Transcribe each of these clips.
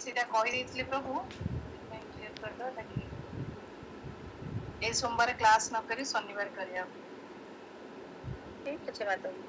सीधा कहि देथिले प्रभु क्लियर कर दो ताकि ए सोमवार क्लास न करी शनिवार करिया। ठीक है माता जी।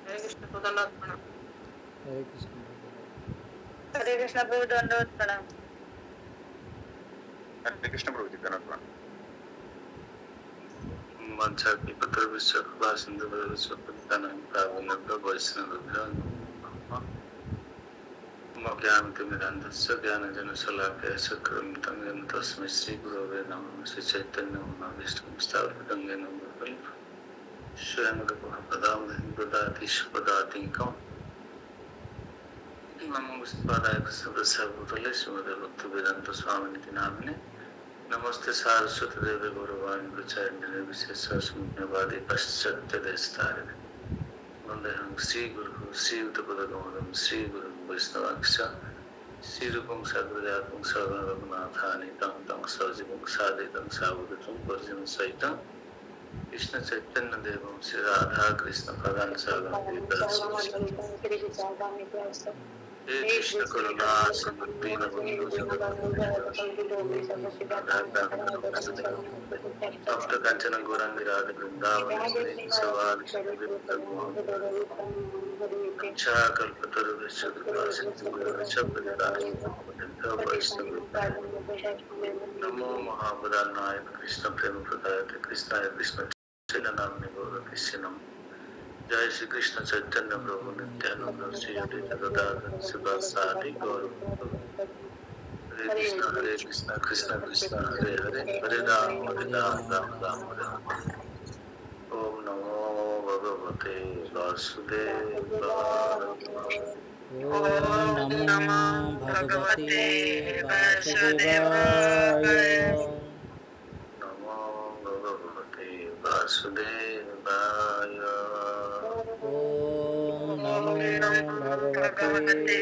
हरे कृष्ण प्रभु दंडवत प्रणाम। हरे कृष्ण प्रभु दंडवत प्रणाम। हरे कृष्ण प्रभु जी दंडवत प्रणाम। मंचा की पत्र विश्व कृपा सिंधु विश्व पतितानां पावनेभ्यो वैष्णवेभ्यो नमो नमः। ज्ञान तिमिरान्धस्य ज्ञानजनशलाकया चक्रवर्तीं येन तस्मै श्री गुरवे नमः। श्री चैतन्य महाविष्णु स्थापितं येन भूतले स्वयं रूपः पदामहं ददाति स्वपदातिकम् नमो विष्णुपादाय कृष्णप्रसादभूतले श्रीमते भक्तिवेदान्त स्वामिनिति नामिने नमस्ते सारस्वती देवे गौरवाणी प्रचारिणे विशेषवादी पाश्चात्य देशतारिणे वन्देहं श्रीगुरुः श्रीयुतपदकमलं श्रीगुरुं वैष्णवांश्च श्रीरूपं साग्रजातं सगुणं रघुनाथान्वितं तं सजीवं साद्वैतं सावधूतं परिजनं सहितं कृष्ण चैतन्य देवं श्री राधा कृष्ण पदान् हे कृष्ण करुणा सिंधु दीनबंधु तप्त कांचन गौरांगी राधे वृंदावन कल्पतरुभ्यश्च कृपा सिंधुभ्यश्च नमो महावदान्नाय कृष्ण प्रेम प्रदायते कृष्णाय कृष्ण चैतन्य गौरकृष्ण नमः। जय श्री कृष्ण चैतन्य प्रभु नित्यानंद श्री अद्वैत गदाधर शिवासादि गौर हरे कृष्ण कृष्ण कृष्ण हरे हरे हरे राम राम हरे हरे। ओम नमो भगवते वासुदेवाय। ओम नमो भगवते वासुदेवाय। नमो भगवते वासुदेवाय। ओम नमो भगवते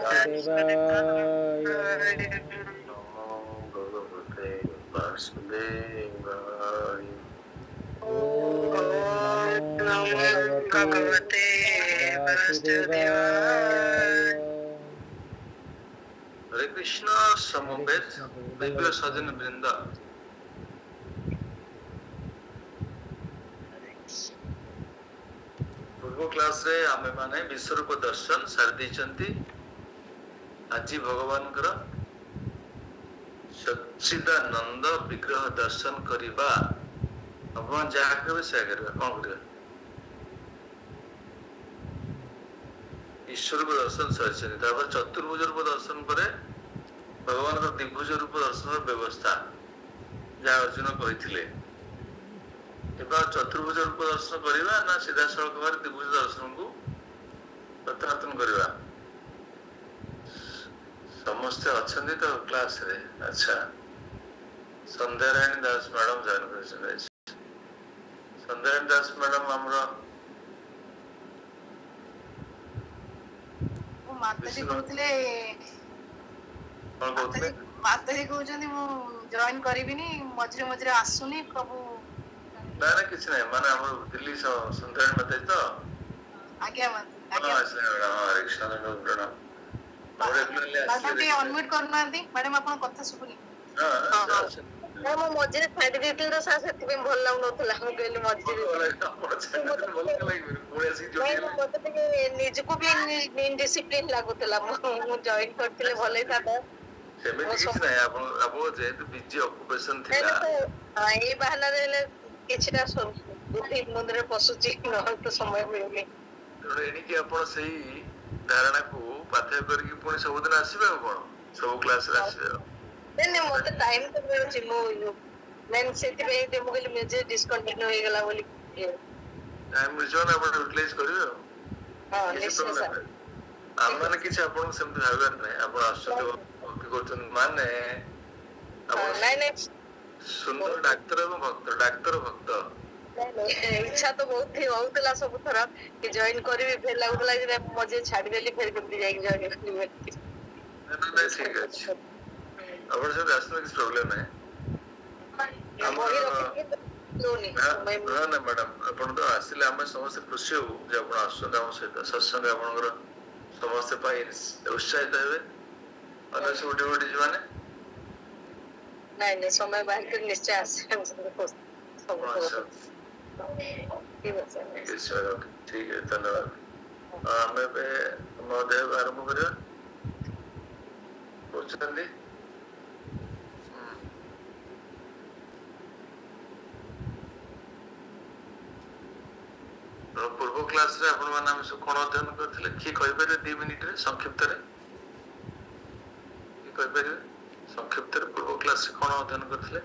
वासुदेवाय। नमो भगवते वासुदेवाय। ओम नमो भगवते वासुदेवाय। हरे कृष्ण समवेत दिव्य सजन वृंद पूर्व क्लास रे आमे माने विश्वरूप दर्शन सारी दैछंती। आज भगवान कर सच्चिदानंद विग्रह दर्शन करिबा भगवान जहाँ कहे से करिबा कौन करिबा ईश्वर को दर्शन सारी चतुर्भुज रूप दर्शन पर भगवान का दिग्भुज रूप दर्शन व्यवस्था जहाँ अर्जुन कही चतुर्भुज रूप दर्शन करवा ना सीधा सड़क भाव दिग्भुज दर्शन को प्रत्यावर्तन करवा समस्ते अच्छा तो क्लास रे। अच्छा संध्यारायणी दास मैडम जॉइन कर संध्यारायणी दास मैडम हमरो माताजी कहते माताजी कहते मु जॉइन करिबिनी मझरे मझरे आसुनी प्रभु ना ना किसी नहीं माने हम दिल्ली संध्यारायणी माताजी तो आज्ञा हरे कृष्ण प्रणाम। ରେଗୁଲାରଲି ମ୍ୟାଡାମ ଟିକେ ଆସିଲେ ଅନମ୍ୟୁଟ କରୁନାହାନ୍ତି ମ୍ୟାଡାମ ଆପଣଙ୍କ କଥା ଶୁଭୁନି। ନା ମୁଁ ମଝିରେ ଛାଡି ଦେଇଥିଲି ତ ସାର୍ ସେଥିପାଇଁ ଭଲ ଲାଗୁନଥିଲା ମୁଁ କହିଲି ମଝିରେ ମତେ ଟିକେ ନିଜକୁ ବି ଇନଡିସିପ୍ଲିନ ଲାଗୁଥିଲା ମୁଁ ଜଏନ କରିଥିଲେ ଭଲ ହେଇଥାନ୍ତା। ସେମିତି କିଛି ନାହିଁ ଆପଣ ଯେହେତୁ ବିଜି ଅକୁପେସନ ଥିଲା ଏଇ ବାହାନାରେ ହେଲେ କିଛିଟା ବୁଦ୍ଧି ମୁଣ୍ଡରେ ପଶୁଛି ନହେଲେ ତ ସମୟ ମିଳୁନି। ତେଣୁ ଏଣିକି ଆପଣ ସେଇ ଧାରଣାକୁ ପାଥେୟ କରିକି ପୁଣି ସବୁଦିନ ଆସିବେ ଆଉ କଣ ସବୁ କ୍ଲାସରେ ଆସିବେ ଆଉ ନାଇଁ ମତେ ଟାଇମ ତ ମିଳୁଛି ମୁଁ ମେନ୍ ସେଥିପାଇଁ ମୁଁ କହିଲି ମେଜର ଡିସକଣ୍ଟିନ୍ୟୁ ହେଇଗଲା ବୋଲି ଟାଇମ ମିଳିଯିବ ନା ଆପଣ ୟୁଟିଲାଇଜ କରିବେ ଆଉ କିଛି ପ୍ରୋବ୍ଲେମ ନାହିଁ। ଆମମାନେ କିଛି ଆପଣଙ୍କୁ ସେମିତି ଭାବିବାର ନାହିଁ। ଆପଣ ଆସୁଛନ୍ତି ଭକ୍ତି କରୁଛନ୍ତି ମାନେ ଆପଣ ସୁନ୍ଦର ଡାକ୍ତର ଏବଂ ଭକ୍ତ ଡାକ୍ତର ଭକ୍ତ। ଇଚ୍ଛା ତ ବହୁତ ହଉଥିଲା ସବୁ ଥର କି ଜଏନ କରିବି ଫେର ଲାଗୁଥିଲା ଯେ ମଝିରେ ଛାଡିଦେଲି ଫେର କେମିତି ଯାଇକି ଜଏନ କରିବି। ଠିକ ଅଛି ଆପଣ ସେମିତି ଆସୁന്ന କିଛି ପ୍ରୋବ୍ଲେମ ନାହିଁ। ନା ମ୍ୟାଡାମ ଆପଣ ତ ଆସିଲେ ଆମେ ସମସ୍ତେ ଖୁସି ହବୁ ଯେ ଆପଣ ଆସୁଛନ୍ତି ଆମ ସହିତ ସତ୍ସଙ୍ଗ ଆପଣଙ୍କର ସମସ୍ତେ ପାଇଁ ଉତ୍ସାହିତ ହେବେ। ଅନ୍ୟ ସବୁ ଡ୍ୟୁଟି ଯିବାନେ ନାଇଁ ସମୟ ବାହାର କରି ନିଶ୍ଚୟ ଆସିବେ। ଠିକ ଅଛି ଧନ୍ୟବାଦ। ଆମେ ଏବେ ଆମ ଅଧ୍ୟାୟ ଆରମ୍ଭ କରିବା ବୁଝୁଛନ୍ତି। ପୂର୍ବ କ୍ଲାସରେ ଆପଣ ମାନେ ଆମେ ସବୁ କଣ ଅଧ୍ୟୟନ କରିଥିଲେ କିଏ କହିପାରିବେ 2 ମିନିଟରେ ସଂକ୍ଷିପ୍ତରେ କିଏ କହିପାରିବେ ସଂକ୍ଷିପ୍ତରେ ପୂର୍ବ କ୍ଲାସରେ କଣ ଅଧ୍ୟୟନ କରିଥିଲେ?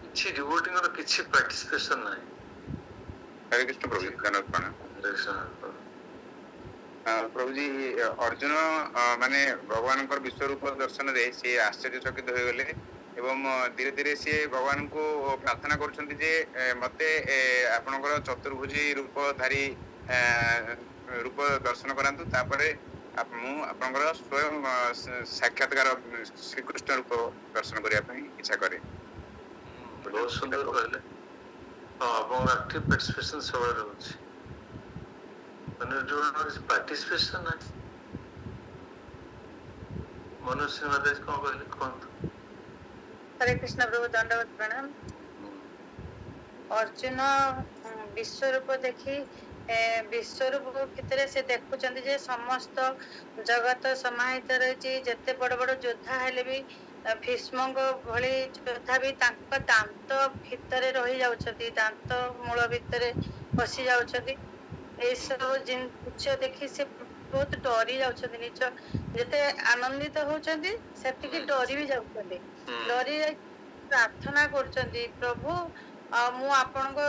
କିଛି ଡିଭୋଟିଙ୍କର କିଛି ପାର୍ଟିସିପେସନ ନାହିଁ। हरे कृष्ण प्रभु जी धन्यवाद प्रणाम। प्रभुजी अर्जुन माने भगवान विश्व रूप दर्शन रे सी आश्चर्यचकित हो गले एवं धीरे धीरे सी भगवान को प्रार्थना करुछंती जे मते आपनकर चतुर्भुजी रूपधारी रूप दर्शन करांतु तापरे मु आपनकर स्वयं साक्षात्कार श्रीकृष्ण रूप दर्शन करिया पई इच्छा करे। बहुत सुंदर कहले। ଆପଣ ଆକ୍ଟିଭ ପାର୍ଟିସିପେସନ ସବୁବେଳେ ରହୁଛି ମାନେ ଯୋଉ ପାର୍ଟିସିପେସନ ନାହିଁ। ମନୋଜ ମାତାଜ କଣ କହିଲେ କୁହନ୍ତୁ। हरे कृष्ण प्रभु दंडवत प्रणाम। अर्जुन विश्व रूप देखी विश्व रूप भितर से देखुचंदी जे समस्त जगत समाहित रही जेते बड़ बड़ योद्धा हेले भी भीष्म भली योद्धा भी तांको दांत भितर रही जाउछथि दांत मूल भितर पसी जाउछथि ए सब जिनिस देखि से बहुत डरी जाउछथि निज जेते आनंदित होउछथि सेतिकी डरी भी जाउछथि डरी प्रार्थना करछथि प्रभु मु आपनको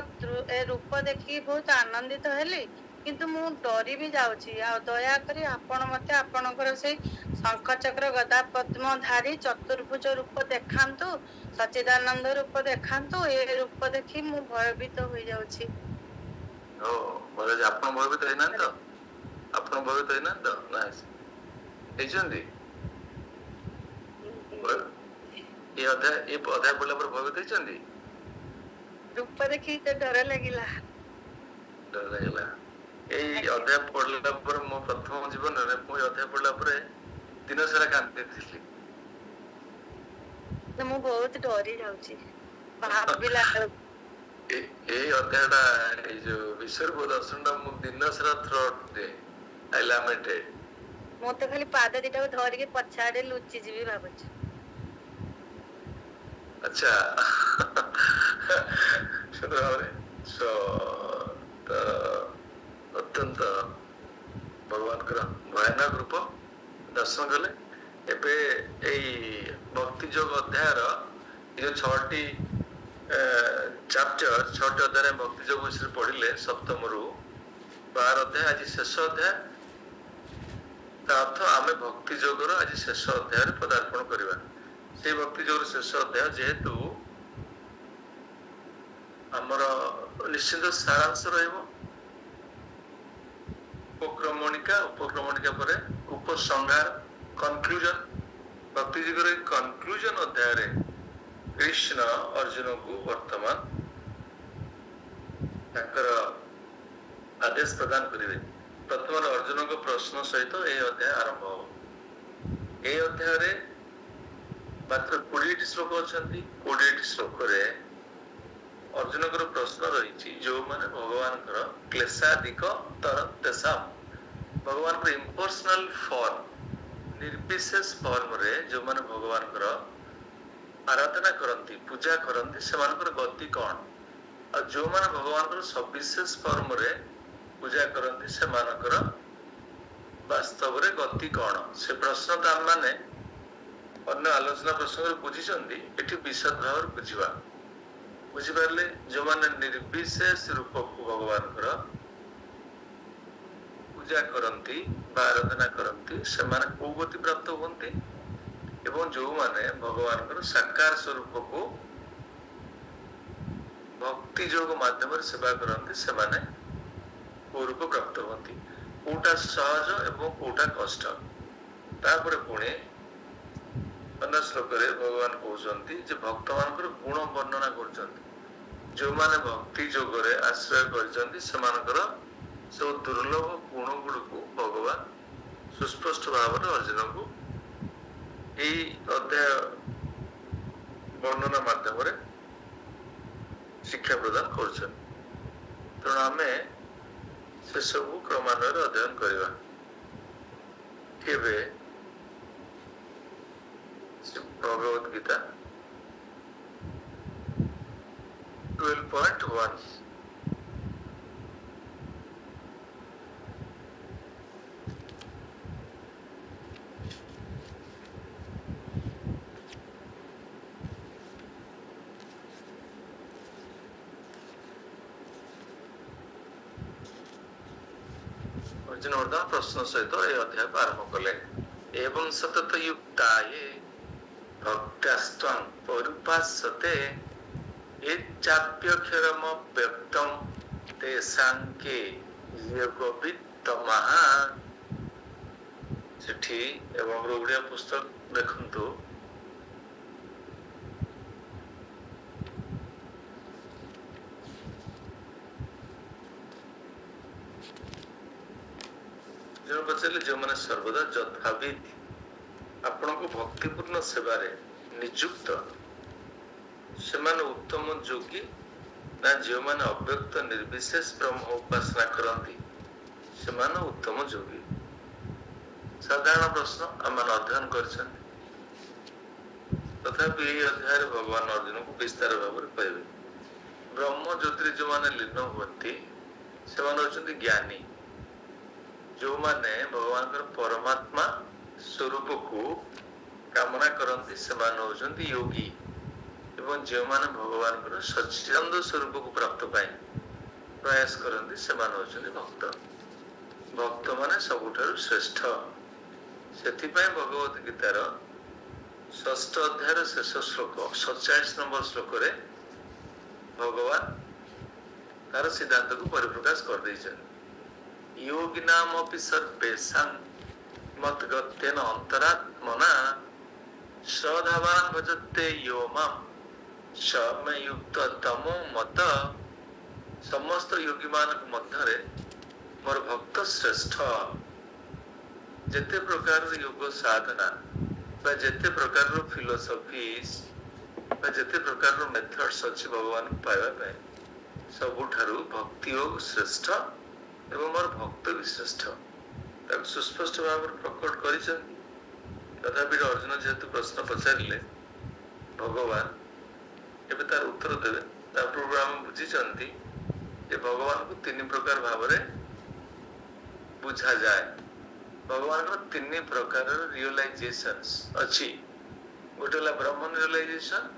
रूप देखि बहुत आनंदित हेली किंतु मु डरी भी जाउछि आ दया करी आपण मते आपणकर से शंख चक्र गदा पद्म धारी चतुर्भुज रूप देखांतु सच्चिदानंद रूप देखांतु ए रूप देखि मु भयभीत हो जाउछि। ओ बोले जे आपण भयभीत हैना त आपण भयभीत हैना त नाइस हेचंदी ये अध्याय पढ़ला पर भयभीत हेचंदी रूप देखि तो डर लागिला এই অধ্যায় পড়লা পরে মো প্রথম জীবନରେ ମୁଁ ଅଧ୍ୟାୟ ପଢିଲା ପରେ ଦିନ ସାରା କାନ୍ଦିଥିଲି। ମୁଁ ବହୁତ ଡରି ଯାଉଛି ଭାବିଲା এই ଅଧ୍ୟାୟଟା এই ଯୋଉ ବିଶ୍ୱରୂପ ଦର୍ଶନଟା ମୁଁ ଦିନ ସାରା ଥ୍ରୋଟ୍ ଡେ ଆଇ ଲାମେଣ୍ଟେଡ। ମୁଁ ତ ଖାଲି ପାଦ ଦିଟାକୁ ଧରିକି ପଛଆଡେ ଲୁଚି ଯିବି ଭାବୁଛି। अच्छा सुंदर भावने सो अत्यंत भगवान भयानक रूप दर्शन कले एबे भक्ति योग अध्यायर ये 6टी चैप्टर 6टी अध्याय भक्ति योग विषय पढ़िले सप्तम रु 12 अध्याय आज शेष अध्याय अर्थ आम भक्ति योगर आज शेष अध्याय पदार्पण करवा से भक्ति योग शेष अध्याय जेहेतु आमर निश्चित सारांश रहिबो उपक्रमणिका परे उपसंहार कंक्लूजन भक्ति योग कंक्लूजन अध्याय रे कृष्ण अर्जुन को वर्तमान निर्देश प्रदान करेंगे। प्रथम अर्जुन को प्रश्न सहित यह अध्याय आरंभ हो। यह अध्याय मात्र 20 श्लोक अच्छा। 20 श्लोक अर्जुन को प्रश्न रही जो माने भगवान क्लेशादिक तरतेषां भगवान को इम्पर्सनल फॉर्म निर्विशेष फॉर्म रे जो माने भगवान आराधना करती पूजा करती से गति कौन और जो माने भगवान को सविशेष फॉर्म रे पूजा करती से वास्तव रे गति कौन से प्रश्न तो आम मैंने अन्य आलोचना प्रसंग बुझी एटी विशद भाव बुझा बुझिपारे जो माने निर्विशेष रूप को भगवान पूजा करती आराधना करती से माने को गति प्राप्त होती एवं जो माने भगवान साकार स्वरूप को भक्ति योग माध्यम सेवा करती से माने को रूप प्राप्त होती कोटा सहज एवं कोटा कष्ट तापर पुणे अन्य श्लोक भगवान कहते भक्त मान गुण वर्णना कर जो माने भक्ति योग आश्रय कर सब दुर्लभ गुण गुड़ को भगवान सुस्पष्ट भाव अर्जुन को यही अध्याय वर्णना माध्यम शिक्षा प्रदान कर तेणु आम से सब क्रमान्वय अध्ययन करवा केवे भगवद गीता 12.1 अर्जुन वर्धन प्रश्न सहित यह अध्याय आरंभ कले एवं सतत युक्ता ये भक्त्यास्त्वं परुपासते चाप्यक्षरम व्यक्तम तेषांके योगवित्तमः चिट्ठी एवं ओडिया पुस्तक देखंतु जो पचारे जो मैंने सर्वदा यथाविध आपण को भक्तिपूर्ण सेवा नियुक्त से उत्तम योगी ना जो मैंने अव्यक्त निर्विशेष ब्रह्म उपासना करती से उत्तम योगी साधारण प्रश्न आम अध्ययन कर तथापि यही अध्याय भगवान अर्जुन को विस्तार भाव में कहते ब्रह्म ज्योति जो मैंने लीन हुए से ज्ञानी जो माने भगवान परमात्मा स्वरूप को कामना करती से योगी एवं जो माने भगवान सच्चिदानंद स्वरूप को प्राप्त पाए प्रयास करती से भक्त भक्त माने सबुठारु श्रेष्ठ से भगवत गीतार 6th अध्याय शेष श्लोक 47 नंबर श्लोक रे भगवान तार सिद्धांत को परिप्रकाश कर देइछन योगिनामपि सर्वेषां मद्गतेन अंतरात्मना श्रद्धावान् भजते यो मां स मे युक्त तमो मत समस्त योगी मानक मध्यरे मोर भक्त श्रेष्ठ जेते प्रकार योग साधना बा जेते प्रकार फिलोसफीज बा जेते प्रकार मेथड्स अछि भगवान पाइबा पे सबुठारु भक्ति योग श्रेष्ठ एवं मोर भक्त भी श्रेष्ठ सुस्पष्ट भाव प्रकट कर तथापि अर्जुन जेहेतु प्रश्न पचारे भगवान एवं तार उत्तर देवे पूर्व आम बुझी भगवान को 3 प्रकार भाव बुझा जाए भगवान को 3 प्रकार रियलाइजेशंस अच्छी गोटे ब्रह्म रियलाइजेशन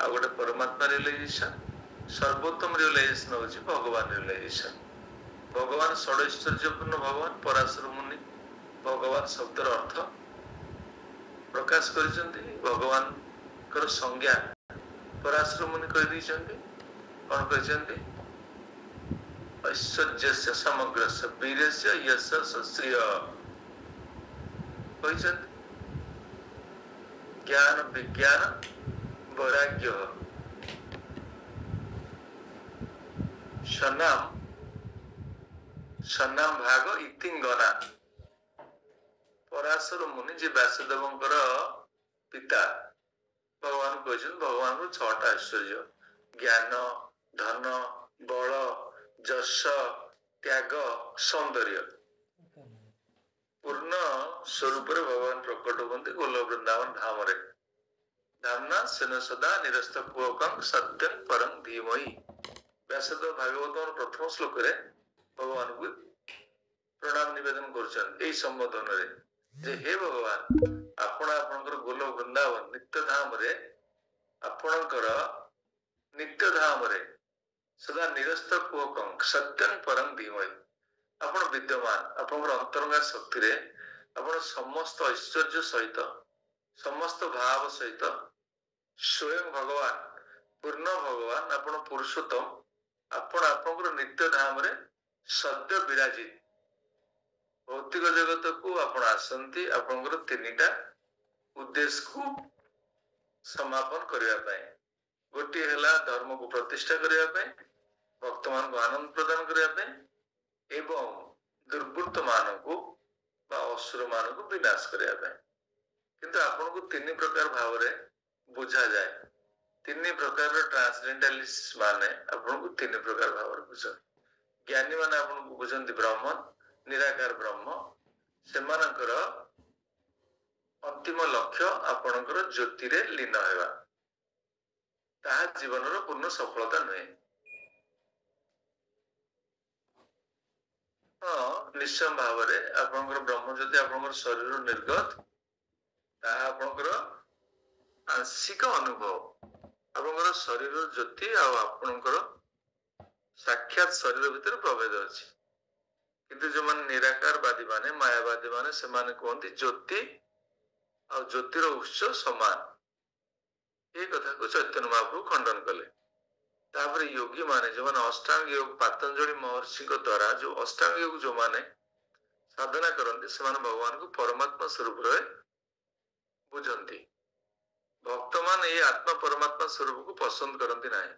आ गोटे परमात्मा रियलाइजेशन सर्वोत्तम रियलाइजेशन हूँ भगवान रियलाइजेशन भगवान षडैश्वर्यपूर्ण भगवान पराशर मुनि भगवान शब्दर अर्थ प्रकाश कर भगवान संज्ञा पराशर मुनि कह कौन कहते ऐश्वर्य समग्र वीर से यश श्रिय ज्ञान विज्ञान वैराग्य सनाम ସନାମ ଭାଗ ଇତିଙ୍ଗନା ପରାଶର ମୁନି ଯେ ବ୍ୟାସଦେବଙ୍କର ପିତା ଭଗବାନ କହିଛନ୍ତି ଭଗବାନଙ୍କର 6ଟା ଐଶ୍ୱର୍ଯ୍ୟ ଜ୍ଞାନ ଧନ ବଳ ଯଶ ତ୍ୟାଗ ସୌନ୍ଦର୍ଯ୍ୟ ପୂର୍ଣ୍ଣ ସ୍ୱରୂପରେ ଭଗବାନ ପ୍ରକଟ ହୁଅନ୍ତି ଗୋଲ ବୃନ୍ଦାବନ ଧାମରେ ଧାମନା ସେନ ସଦା ନିରସ୍ତ ପୁଅକଂ ସତ୍ୟଂ ପରଂ ଧୀମହି ବ୍ୟାସଦେବ ଭାଗବତର ପ୍ରଥମ ଶ୍ଲୋକରେ ଭଗବାନଙ୍କୁ ପ୍ରଣାମ ନିବେଦନ କରୁଛନ୍ତି ଏଇ ସମ୍ବୋଧନରେ ଯେ ହେ ଭଗବାନ ଆପଣ ଆପଣଙ୍କର ଗୋଲ ବୃନ୍ଦାବନ ନିତ୍ୟ ଧାମରେ ଆପଣଙ୍କର ନିତ୍ୟ ଧାମରେ ସଦା ନିରସ୍ତ ପୁଅକଂ ସତ୍ୟଂ ପରଂ ଧୀମହି ଆପଣ ବିଦ୍ୟମାନ ଆପଣଙ୍କର ଅନ୍ତରଙ୍ଗା ଶକ୍ତିରେ ଆପଣ ସମସ୍ତ ଐଶ୍ୱର୍ଯ୍ୟ ସହିତ ସମସ୍ତ ଭାବ ସହିତ ସ୍ୱୟଂ ଭଗବାନ ପୂର୍ଣ୍ଣ ଭଗବାନ ଆପଣ ପୁରୁଷୋତ୍ତମ ଆପଣ ଆପଣଙ୍କର ନିତ୍ୟ ଧାମରେ ସଦ୍ୟ ବିରାଜିତ ଭୌତିକ ଜଗତକୁ ଆପଣ ଆସନ୍ତି ଆପଣଙ୍କର 3ଟା ଉଦ୍ଦେଶ୍ୟକୁ ସମାପନ କରିବା ପାଇଁ ଗୋଟିଏ ହେଲା ଧର୍ମକୁ ପ୍ରତିଷ୍ଠା କରିବା ପାଇଁ ଭକ୍ତମାନଙ୍କୁ ଆନନ୍ଦ ପ୍ରଦାନ କରିବା ପାଇଁ ଏବଂ ଦୁର୍ବୃତ୍ତ ମାନଙ୍କୁ ବା ଅସୁର ମାନଙ୍କୁ ବିନାଶ କରିବା ପାଇଁ କିନ୍ତୁ ଆପଣଙ୍କୁ 3 ପ୍ରକାର ଭାବରେ ବୁଝାଯାଏ 3 ପ୍ରକାରର ଟ୍ରାନ୍ସଡେଣ୍ଟାଲିଷ୍ଟ ମାନେ ଆପଣଙ୍କୁ 3 ପ୍ରକାର ଭାବରେ ବୁଝନ୍ତି ଜ୍ଞାନୀ ମାନେ ଆପଣଙ୍କୁ ବୁଝନ୍ତି ବ୍ରହ୍ମ ନିରାକାର ବ୍ରହ୍ମ ସେମାନଙ୍କର ଅନ୍ତିମ ଲକ୍ଷ୍ୟ ଆପଣଙ୍କର ଜ୍ୟୋତିରେ ଲୀନ ହେବା ତାହା ଜୀବନର ପୂର୍ଣ୍ଣ ସଫଳତା ନୁହେଁ ହଁ ନିଶ୍ଚୟ ଭାବରେ ଆପଣଙ୍କର ବ୍ରହ୍ମ ଜ୍ୟୋତି ଆପଣଙ୍କର ଶରୀରରୁ ନିର୍ଗତ ତାହା ଆପଣଙ୍କର ଆଂଶିକ ଅନୁଭବ ଆପଣଙ୍କର ଶରୀର ଜ୍ୟୋତି ଆଉ ଆପଣଙ୍କର ସାକ୍ଷାତ ଶରୀର ଭିତରେ ପ୍ରଭେଦ ଅଛି କିନ୍ତୁ ଯୋଉମାନେ ନିରାକାରବାଦୀ ମାନେ ମାୟାବାଦୀ ମାନେ ସେମାନେ କୁହନ୍ତି ଜ୍ୟୋତି ଆଉ ଜ୍ୟୋତିର ଉତ୍ସ ସମାନ এই କଥାକୁ ଚୈତନ୍ୟ ମହାପ୍ରଭୁ ଖଣ୍ଡନ କଲେ ତାପରେ ଯୋଗୀ ମାନେ ଯୋଉମାନେ ଅଷ୍ଟାଙ୍ଗ ଯୋଗ ପତଞ୍ଜଳି ମହର୍ଷିଙ୍କ ଦ୍ୱାରା ଯୋଉ ଅଷ୍ଟାଙ୍ଗ ଯୋଗ ଯୋଉମାନେ ସାଧନା କରନ୍ତି ସେମାନେ ଭଗବାନଙ୍କୁ ପରମାତ୍ମା ସ୍ୱରୂପରେ ବୁଝନ୍ତି ଭକ୍ତମାନେ এই ଆତ୍ମା ପରମାତ୍ମା ସ୍ୱରୂପକୁ ପସନ୍ଦ କରନ୍ତି ନାହିଁ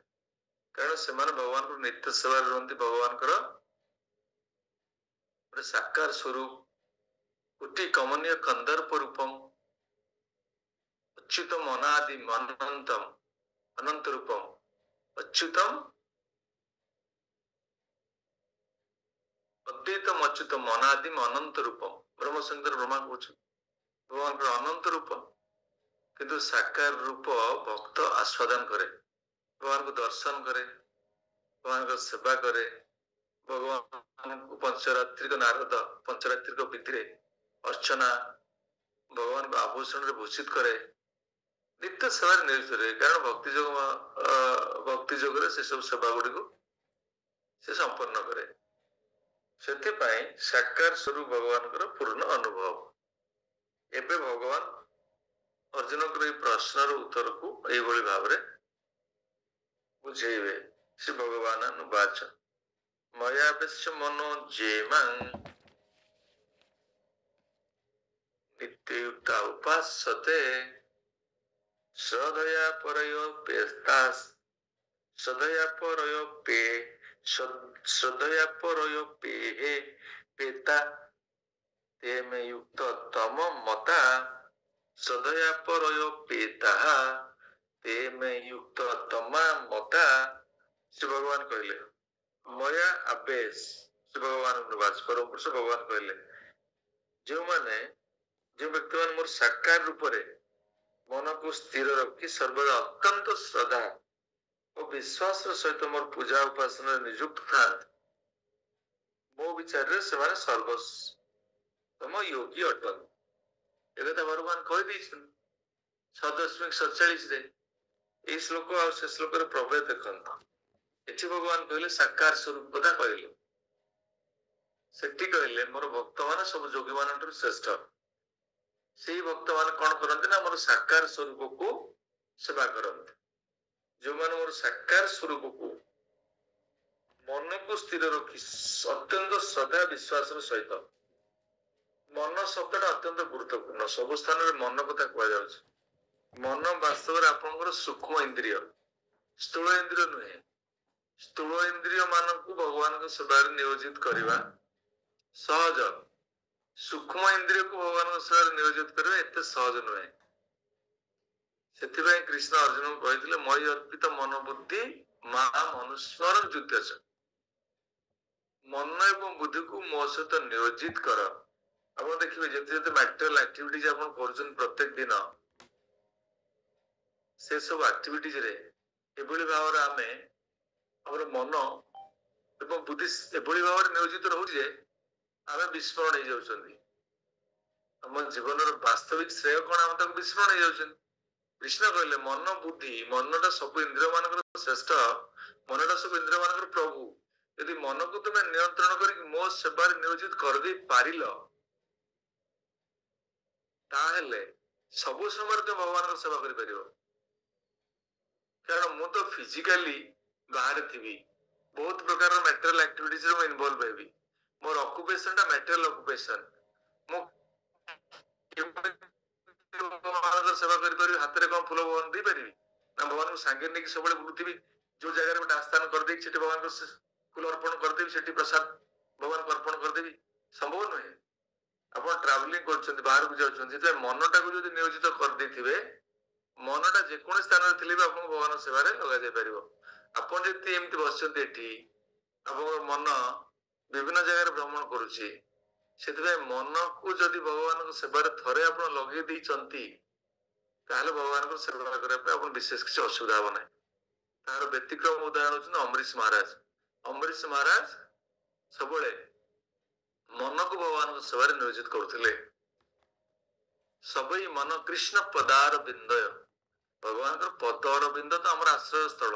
କାରଣ ସେମାନେ ଭଗବାନଙ୍କର ନିତ୍ୟ ସେବାରେ ରୁହନ୍ତି ଭଗବାନଙ୍କର ଗୋଟେ ସାକାର ସ୍ୱରୂପ କୋଟି କମନୀୟ କନ୍ଦର୍ପ ରୂପମ୍ ଅଚ୍ୟୁତମ ଅନାଦିମ ଅନନ୍ତମ ଅନନ୍ତ ରୂପମ୍ ଅଚ୍ୟୁତମ ଅଦ୍ୱୈତମ ଅଚ୍ୟୁତମ ଅନାଦିମ ଅନନ୍ତ ରୂପମ୍ ବ୍ରହ୍ମଶଙ୍କର ବ୍ରହ୍ମା କହୁଛନ୍ତି ଭଗବାନଙ୍କର ଅନନ୍ତ ରୂପ କିନ୍ତୁ ସାକାର ରୂପ ଭକ୍ତ ଆସ୍ୱାଦନ କରେ ଭଗବାନଙ୍କୁ ଦର୍ଶନ କରେ ଭଗବାନଙ୍କ ସେବା କରେ ଭଗବାନଙ୍କୁ ପଞ୍ଚରାତ୍ରିକ ନାରଦ ପଞ୍ଚରାତ୍ରିକ ବିଧିରେ ଅର୍ଚ୍ଚନା ଭଗବାନଙ୍କୁ ଆଭୂଷଣରେ ଭୂଷିତ କରେ ନିତ୍ୟ ସେବାରେ ନିୟୋଜିତ ରହେ କାରଣ ଭକ୍ତି ଯୋଗରେ ସେ ସବୁ ସେବା ଗୁଡିକୁ ସେ ସମ୍ପନ୍ନ କରେ ସେଥିପାଇଁ ସାକାର ସ୍ୱରୂପ ଭଗବାନଙ୍କର ପୂର୍ଣ୍ଣ ଅନୁଭବ ଏବେ ଭଗବାନ ଅର୍ଜୁନଙ୍କର ଏଇ ପ୍ରଶ୍ନର ଉତ୍ତରକୁ ଏଇଭଳି ଭାବରେ ବୁଝେଇବେ ଶ୍ରୀ ଭଗବାନ ଅନୁବାଚ ମୟା ବେଶ ମନୋ ଜେମାଂ ନିତ୍ୟୟୁକ୍ତା ଉପାସତେ ଶ୍ରଦ୍ଧୟା ପରୟୋ ପେସ୍ତାସ୍ ଶ୍ରଦ୍ଧୟା ପରୟୋ ପେହେ পেতা তেমে যুক্ত তম মতা শ্রদ্ধয়া পরয় পেতাহা তেমে যুক্ত তমা মতা শ্রী ভগবান কহিলে ময়া আবেশ শ্রী ভগবান অনুবাদ পরম পুରୁଷ ভগবাନ କହିଲେ ଯେଉଁମାନେ ଯେଉଁ ବ୍ୟକ୍ତିମାନେ ମୋର ସାକାର ରୂପରେ ମନକୁ ସ୍ଥିର ରଖି ସର୍ବଦା ଅତ୍ୟନ୍ତ ଶ୍ରଦ୍ଧା ଓ ବିଶ୍ୱାସର ସହିତ ମୋର ପୂଜା ଉପାସନାରେ ନିଯୁକ୍ତ ଥାନ୍ତି ମୋ ବିଚାରରେ ସେମାନେ ସର୍ବୋତ୍ତମ ଯୋଗୀ ଅଟନ୍ତି ଏକଥା ଭଗବାନ କହିଦେଇଛନ୍ତି 6.47 ଏଇ ଶ୍ଲୋକ ଆଉ ସେ ଶ୍ଲୋକରେ ପ୍ରଭେଦ ଦେଖନ୍ତୁ ଏଠି ଭଗବାନ କହିଲେ ସାକାର ସ୍ୱରୂପ କଥା କହିଲେ ସେଠି କହିଲେ ମୋର ଭକ୍ତ ମାନେ ସବୁ ଯୋଗୀ ମାନଙ୍କଠାରୁ ଶ୍ରେଷ୍ଠ ସେଇ ଭକ୍ତ ମାନେ କଣ କରନ୍ତି ନା ମୋର ସାକାର ସ୍ୱରୂପକୁ ସେବା କରନ୍ତି ଯୋଉମାନେ ମୋର ସାକାର ସ୍ୱରୂପକୁ ମନକୁ ସ୍ଥିର ରଖି ଅତ୍ୟନ୍ତ ଶ୍ରଦ୍ଧା ବିଶ୍ୱାସର ସହିତ ମନ ଶବ୍ଦଟା ଅତ୍ୟନ୍ତ ଗୁରୁତ୍ୱପୂର୍ଣ୍ଣ ସବୁ ସ୍ଥାନରେ ମନ କଥା କୁହାଯାଉଛି ମନ ବାସ୍ତବରେ ଆପଣଙ୍କର ସୂକ୍ଷ୍ମ ଇନ୍ଦ୍ରିୟ ସ୍ଥୂଳ ଇନ୍ଦ୍ରିୟ ନୁହେଁ ସ୍ଥୂଳ ଇନ୍ଦ୍ରିୟ ମାନଙ୍କୁ ଭଗବାନଙ୍କ ସେବାରେ ନିୟୋଜିତ କରିବା ସହଜ ସୂକ୍ଷ୍ମ ଇନ୍ଦ୍ରିୟକୁ ଭଗବାନଙ୍କ ସେବାରେ ନିୟୋଜିତ କରିବା ଏତେ ସହଜ ନୁହେଁ। ସେଥିପାଇଁ କୃଷ୍ଣ ଅର୍ଜୁନଙ୍କୁ କହିଥିଲେ ମଇ ଅର୍ପିତ ମନୋବୁଦ୍ଧି ମା ମନୁସ୍ମରଣ ଯୁଦ୍ଧସ। ମନ ଏବଂ ବୁଦ୍ଧିକୁ ମୋ ସହିତ ନିୟୋଜିତ କର। ଆପଣ ଦେଖିବେ ଯେତେ ଯେତେ ମ୍ୟାଟେରିଆଲ ଆକ୍ଟିଭିଟିଜ ଆପଣ କରୁଛନ୍ତି ପ୍ରତ୍ୟେକ ଦିନ, ସେ ସବୁ ଆକ୍ଟିଭିଟିଜ ରେ ଏଭଳି ଭାବରେ ଆମେ ଆମର ମନ ଏବଂ ବୁଦ୍ଧି ଏଭଳି ଭାବରେ ନିୟୋଜିତ ରହୁଛି ଯେ ଆମେ ବିସ୍ମରଣ ହେଇଯାଉଛନ୍ତି। ଆମ ଜୀବନର ବାସ୍ତବିକ ଶ୍ରେୟ କଣ ଆମେ ତାକୁ ବିସ୍ମରଣ ହେଇଯାଉଛନ୍ତି। କୃଷ୍ଣ କହିଲେ ମନ ବୁଦ୍ଧି, ମନଟା ସବୁ ଇନ୍ଦ୍ରିୟ ମାନଙ୍କର ଶ୍ରେଷ୍ଠ, ମନଟା ସବୁ ଇନ୍ଦ୍ରିୟ ମାନଙ୍କର ପ୍ରଭୁ। ଯଦି ମନକୁ ତୁମେ ନିୟନ୍ତ୍ରଣ କରିକି ମୋ ସେବାରେ ନିୟୋଜିତ କରିଦେଇ ପାରିଲ, ତାହେଲେ ସବୁ ସମୟରେ ତୁମେ ଭଗବାନଙ୍କର ସେବା କରିପାରିବ। କାରଣ ମୁଁ ତ ଫିଜିକାଲି ବାହାରେ ଥିବି, ବହୁତ ପ୍ରକାର ମ୍ୟାଟେରିଆଲ ଆକ୍ଟିଭିଟିଜରେ ମୁଁ ଇନଭଲ୍ଭ ହେବି। ମୋର ଅକୁପେସନ ଟା ମ୍ୟାଟେରିଆଲ ଅକୁପେସନ। ମୁଁ ଭଗବାନଙ୍କର ସେବା କରିପାରିବି, ହାତରେ କଣ ଫୁଲ ଭଗବାନ ଦେଇପାରିବି ନା ଭଗବାନଙ୍କୁ ସାଙ୍ଗରେ ନେଇକି ସବୁବେଳେ ବୁଲୁଥିବି, ଯୋଉ ଜାଗାରେ ଗୋଟେ ଆସ୍ଥାନ କରିଦେଇକି ସେଠି ଭଗବାନଙ୍କ ଫୁଲ ଅର୍ପଣ କରିଦେବି, ସେଠି ପ୍ରସାଦ ଭଗବାନଙ୍କୁ ଅର୍ପଣ କରିଦେବି, ସମ୍ଭବ ନୁହେଁ। ଆପଣ ଟ୍ରାଭେଲିଂ କରୁଛନ୍ତି, ବାହାରକୁ ଯାଉଛନ୍ତି, ସେଥିପାଇଁ ମନଟାକୁ ଯଦି ନିୟୋଜିତ କରିଦେଇଥିବେ, ମନଟା ଯେକୌଣସି ସ୍ଥାନରେ ଥିଲେ ବି ଆପଣଙ୍କୁ ଭଗବାନଙ୍କ ସେବାରେ ଲଗାଯାଇ ପାରିବ। ଆପଣ ଯଦି ଏମିତି ବସିଛନ୍ତି ଏଠି, ଆପଣଙ୍କ ମନ ବିଭିନ୍ନ ଜାଗାରେ ଭ୍ରମଣ କରୁଛି, ସେଥିପାଇଁ ମନକୁ ଯଦି ଭଗବାନଙ୍କ ସେବାରେ ଥରେ ଆପଣ ଲଗେଇ ଦେଇଛନ୍ତି, ତାହେଲେ ଭଗବାନଙ୍କ ସେବା କରିବା ପାଇଁ ଆପଣ ବିଶେଷ କିଛି ଅସୁବିଧା ହବ ନାହିଁ। ତାହାର ବ୍ୟତିକ୍ରମ ଉଦାହରଣ ହଉଛନ୍ତି ଅମ୍ବରୀଶ ମହାରାଜ। ଅମ୍ବରୀଶ ମହାରାଜ ସବୁବେଳେ ମନକୁ ଭଗବାନଙ୍କ ସେବାରେ ନିୟୋଜିତ କରୁଥିଲେ। ସବଇ ମନ କୃଷ୍ଣ ପଦାର ବିନ୍ଦୟ। ଭଗବାନଙ୍କର ପଦ ଅରବିନ୍ଦ ତ ଆମର ଆଶ୍ରୟ ସ୍ଥଳ,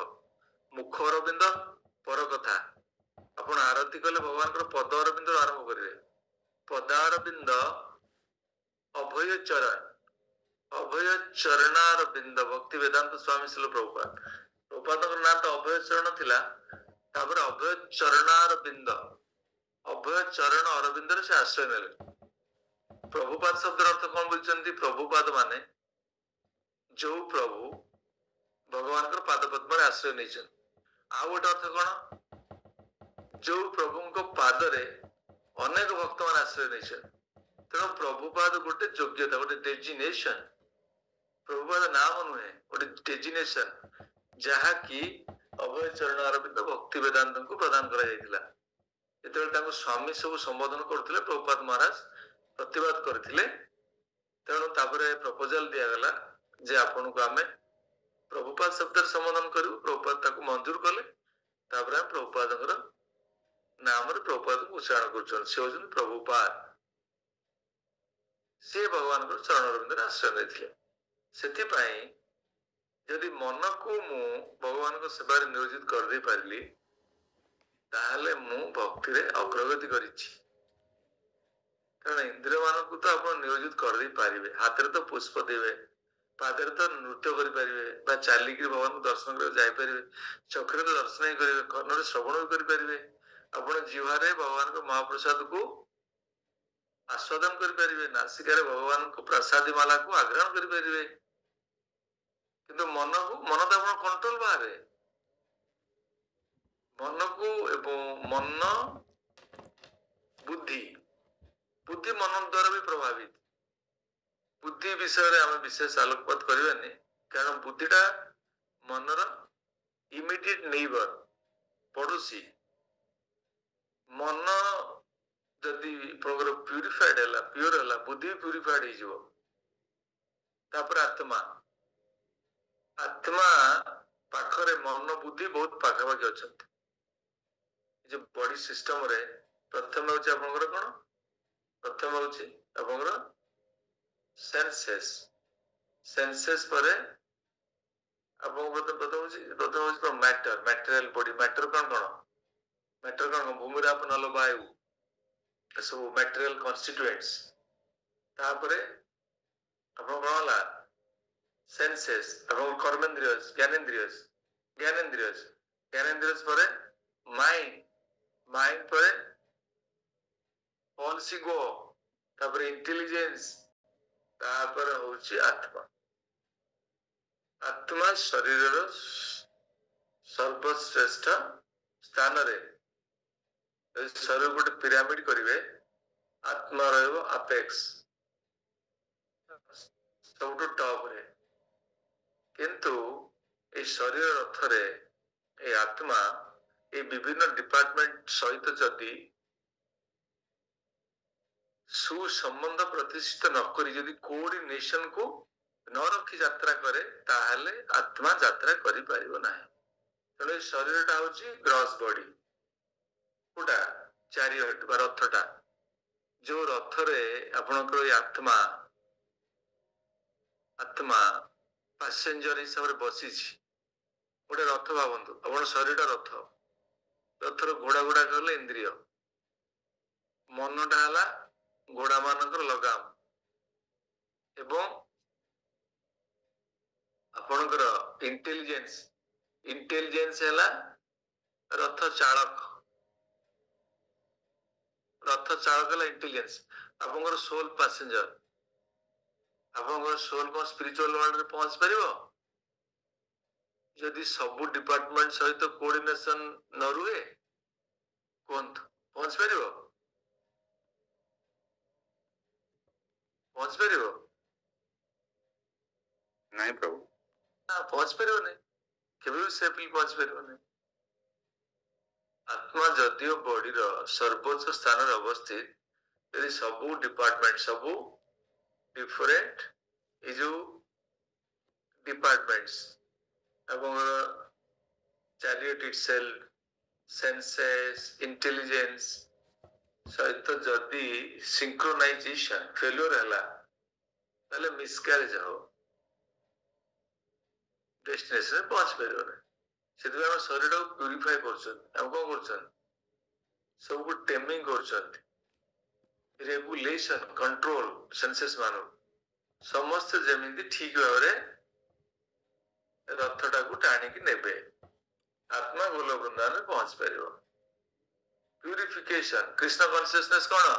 ମୁଖ ଅରବିନ୍ଦ ପର କଥା। ଆପଣ ଆରତି କଲେ ଭଗବାନଙ୍କର ପଦ ଅରବିନ୍ଦରୁ ଆରମ୍ଭ କରିବେ। ପଦାରବିନ୍ଦ ଅଭୟ ଚରଣ, ଅଭୟ ଚରଣାର ବିନ୍ଦ। ଭକ୍ତି ବେଦାନ୍ତ ସ୍ୱାମୀ ଶିଲ ପ୍ରଭୁପାଦ, ପ୍ରଭୁପାଦଙ୍କର ନାଁ ତ ଅଭୟ ଚରଣ ଥିଲା, ତାପରେ ଅଭୟ ଚରଣାର ବିନ୍ଦ, ଅଭୟ ଚରଣ ଅରବିନ୍ଦରେ ସେ ଆଶ୍ରୟ ନେଲେ। ପ୍ରଭୁପାଦ ଶବ୍ଦର ଅର୍ଥ କଣ ବୁଝିଛନ୍ତି? ପ୍ରଭୁପାଦ ମାନେ ଯୋଉ ପ୍ରଭୁ ଭଗବାନଙ୍କର ପାଦ ପଦ୍ମରେ ଆଶ୍ରୟ ନେଇଛନ୍ତି। ଆଉ ଗୋଟେ ଅର୍ଥ କଣ? ଯୋଉ ପ୍ରଭୁଙ୍କ ପାଦରେ ଅନେକ ଭକ୍ତ ମାନେ ଆଶ୍ରୟ ନେଇଛନ୍ତି। ତେଣୁ ପ୍ରଭୁପାଦ ଗୋଟେ ଯୋଗ୍ୟତା, ଗୋଟେ ଡେଜିନେସନ। ପ୍ରଭୁପାଦ ନାମ ନୁହେଁ, ଗୋଟେ ଡେଜିନେସନ, ଯାହାକି ଅଭୟ ଚରଣ ଅରବିନ୍ଦ ଭକ୍ତି ବେଦାନ୍ତଙ୍କୁ ପ୍ରଦାନ କରାଯାଇଥିଲା। ଯେତେବେଳେ ତାଙ୍କୁ ସ୍ୱାମୀ ସବୁ ସମ୍ବୋଧନ କରୁଥିଲେ, ପ୍ରଭୁପାଦ ମହାରାଜ ପ୍ରତିବାଦ କରିଥିଲେ। ତେଣୁ ତାପରେ ପ୍ରପୋଜାଲ ଦିଆଗଲା ଯେ ଆପଣଙ୍କୁ ଆମେ ପ୍ରଭୁପାଦ ଶବ୍ଦରେ ସମ୍ବୋଧନ କରିବୁ। ପ୍ରଭୁପାଦ ତାକୁ ମଞ୍ଜୁର କଲେ। ତାପରେ ଆମେ ପ୍ରଭୁପାଦଙ୍କର ନାମରେ ପ୍ରଭୁପାଦକୁ ଉଚ୍ଚାରଣ କରୁଛନ୍ତି। ସେ ହଉଛନ୍ତି ପ୍ରଭୁପାଦ। ସେ ଭଗବାନଙ୍କର ଚରଣ ଅରବିନ୍ଦରେ ଆଶ୍ରୟ ନେଇଥିଲେ। ସେଥିପାଇଁ ଯଦି ମନକୁ ମୁଁ ଭଗବାନଙ୍କ ସେବାରେ ନିୟୋଜିତ କରିଦେଇ ପାରିଲି, ତାହେଲେ ମୁଁ ଭକ୍ତିରେ ଅଗ୍ରଗତି କରିଛି। କାରଣ ଇନ୍ଦ୍ରିୟ ମାନଙ୍କୁ ତ ଆପଣ ନିୟୋଜିତ କରିଦେଇ ପାରିବେ। ହାତରେ ତ ପୁଷ୍ପ ଦେବେ, ପାଦରେ ତ ନୃତ୍ୟ କରିପାରିବେ, ବା ଚାଲିକି ଭଗବାନଙ୍କୁ ଦର୍ଶନ କରିବାକୁ ଯାଇପାରିବେ, ଚକ୍ଷୁରେ ତ ଦର୍ଶନ ହିଁ କରିବେ, କର୍ଣ୍ଣରେ ଶ୍ରବଣ ବି କରିପାରିବେ, ଆପଣ ଜିହ୍ୱାରେ ଭଗବାନଙ୍କ ମହାପ୍ରସାଦକୁ ଆସ୍ୱାଦନ କରିପାରିବେ, ନାସିକାରେ ଭଗବାନଙ୍କ ପ୍ରସାଦୀ ମାଲାକୁ ଆଗ୍ରହଣ କରିପାରିବେ। କିନ୍ତୁ ମନ ତ ଆପଣ କଣ୍ଟ୍ରୋଲ ବାହାରେ। ମନକୁ ଏବଂ ମନ ବୁଦ୍ଧି, ବୁଦ୍ଧି ମନ ଦ୍ୱାରା ବି ପ୍ରଭାବିତ। ବୁଦ୍ଧି ବିଷୟରେ ଆମେ ବିଶେଷ ଆଲୋକପାତ କରିବାନି, କାରଣ ବୁଦ୍ଧିଟା ମନର ଇମିଡିଏଟ ନେଇବର, ପଡୋଶୀ। ମନ ଯଦି ପ୍ୟୁରିଫାଇଡ ହେଲା, ପିଓର ହେଲା, ବୁଦ୍ଧି ବି ପ୍ୟୁରିଫାଇଡ ହେଇଯିବ। ତାପରେ ଆତ୍ମା, ଆତ୍ମା ପାଖରେ ମନ ବୁଦ୍ଧି ବହୁତ ପାଖାପାଖି ଅଛନ୍ତି। ଯୋଉ ବଡି ସିଷ୍ଟମରେ ପ୍ରଥମେ ହଉଛି ଆପଣଙ୍କର କଣ? ପ୍ରଥମେ ହଉଛି ଆପଣଙ୍କର ସେନ୍ସେସ୍। ସେନ୍ସେସ୍ ପରେ ଆପଣଙ୍କ ପ୍ରଥମ ହଉଛି ମ୍ୟାଟର, ମ୍ୟାଟେରିଆଲ ବଡି। ମ୍ୟାଟର କଣ କଣ? ମ୍ୟାଟର କଣ? ଭୂମିର ନଲ ବାୟୁ, ଏସବୁ ମ୍ୟାଟେରିଆଲ କନଷ୍ଟିଟ୍ୟୁଏଣ୍ଟସ। ତାପରେ ଆପଣ କଣ ହେଲା? ସେନ୍ସେସ୍, ଆପଣଙ୍କ କର୍ମେନ୍ଦ୍ରିୟ, ଜ୍ଞାନେନ୍ଦ୍ରିୟ, ଜ୍ଞାନେନ୍ଦ୍ରିୟ, ଜ୍ଞାନେନ୍ଦ୍ରିୟ ପରେ ମାଇଣ୍ଡ, ମାଇଣ୍ଡ ପରେ ପଲ୍ସ ଇଗୋ, ତାପରେ ଇଣ୍ଟେଲିଜେନ୍ସ, ତାପରେ ହଉଛି ଆତ୍ମା। ଆତ୍ମା ଶରୀରର ସର୍ବଶ୍ରେଷ୍ଠ ସ୍ଥାନରେ, ଶରୀର ଗୋଟେ ପିରାମିଡ କରିବେ, आत्मा रहिबो अपेक्स सबुठु टॉप रे किंतु ए शरीर रथरे ए आत्मा ए विभिन्न डिपार्टमेंट सहित जदि सुसंबंध प्रतिष्ठित न करी जदि कोऑर्डिनेशन को न रखी यात्रा करे ताहले आत्मा यात्रा करि परिबो नाही तेणु शरीरटा हूँ ग्रॉस बॉडी कोटा चैरियट बा रथटा जो रथरे आपणकर आत्मा आत्मा पैसेंजर हिसाब से बसी गोटे रथ भावतु आप शरीर रथ रथर घोड़ा गुड़ा कहले इंद्रिय मनटा है घोड़ा मानकर लगाम एवं आपणकर इंटेलिजेंस इंटेलिजेंस है रथ चालक है इंटेलिजेंस आपंकर सोल पैसेंजर आपंकर सोल को स्पिरिचुअल वर्ल्ड रे पहुंच परिबो यदि सब डिपार्टमेंट सहित कोऑर्डिनेशन न रुहे कौन पहुंच परिबो नहीं प्रभु ना पहुंच परिबो नहीं केबे भी सेफली पहुंच परिबो नहीं आत्मा जदियो बॉडी रो सर्वोच्च स्थान रे अवस्थित यदि सब डिपार्टमेंट सब डिफरेंट ये जो डिपार्टमेंट्स एवं चैरियट इटसेल्फ सेंसेस इंटेलिजेंस सहित जदि सिंक्रोनाइजेशन फेल्योर हैला ताले मिसकैरेज हो डेस्टिनेशन पहुंच परिबो नहीं सेति हम शरीर को प्यूरिफाई करछन हम को करछन सब को टेमिंग करछन रेगुलेशन कंट्रोल सेंसेस मानो समस्त जमीन ठीक भाव रथटा को टाणी की नेबे आत्मा गोल वृंदावन में पहुंच पारिबो प्यूरिफिकेशन कृष्ण कॉन्शियसनेस कौन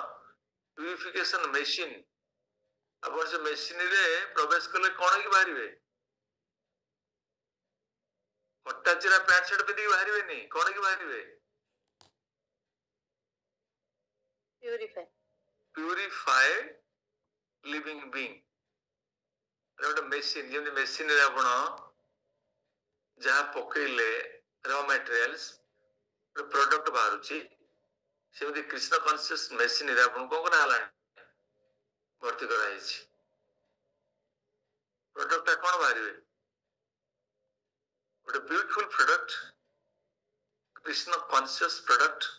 प्यूरिफिकेशन मशीन अपन से मशीन रे प्रवेश कले कौन की बाहरिबे हट्टा चिरा पैंट शर्ट पिंधि बाहरिबे नहीं कौन की बाहरिबे प्यूरिफाइड लिविंग बीइंग गोटे मेसीन जमी मेसीन रे आपण जहाँ पकईले रॉ मटेरियल्स प्रोडक्ट बाहर सेमती कृष्ण कॉन्शियस मेसीन रे आपण कौन करा भर्ती कराई प्रोडक्ट कौन बाहर गोटे beautiful product Krishna conscious product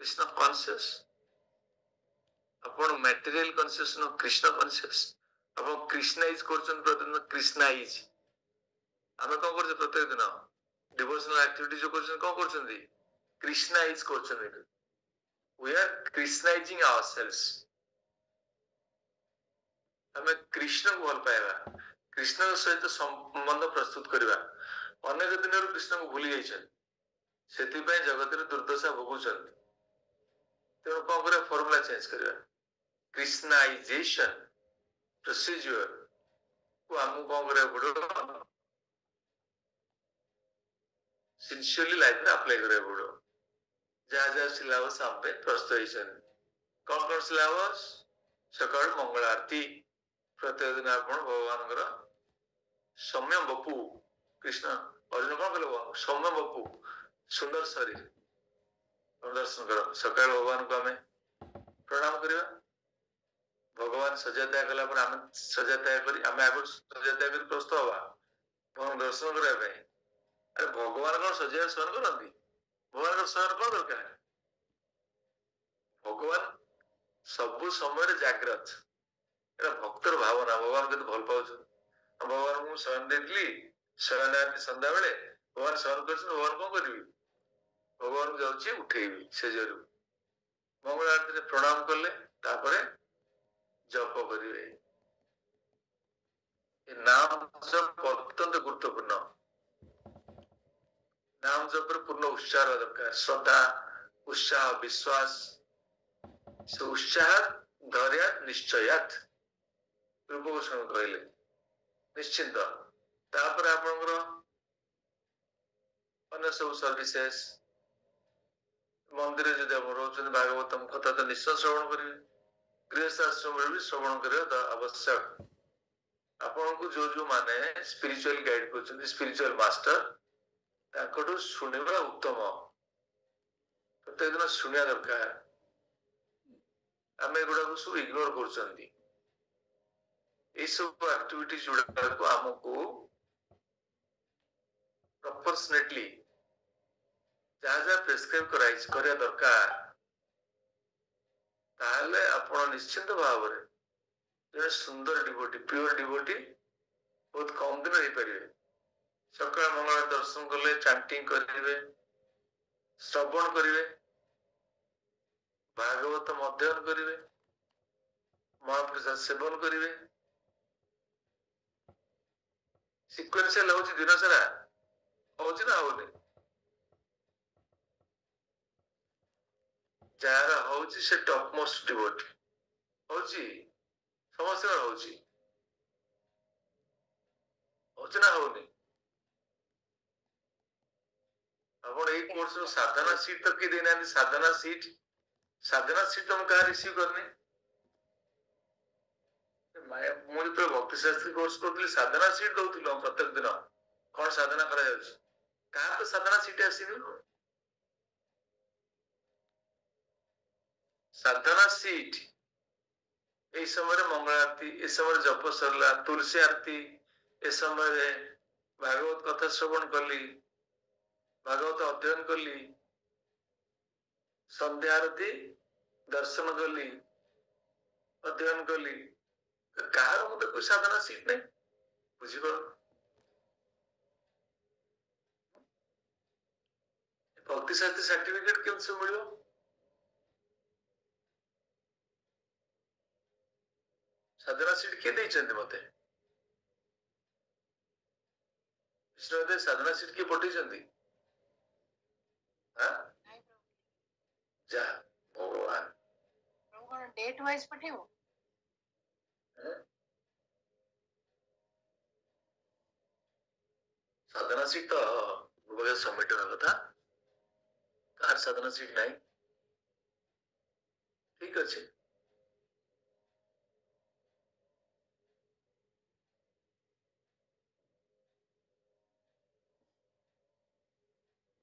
Krishna conscious अपन material conscious no Krishna conscious अपन कृष्णाइज करछन प्रतिदिन कृष्णाइज आमे कोन करछ प्रत्येक दिन डिवोशनल एक्टिविटी जो करछन कोन करछन कृष्णाइज करछन वी आर कृष्णाइजिंग आवरसेल्व्स हमें कृष्ण को भल पाइबा कृष्ण सहित संबंध प्रस्तुत करबा अनेक दिन कृष्ण को भूली जाइछन सेति पय जगत रे दुर्दशा भोगुछन तेणु कौन करे फॉर्मूला चेंज करबा कृष्णाइजेशन प्रोसीजर को हमको कौन करे पड़ो सिंसियरली लाइफ में अप्लाई करे पड़ो जहाँ जहाँ सिलेबस हम पे प्रस्तुत कौन सिलेबस सकाळ मंगल आरती प्रत्येक दिन आपण भगवान सौम्य बपू कृष्ण अर्जुन कौन कह सौम्य बपू सुंदर शरीर दर्शन कर सकाळ भगवान को हमें प्रणाम करवा भगवान सजा त्याग कला पर आम सजा त्याग करी आम आग सजा त्याग कर प्रस्तुत हवा भगवान दर्शन करने अरे भगवान कौन सजा शयन करती भगवान शयन कौन दरकार भगवान सबु समय जाग्रत भक्तर भावना भगवान के भल पाउछ भगवान को शयन देली शयन संध्या बेले भगवान शयन कर भगवान कौन करी भगवान जाऊँगी उठेबी से जरू मंगल आरती प्रणाम कले तापरे जप करिवे नाम जप अत्यंत गुरुत्वपूर्ण नाम जप पर पूर्ण उत्साह दरकार श्रद्धा उत्साह विश्वास से उत्साह धैर्य निश्चयात रूप गोस्वामी कहले निश्चिंत तापर आपनकर अन्य सब सर्विसेस मंदिर जदि आप रोचन भागवतम कथा तो निश्चय श्रवण करेंगे गृहस्थाश्रम भी श्रवण करवा आवश्यक आपन को जो माने स्पिरिचुअल गाइड करछन स्पिरिचुअल मास्टर ताकटू सुनिबा उत्तम प्रत्येक दिन सुनिया दरकार आम एगुड़ा को सब इग्नोर कर एक्टिविटी गुड़ा को आमको प्रपोर्शनेटली जहाँ जहाँ प्रेस्क्राइब करा दरकार ताहले आपण निश्चिंत भाव में जड़े सुंदर डिवोटी प्योर डिवोटी बहुत कम दिन रही पारे सकाल मंगल दर्शन कले चांटिंग करेंगे श्रवण करेंगे भागवत अध्ययन करेंगे महाप्रसाद सेवन करेंगे सिक्वेन्शियल होची दिन सारा होची ना होनी जार होची से टॉप मोस्ट डिवोटी होची समस्या होची होची ना होनी अपन एक कोर्स में साधना सीट तक की देना है साधना सीट हम कहाँ रिसीव करने मुझे तो भक्ति शास्त्री कोर्स करथि साधना सीट दउथिल हम प्रत्येक दिन कौन साधना करा जाउछ कहाँ तो साधना सीट आसीनी साधना सीट ए समय मंगल आरती ए समय जप सरला तुलसी आरती ए समय भागवत कथा श्रवण कली भागवत अध्ययन कली संध्या आरती दर्शन कली अध्ययन कली कार मत कोई साधना सीट नहीं बुझीपार भक्ति शास्त्री सर्टिफिकेट केम से मिलो साधना सीट किए देइछन्ते मते विष्णुदेव साधना सीट किए पठेइछन्ती हां जा भगवान डेट वाइज पठेबो साधना सीट तो गुरुभाई सबमिट होना कथा कार साधना सीट नहीं ठीक अच्छे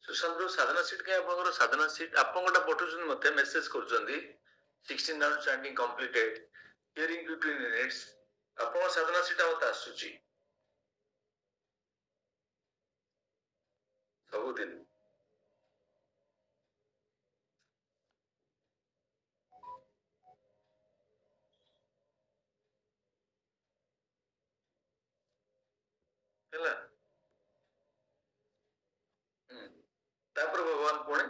सुशांत साधना सीट के आपनकर साधना सीट आपन गोटा पठुछन मते मेसेज करछन्ती 16 round standing completed hearing 15 minutes आपन साधना सीट आवत आसुची सब दिन ହେଲା तापर भगवान पुणे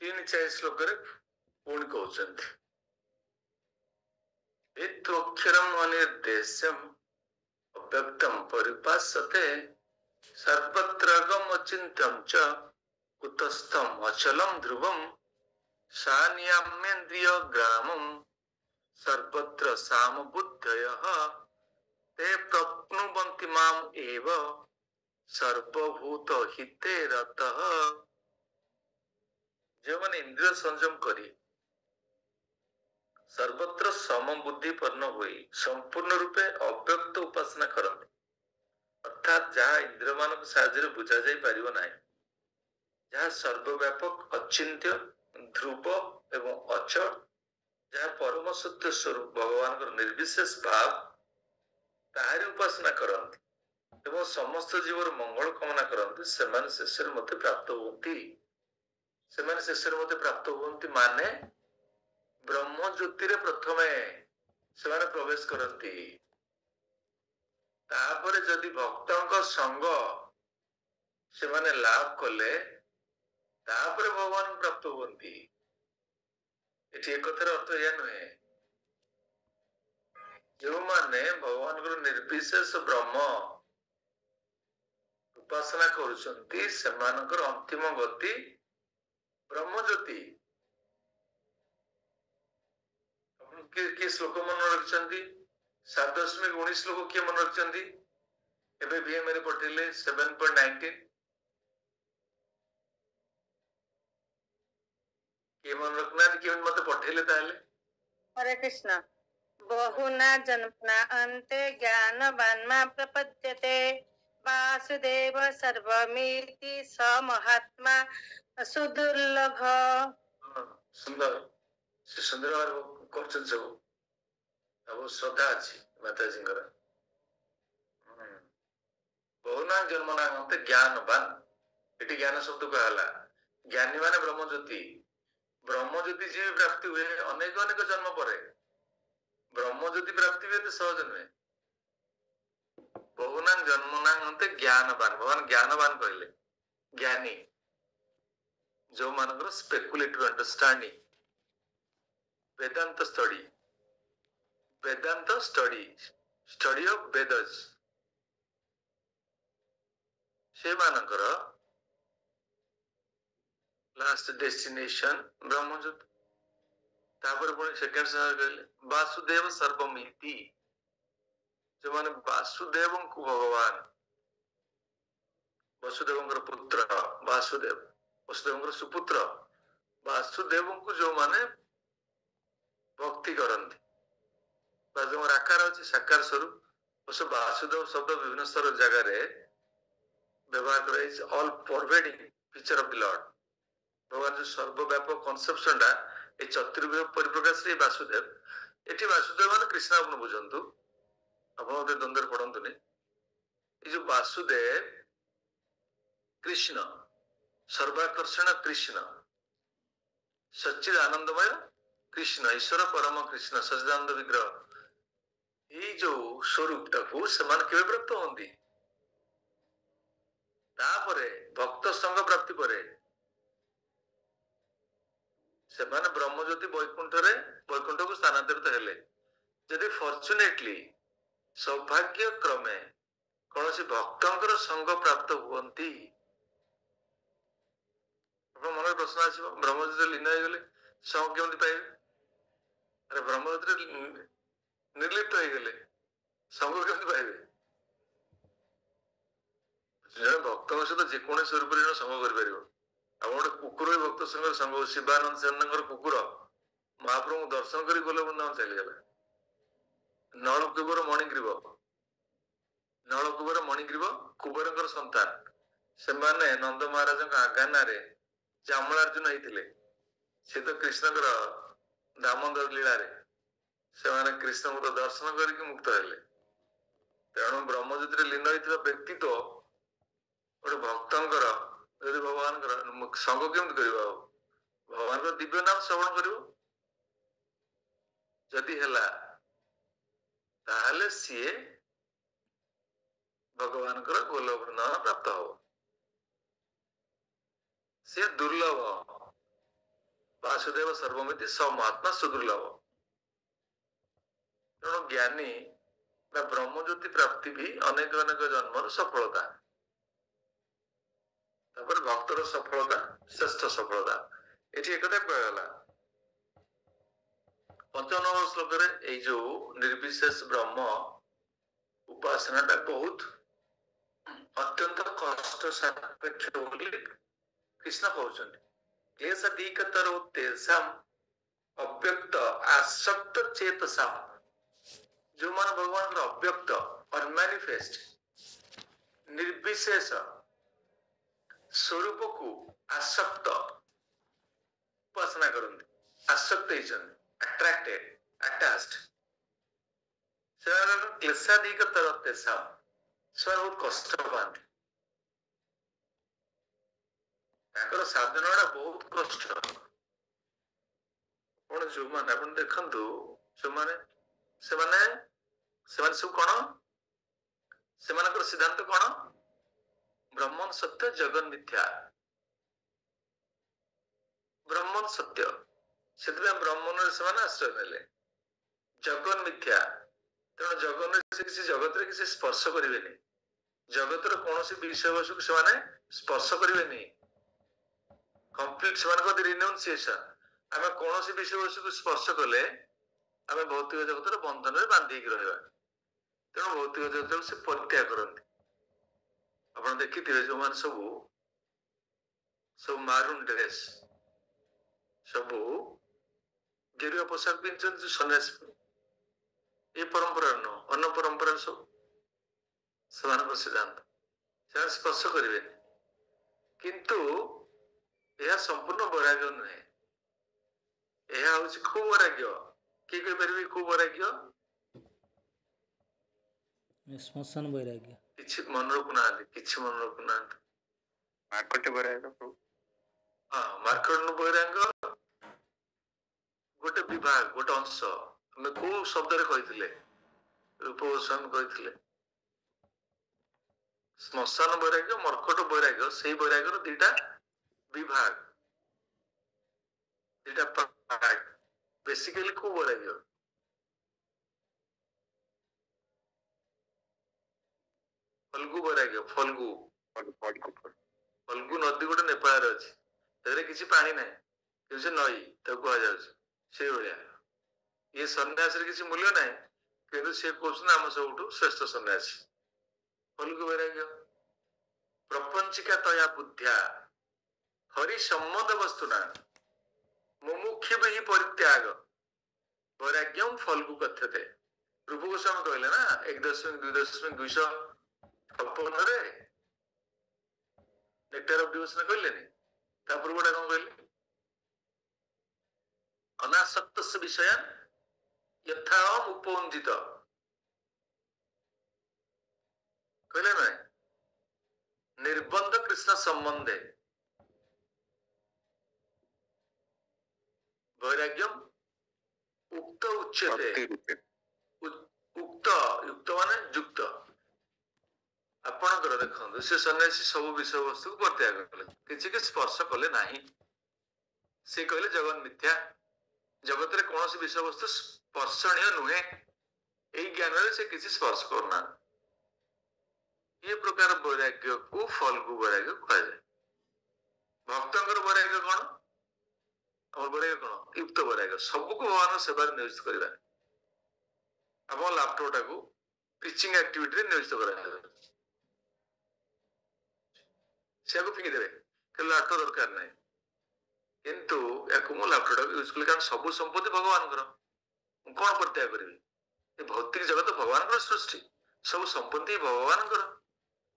3-4 श्लोक रे पुणी कहउछन्ती एत्वक्षरम अनिर्देश्यम अव्यक्तम परिपासते सर्वत्र गमचिन्त्यं च कुतस्थम अचलम ध्रुवम सान्याम्येन्द्रिय ग्रामम सर्वत्र सामबुद्धयः ते प्रप्नुवन्ति माम एव सर्वभूत हिते रतः जो माने इंद्रिय संयम करी सर्वत्र समबुद्धिपन्न हुई संपूर्ण रूपे अव्यक्त उपासना करते अर्थात जहाँ इंद्रिय मानक साहाय्य बुझा जाई परिबो नाही जहाँ सर्वव्यापक अचिंत्य ध्रुव एवं अचल जहाँ परम सत्य स्वरूप भगवान निर्विशेष भाव ताहारी उपासना करते एवं समस्त जीवर मंगल कामना करते सेमाने शेषर मते प्राप्त होती सेमाने शेषर मते प्राप्त होती माने ब्रह्म ज्योति रे प्रथमे सेमाने प्रवेश करती तापरे जदि भक्तों संग सेमाने लाभ कले तापरे भगवान प्राप्त होती एठी एक कथार अर्थ या नुहे जो माने भगवान को निर्विशेष ब्रह्म उपासना करुछन्ति सेमानकर अंतिम गति ब्रह्म ज्योति के श्लोक मन रखिछन्ति 7.19 श्लोक किए मन रखिछन्ति एबे भी मेरे पठिले 7.19 କିଏ ମନେ ରଖୁନାହାନ୍ତି କେମିତି ମତେ ପଠେଇଲେ ତାହେଲେ? हरे कृष्ण बहुना जन्मना अन्ते ज्ञानवान्मा प्रपद्यते वासुदेव सर्वमिति स महात्मा सुदुर्लभ। ହଁ, ସୁନ୍ଦର ସେ ସୁନ୍ଦର ଭାବରେ କରୁଛନ୍ତି ସବୁ ଆଉ ଶ୍ରଦ୍ଧା ଅଛି ମାତାଜୀଙ୍କର। ବହୁନା ଜନ୍ମ ନା ମତେ ଜ୍ଞାନବାନ, ଏଠି ଜ୍ଞାନ ଶବ୍ଦ କୁହାଗଲା। ଜ୍ଞାନୀ ମାନେ ବ୍ରହ୍ମଜ୍ୟୋତି, ବ୍ରହ୍ମଜ୍ୟୋତି ଯିଏ ପ୍ରାପ୍ତି ହୁଏ ଅନେକ ଅନେକ ଜନ୍ମ ପରେ। ବ୍ରହ୍ମଜ୍ୟୋତି ପ୍ରାପ୍ତି ବି ଏତେ ସହଜ ନୁହେଁ। ବହୁନା ଜନ୍ମ ନା ମତେ ଜ୍ଞାନବାନ, ଭଗବାନ ଜ୍ଞାନବାନ କହିଲେ। ଜ୍ଞାନୀ ଯୋଉମାନଙ୍କର speculative understanding, Vedanta study, Vedanta study of Vedas, ସେମାନଙ୍କର ଲାଷ୍ଟ ଡେଷ୍ଟିନେସନ ବ୍ରହ୍ମଜ୍ୟୋତି। ତାପରେ ପୁଣି ସେକେଣ୍ଡ ସମୟ କହିଲେ ବାସୁଦେବ ସର୍ବମିତି, ଯୋଉମାନେ ବାସୁଦେବଙ୍କୁ ଭଗବାନ, ବସୁଦେବଙ୍କର ପୁତ୍ର ବାସୁଦେବ, ବସୁଦେବଙ୍କର ସୁପୁତ୍ର ବାସୁଦେବଙ୍କୁ ଯୋଉମାନେ ଭକ୍ତି କରନ୍ତି, ବାସୁଦେବଙ୍କର ଆକାର ଅଛି ସାକାର ସ୍ୱରୂପ। ଅବଶ୍ୟ ବାସୁଦେବ ଶବ୍ଦ ବିଭିନ୍ନ ସ୍ତର ଜାଗାରେ ବ୍ୟବହାର କରାଯାଇଛି। All pervading feature of the lord, ଭଗବାନ ଯୋଉ ସର୍ବବ୍ୟାପକ କନସେପ୍ସନ ଟା এই ଚତୁର୍ଭୁଜ ପରିପ୍ରକାଶରେ ଏଇ ବାସୁଦେବ। ଏଠି ବାସୁଦେବ ମାନେ କୃଷ୍ଣ ଆପଣ ବୁଝନ୍ତୁ, ଆପଣ ଗୋଟେ ଦ୍ୱନ୍ଦ୍ୱରେ ପଡନ୍ତୁନି। ଏଇ ଯୋଉ ବାସୁଦେବ କୃଷ୍ଣ, ସର୍ବାକର୍ଷଣ କୃଷ୍ଣ, ସଚ୍ଚିଦ ଆନନ୍ଦମୟ କୃଷ୍ଣ, ଈଶ୍ୱର ପରମ କୃଷ୍ଣ, ସଚ୍ଚିଦାନନ୍ଦ ବିଗ୍ରହ, ଏଇ ଯୋଉ ସ୍ୱରୂପଟାକୁ ସେମାନେ କେବେ ପ୍ରାପ୍ତ ହୁଅନ୍ତି? ତାପରେ ଭକ୍ତ ସଙ୍ଗ ପ୍ରାପ୍ତି ପରେ ସେମାନେ ବ୍ରହ୍ମଜ୍ୟୋତି ବୈକୁଣ୍ଠକୁ ସ୍ଥାନାନ୍ତରିତ ହେଲେ। ଯଦି ଫର୍ଚୁନେଟଲି ସୌଭାଗ୍ୟ କ୍ରମେ କୌଣସି ଭକ୍ତଙ୍କର ସଙ୍ଗ ପ୍ରାପ୍ତ ହୁଅନ୍ତି, ଆପଣ ମନରେ ପ୍ରଶ୍ନ ଆସିବ ବ୍ରହ୍ମଜ୍ୟୋତିରେ ଲୀନ ହେଇଗଲେ ସଙ୍ଗ କେମିତି ପାଇବେ? ଆରେ ବ୍ରହ୍ମଜ୍ୟୋତିରେ ନିର୍ଲିପ୍ତ ହେଇଗଲେ ସଙ୍ଗ କେମିତି ପାଇବେ? ଜଣେ ଭକ୍ତଙ୍କ ସହିତ ଯେକୌଣସି ସ୍ୱରୂପରେ ଜଣେ ସଙ୍ଗ କରିପାରିବ। ଆଉ ଗୋଟେ କୁକୁର ବି ଭକ୍ତ ସଙ୍ଗରେ ସଙ୍ଗ, ଶିବାନନ୍ଦ ସେନଙ୍କର କୁକୁର ମହାପ୍ରଭୁଙ୍କୁ ଦର୍ଶନ କରି ଗଲେ ବୃନ୍ଦାବନ ଚାଲିଗଲା। ନଳକୁବର ମଣିଗ୍ରୀବ କୁବରଙ୍କର ସନ୍ତାନ, ସେମାନେ ନନ୍ଦ ମହାରାଜଙ୍କ ଆଜ୍ଞାନରେ ଚାମଳାର୍ଜୁନ ହେଇଥିଲେ। ସେ ତ କୃଷ୍ଣଙ୍କର ଦାମୋଦର ଲୀଳାରେ ସେମାନେ କୃଷ୍ଣଙ୍କୁ ତ ଦର୍ଶନ କରିକି ମୁକ୍ତ ହେଲେ। ତେଣୁ ବ୍ରହ୍ମଜ୍ୟୋତିରେ ଲୀନ ହେଇଥିବା ବ୍ୟକ୍ତି ତ ଗୋଟେ ଭକ୍ତଙ୍କର ଯଦି ଭଗବାନଙ୍କର ସଙ୍ଗ କେମିତି କରିବ? ଆଉ ଭଗବାନଙ୍କର ଦିବ୍ୟ ନାମ ଶ୍ରବଣ କରିବ। ଯଦି ହେଲା ତାହେଲେ ସିଏ ଭଗବାନଙ୍କର ଗୋଲକ ବୃନ୍ଦାବନ ପ୍ରାପ୍ତ ହବ। ସିଏ ଦୁର୍ଲଭ, ବାସୁଦେବ ସର୍ବମିତି ସ ମହାତ୍ମା ସୁଦୁର୍ଲଭ। ତେଣୁ ଜ୍ଞାନୀ ବା ବ୍ରହ୍ମଜ୍ୟୋତି ପ୍ରାପ୍ତି ବି ଅନେକ ଅନେକ ଜନ୍ମର ସଫଳତା। ତାପରେ ଭକ୍ତର ସଫଳତା ଶ୍ରେଷ୍ଠ ସଫଳତା। ଏଠି ଏକଥା କୁହାଗଲା 55 ଶ୍ଲୋକରେ। ଏଇ ଯୋଉ ନିର୍ବିଶେଷ ବ୍ରହ୍ମ ଉପାସନା ଟା ବହୁତ ଅତ୍ୟନ୍ତ କଷ୍ଟ ସାପେକ୍ଷ ବୋଲି କୃଷ୍ଣ କହୁଛନ୍ତି। କ୍ଲେଶାଦୀକତର ତେଷାଂ ଅବ୍ୟକ୍ତ ଆସକ୍ତ ଚେତସାଂ, ଯୋଉମାନେ ଭଗବାନଙ୍କର ଅବ୍ୟକ୍ତ ଅନମ୍ୟାନିଫେଷ୍ଟ ନିର୍ବିଶେଷ ସ୍ୱରୂପକୁ ଆସକ୍ତ ଉପାସନା କରନ୍ତି, ଆସକ୍ତ ହେଇଛନ୍ତି, ଆଟ୍ରାକ୍ଟେଡ, ଆଟାଚ୍ଡ, ସେମାନଙ୍କ କ୍ଲେଶାଦୀକତର ତେଷାଂ, ସେମାନେ ବହୁତ କଷ୍ଟ ପାଆନ୍ତି। ତାଙ୍କର ସାଧନା ଟା ବହୁତ କଷ୍ଟ। ଆପଣ ଯୋଉମାନେ ଆପଣ ଦେଖନ୍ତୁ, ସେମାନେ ସବୁ କଣ? ସେମାନଙ୍କର ସିଦ୍ଧାନ୍ତ କଣ? ବ୍ରହ୍ମନ୍ ସତ୍ୟ ଜଗନ୍ ମିଥ୍ୟା। ବ୍ରହ୍ମନ୍ ସତ୍ୟ, ସେଥିପାଇଁ ବ୍ରହ୍ମନରେ ସେମାନେ ଆଶ୍ରୟ ନେଲେ। ଜଗନ୍ ମିଥ୍ୟା, ତେଣୁ ଜଗତରେ କିଛି ସ୍ପର୍ଶ କରିବେନି। ଜଗତର କୌଣସି ବିଷୟବସ୍ତୁକୁ ସେମାନେ ସ୍ପର୍ଶ କରିବେନି। କମ୍ପ୍ଲିଟ ସେମାନଙ୍କ ରିନାଉନ୍ସିଏସନ। ଆମେ କୌଣସି ବିଷୟବସ୍ତୁକୁ ସ୍ପର୍ଶ କଲେ ଆମେ ଭୌତିକ ଜଗତର ବନ୍ଧନରେ ବାନ୍ଧି ହେଇକି ରହିବା। ତେଣୁ ଭୌତିକ ଜଗତକୁ ସେ ପରିତ୍ୟାଗ କରନ୍ତି। ଆପଣ ଦେଖିଥିବେ ଯୋଉମାନେ ସବୁ ମାରୁନ ଡ୍ରେସ୍, ସବୁ ଗେରୁଆ ପୋଷାକ ପିନ୍ଧୁଛନ୍ତି ସନ୍ନ୍ୟାସୀ। ଏ ପରମ୍ପରା ନୁହଁ, ଅନ୍ୟ ପରମ୍ପରା ସବୁ ସେମାନଙ୍କ ସିଦ୍ଧାନ୍ତ, ସେମାନେ ସ୍ପର୍ଶ କରିବେନି। କିନ୍ତୁ ଏହା ସମ୍ପୂର୍ଣ୍ଣ ବୈରାଗ୍ୟ ନୁହେଁ, ଏହା ହଉଛି ଖୁବ ବୈରାଗ୍ୟ। କିଏ କହିପାରିବେ ଖୁବ ବୈରାଗ୍ୟ? ଶ୍ମଶାନ ବୈରାଗ୍ୟ। କିଛି ମନେ ରଖୁନାହାନ୍ତି, କିଛି ମନେ ରଖୁନାହାନ୍ତି। ମାର୍କଟ ବୈରାଗ୍ୟ ପ୍ରଭୁ। ହଁ, ମାର୍କଣ୍ଡ ବୈରାଗ୍ୟ ଗୋଟେ ବିଭାଗ, ଗୋଟେ ଅଂଶ। ଆମେ କୋଉ ଶବ୍ଦରେ କହିଥିଲେ? ରୂପ ଗୋସ୍ୱାମୀ କହିଥିଲେ ଶ୍ମଶାନ ବୈରାଗ୍ୟ, ମର୍କଟ ବୈରାଗ୍ୟ, ସେଇ ବୈରାଗ୍ୟର ଦିଟା ବିଭାଗ, ଦିଟା ପାର୍ଟ। ବେସିକାଲି କୋଉ ବୈରାଗ୍ୟ? ଫଲ୍ଗୁ ବୈରାଗ୍ୟ। ଫଲ୍ଗୁ ନଦୀ ଗୋଟେ ନେପାଳରେ ଅଛି, ସେଥିରେ କିଛି ପାଣି ନାହିଁ, କିନ୍ତୁ ସେ ନଈ ତାକୁ କୁହାଯାଉଛି। ସେଇଭଳିଆ ଇଏ ସନ୍ନ୍ୟାସରେ କିଛି ମୂଲ୍ୟ ନାହିଁ, କିନ୍ତୁ ସିଏ କହୁଛନ୍ତି ଆମ ସବୁଠୁ ଶ୍ରେଷ୍ଠ ସନ୍ନ୍ୟାସୀ। ଫଲ୍ଗୁ ବୈରାଗ୍ୟ। ପ୍ରପଞ୍ଚିକା ତୟା ବୁଦ୍ଧ୍ୟା ହରି ସମ୍ବନ୍ଧ ବସ୍ତୁ ନା ମୁମୁକ୍ଷୁ ହିଁ ପରିତ୍ୟାଗ ବୈରାଗ୍ୟମ ଫଲ୍ଗୁ କଥ୍ୟତେ। ରୂପ ଗୋସ୍ୱାମୀ କହିଲେ ନା 1.2.256 ନେକ୍ଟାର ଅଫ ଡିଭୋସନ କହିଲେନି? ତା ପୂର୍ବଟା କଣ କହିଲେ? ଅନାସକ୍ତସ୍ୟ ବିଷୟାନ୍ ଯଥା ଉପୋଞ୍ଜିତ କହିଲେ ନାଇଁ? ନିର୍ବନ୍ଧ କୃଷ୍ଣ ସମ୍ବନ୍ଧେ ବୈରାଗ୍ୟମ ଉକ୍ତ ଉଚ୍ୟତେ। ଉକ୍ତ, ଯୁକ୍ତ ମାନେ ଯୁକ୍ତ। ଆପଣଙ୍କର ଦେଖନ୍ତୁ, ସେ ସନ୍ନ୍ୟାସୀ ସବୁ ବିଷୟବସ୍ତୁକୁ ପରିତ୍ୟାଗ କଲେ, କିଛି ସ୍ପର୍ଶ କଲେ ନାହିଁ। ସେ କହିଲେ ଜଗନ୍ ମିଥ୍ୟା, ଜଗତରେ କୌଣସି ବିଷୟବସ୍ତୁ ସ୍ପର୍ଶନୀୟ ନୁହେଁ, ଏଇ ଜ୍ଞାନରେ ସେ କିଛି ସ୍ପର୍ଶ କରୁନାହାନ୍ତି। ଏ ପ୍ରକାର ବୈରାଗ୍ୟକୁ ଫଲ୍ଗୁ ବୈରାଗ୍ୟ କୁହାଯାଏ। ଭକ୍ତଙ୍କର ବୈରାଗ୍ୟ କଣ? ଆମର ବୈରାଗ୍ୟ କଣ? ୟୁକ୍ତ ବୈରାଗ୍ୟ। ସବୁକୁ ଭଗବାନଙ୍କ ସେବାରେ ନିୟୋଜିତ କରିବା। ଆମ ଲାପଟପ୍ ଟାକୁ ପିଚିଂ ଆକ୍ଟିଭିଟିରେ ନିୟୋଜିତ କରାଯାଏ, ସେଆକୁ ଫିଙ୍ଗିଦେବେ, କିନ୍ତୁ ଲାପଟପ୍ ଦରକାର ନାହିଁ। କିନ୍ତୁ ୟାକୁ ମୁଁ ଲାପଟପ୍ ୟୁଜ କଲି, କାରଣ ସବୁ ସମ୍ପତ୍ତି ଭଗବାନଙ୍କର, ମୁଁ କଣ ପରିତ୍ୟାଗ କରିବି? ଏ ଭୌତିକ ଜଗତ ଭଗବାନଙ୍କର ସୃଷ୍ଟି, ସବୁ ସମ୍ପତ୍ତି ଭଗବାନଙ୍କର,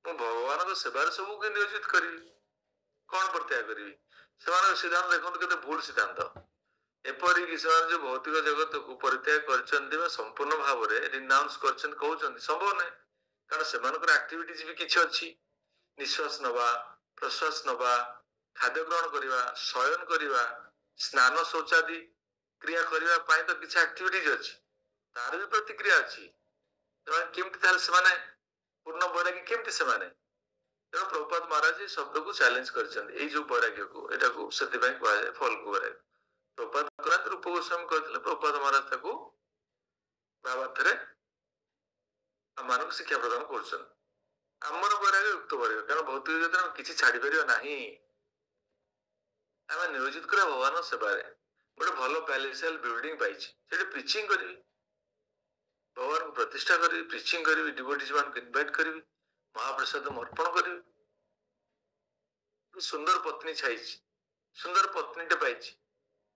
ମୁଁ ଭଗବାନଙ୍କ ସେବାରେ ସବୁକୁ ନିୟୋଜିତ କରିବି, କଣ ପରିତ୍ୟାଗ କରିବି? ସେମାନଙ୍କ ସିଦ୍ଧାନ୍ତ ଦେଖନ୍ତୁ କେତେ ଭୁଲ ସିଦ୍ଧାନ୍ତ। ଏପରିକି ସେମାନେ ଯୋଉ ଭୌତିକ ଜଗତକୁ ପରିତ୍ୟାଗ କରିଛନ୍ତି ବା ସମ୍ପୂର୍ଣ୍ଣ ଭାବରେ ରିନାଉନ୍ସ କରିଛନ୍ତି, କହୁଛନ୍ତି ସମ୍ଭବ ନାହିଁ, କାରଣ ସେମାନଙ୍କର ଆକ୍ଟିଭିଟିଜ ବି କିଛି ଅଛି। ନିଶ୍ୱାସ ନବା, ପ୍ରଶ୍ୱାସ ନବା, ଖାଦ୍ୟ ଗ୍ରହଣ କରିବା, ଶୟନ କରିବା, ସ୍ନାନ ଶୌଚାଦି କ୍ରିୟା କରିବା ପାଇଁ ତ କିଛି ଆକ୍ଟିଭିଟିଜ ଅଛି, ତାର ବି ପ୍ରତିକ୍ରିୟା ଅଛି। ସେମାନେ କେମିତି ତାହେଲେ ସେମାନେ ପୂର୍ଣ୍ଣ ବୈରାଗୀ କେମିତି ସେମାନେ? ତେଣୁ ପ୍ରଭୁପାଦ ମହାରାଜ ଏ ଶବ୍ଦକୁ ଚ୍ୟାଲେଞ୍ଜ କରିଛନ୍ତି, ଏଇ ଯୋଉ ବୈରାଗ୍ୟକୁ, ଏଟାକୁ ସେଥିପାଇଁ କୁହାଯାଏ ଫଲ୍ଗୁ ବୈରାଗ୍ୟ। ପ୍ରଭୁପାଦ ରୂପ ଗୋସ୍ୱାମୀ କହିଥିଲେ, ପ୍ରଭୁପାଦ ମହାରାଜ ତାକୁ ଭାବାର୍ଥରେ ଆମମାନଙ୍କୁ ଶିକ୍ଷା ପ୍ରଦାନ କରୁଛନ୍ତି। ଆମର ବୈରାଗ୍ୟ ଯୁକ୍ତ ବୈରାଗ୍ୟ, କାରଣ ଭୌତିକ ଜଗତରେ ଆମେ କିଛି ଛାଡିପାରିବା ନାହିଁ। ଆମେ ନିୟୋଜିତ କରିବା ଭଗବାନଙ୍କ ସେବାରେ। ଗୋଟେ ଭଲ ପ୍ୟାଲେସିଆଲ ବିଲ୍ଡିଂ ପାଇଛି, ସେଠି ପ୍ରିଚିଂ କରିବି, ଭଗବାନଙ୍କୁ ପ୍ରତିଷ୍ଠା କରିବି, ପ୍ରିଚିଂ କରିବି, ଡିଭୋଟିଜ୍ ମାନଙ୍କୁ ଇନଭାଇଟ୍ କରିବି, ମହାପ୍ରସାଦ ଅର୍ପଣ କରିବି। ସୁନ୍ଦର ପତ୍ନୀ ଛାଇଛି, ସୁନ୍ଦର ପତ୍ନୀଟେ ପାଇଛି,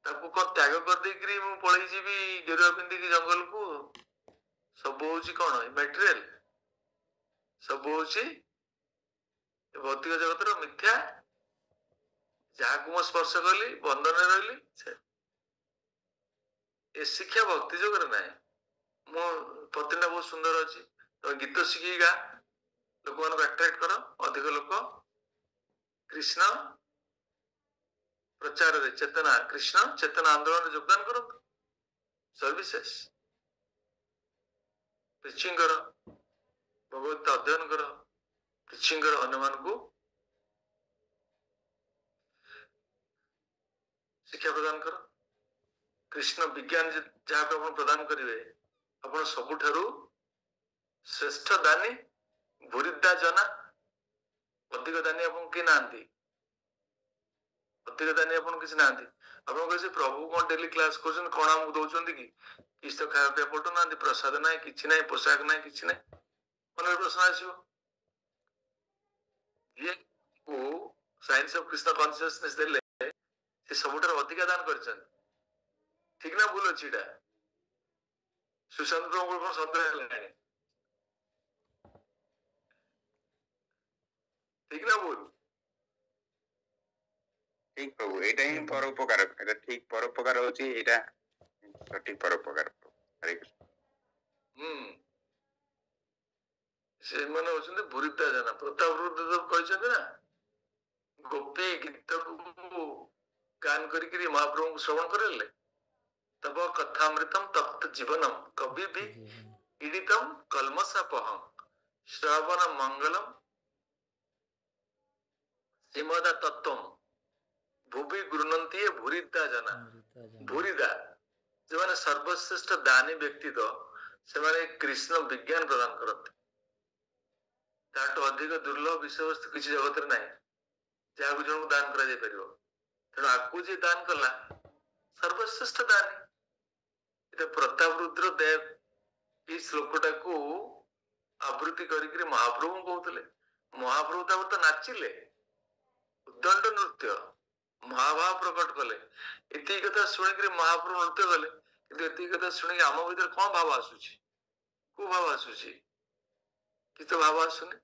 ତାକୁ କଣ ତ୍ୟାଗ କରିଦେଇକିରି ମୁଁ ପଳେଇ ଯିବି ଗେରୁଆ ପିନ୍ଧିକି ଜଙ୍ଗଲକୁ? ସବୁ ହଉଛି କଣ? ମେଟେରିଆଲ, ସବୁ ହଉଛି ଭୌତିକ ଜଗତର ମିଥ୍ୟା। ଯାହାକୁ ମୁଁ ସ୍ପର୍ଶ କଲି ବନ୍ଧନରେ ରହିଲି। ଏ ଶିକ୍ଷା ଭକ୍ତି ଯୋଗରେ ନାହିଁ। ମୋ ପତ୍ନୀଟା ବହୁତ ସୁନ୍ଦର ଅଛି, ତମେ ଗୀତ ଶିଖିକି ଗା, ଲୋକମାନଙ୍କୁ ଆଟ୍ରାକ୍ଟ କର, ଅଧିକ ଲୋକ କୃଷ୍ଣ ପ୍ରଚାରରେ, ଚେତନା, କୃଷ୍ଣ ଚେତନା ଆନ୍ଦୋଳନରେ ଯୋଗଦାନ କରନ୍ତୁ, ସର୍ଭିସେସ୍ ପ୍ରିଚିଂ କର, ଭଗବତ ଅଧ୍ୟୟନ କର, ପ୍ରିଚିଂ କର, ଅନ୍ୟମାନଙ୍କୁ ଶିକ୍ଷା ପ୍ରଦାନ କର। କୃଷ୍ଣ ବିଜ୍ଞାନ ଯାହାକୁ ଆପଣ ପ୍ରଦାନ କରିବେ, ଆପଣ ସବୁଠାରୁ ଶ୍ରେଷ୍ଠ ଦାନୀ, ଭୁରିଦା ଜନା, ଅଧିକ ଦାନୀ ଆପଣ କିଏ ନାହାନ୍ତି, ଅଧିକ ଦାନୀ ଆପଣ କିଛି ନାହାନ୍ତି। ଆପଣ କହିବେ ପ୍ରଭୁ କଣ ଡେଲି କ୍ଲାସ କରୁଛନ୍ତି, କଣ ଆମକୁ ଦଉଛନ୍ତି କି? କିଛି ତ ଖାଇବା ପିଇବା ପଠଉନାହାନ୍ତି, ପ୍ରସାଦ ନାହିଁ, କିଛି ନାହିଁ, ପୋଷାକ ନାହିଁ, କିଛି ନାହିଁ। ମନରେ ପ୍ରଶ୍ନ ଆସିବ, ଯିଏ ସାଇନ୍ସ ଅଫ କୃଷ୍ଣ କନସିୟସନେସ ଦେଲେ, ସେ ये सबुठार अधिका दान कर ठीक ना भूल अच्छी सुशांत प्रभु कौन सन्देह है ठीक ना भूल ठीक प्रभु एटा ही परोपकार एटा ठीक परोपकार होची एटा सठिक परोपकार हरे कृष्ण से माने होचंदे भूरिता जना प्रताप रुद्र कहते ना गोपी गीत को गान करी महाप्रभु को श्रवण करेले तब कथामृतम तप्त जीवनम कभी भी पीड़ितम कलमसापहं श्रावण मंगलम श्रीमदा तत्वम भूवि गृह्णन्ति भूरिदा जना भूरिदा जो माने सर्वश्रेष्ठ दानी व्यक्ति तो से माने कृष्ण विज्ञान प्रदान करते ताटो अधिक दुर्लभ विषय वस्तु किसी जगत रे नाही जहाँ जन को दान करा जाय परिबो तेणु आकु जे दान कला सर्वश्रेष्ठ दानी इते प्रताप रुद्र देव ई श्लोकटा को आवृत्ति करिकरी महाप्रभु कहतले महाप्रभु तो नाचिले उद्दंड नृत्य महाभाव प्रकट कले इति कथा सुनिकरी महाप्रभु नृत्य कले किंतु इति कथा सुनिक आम भीतर कौन भाव आसुची को भाव आसुची कि तो भाव आसुनी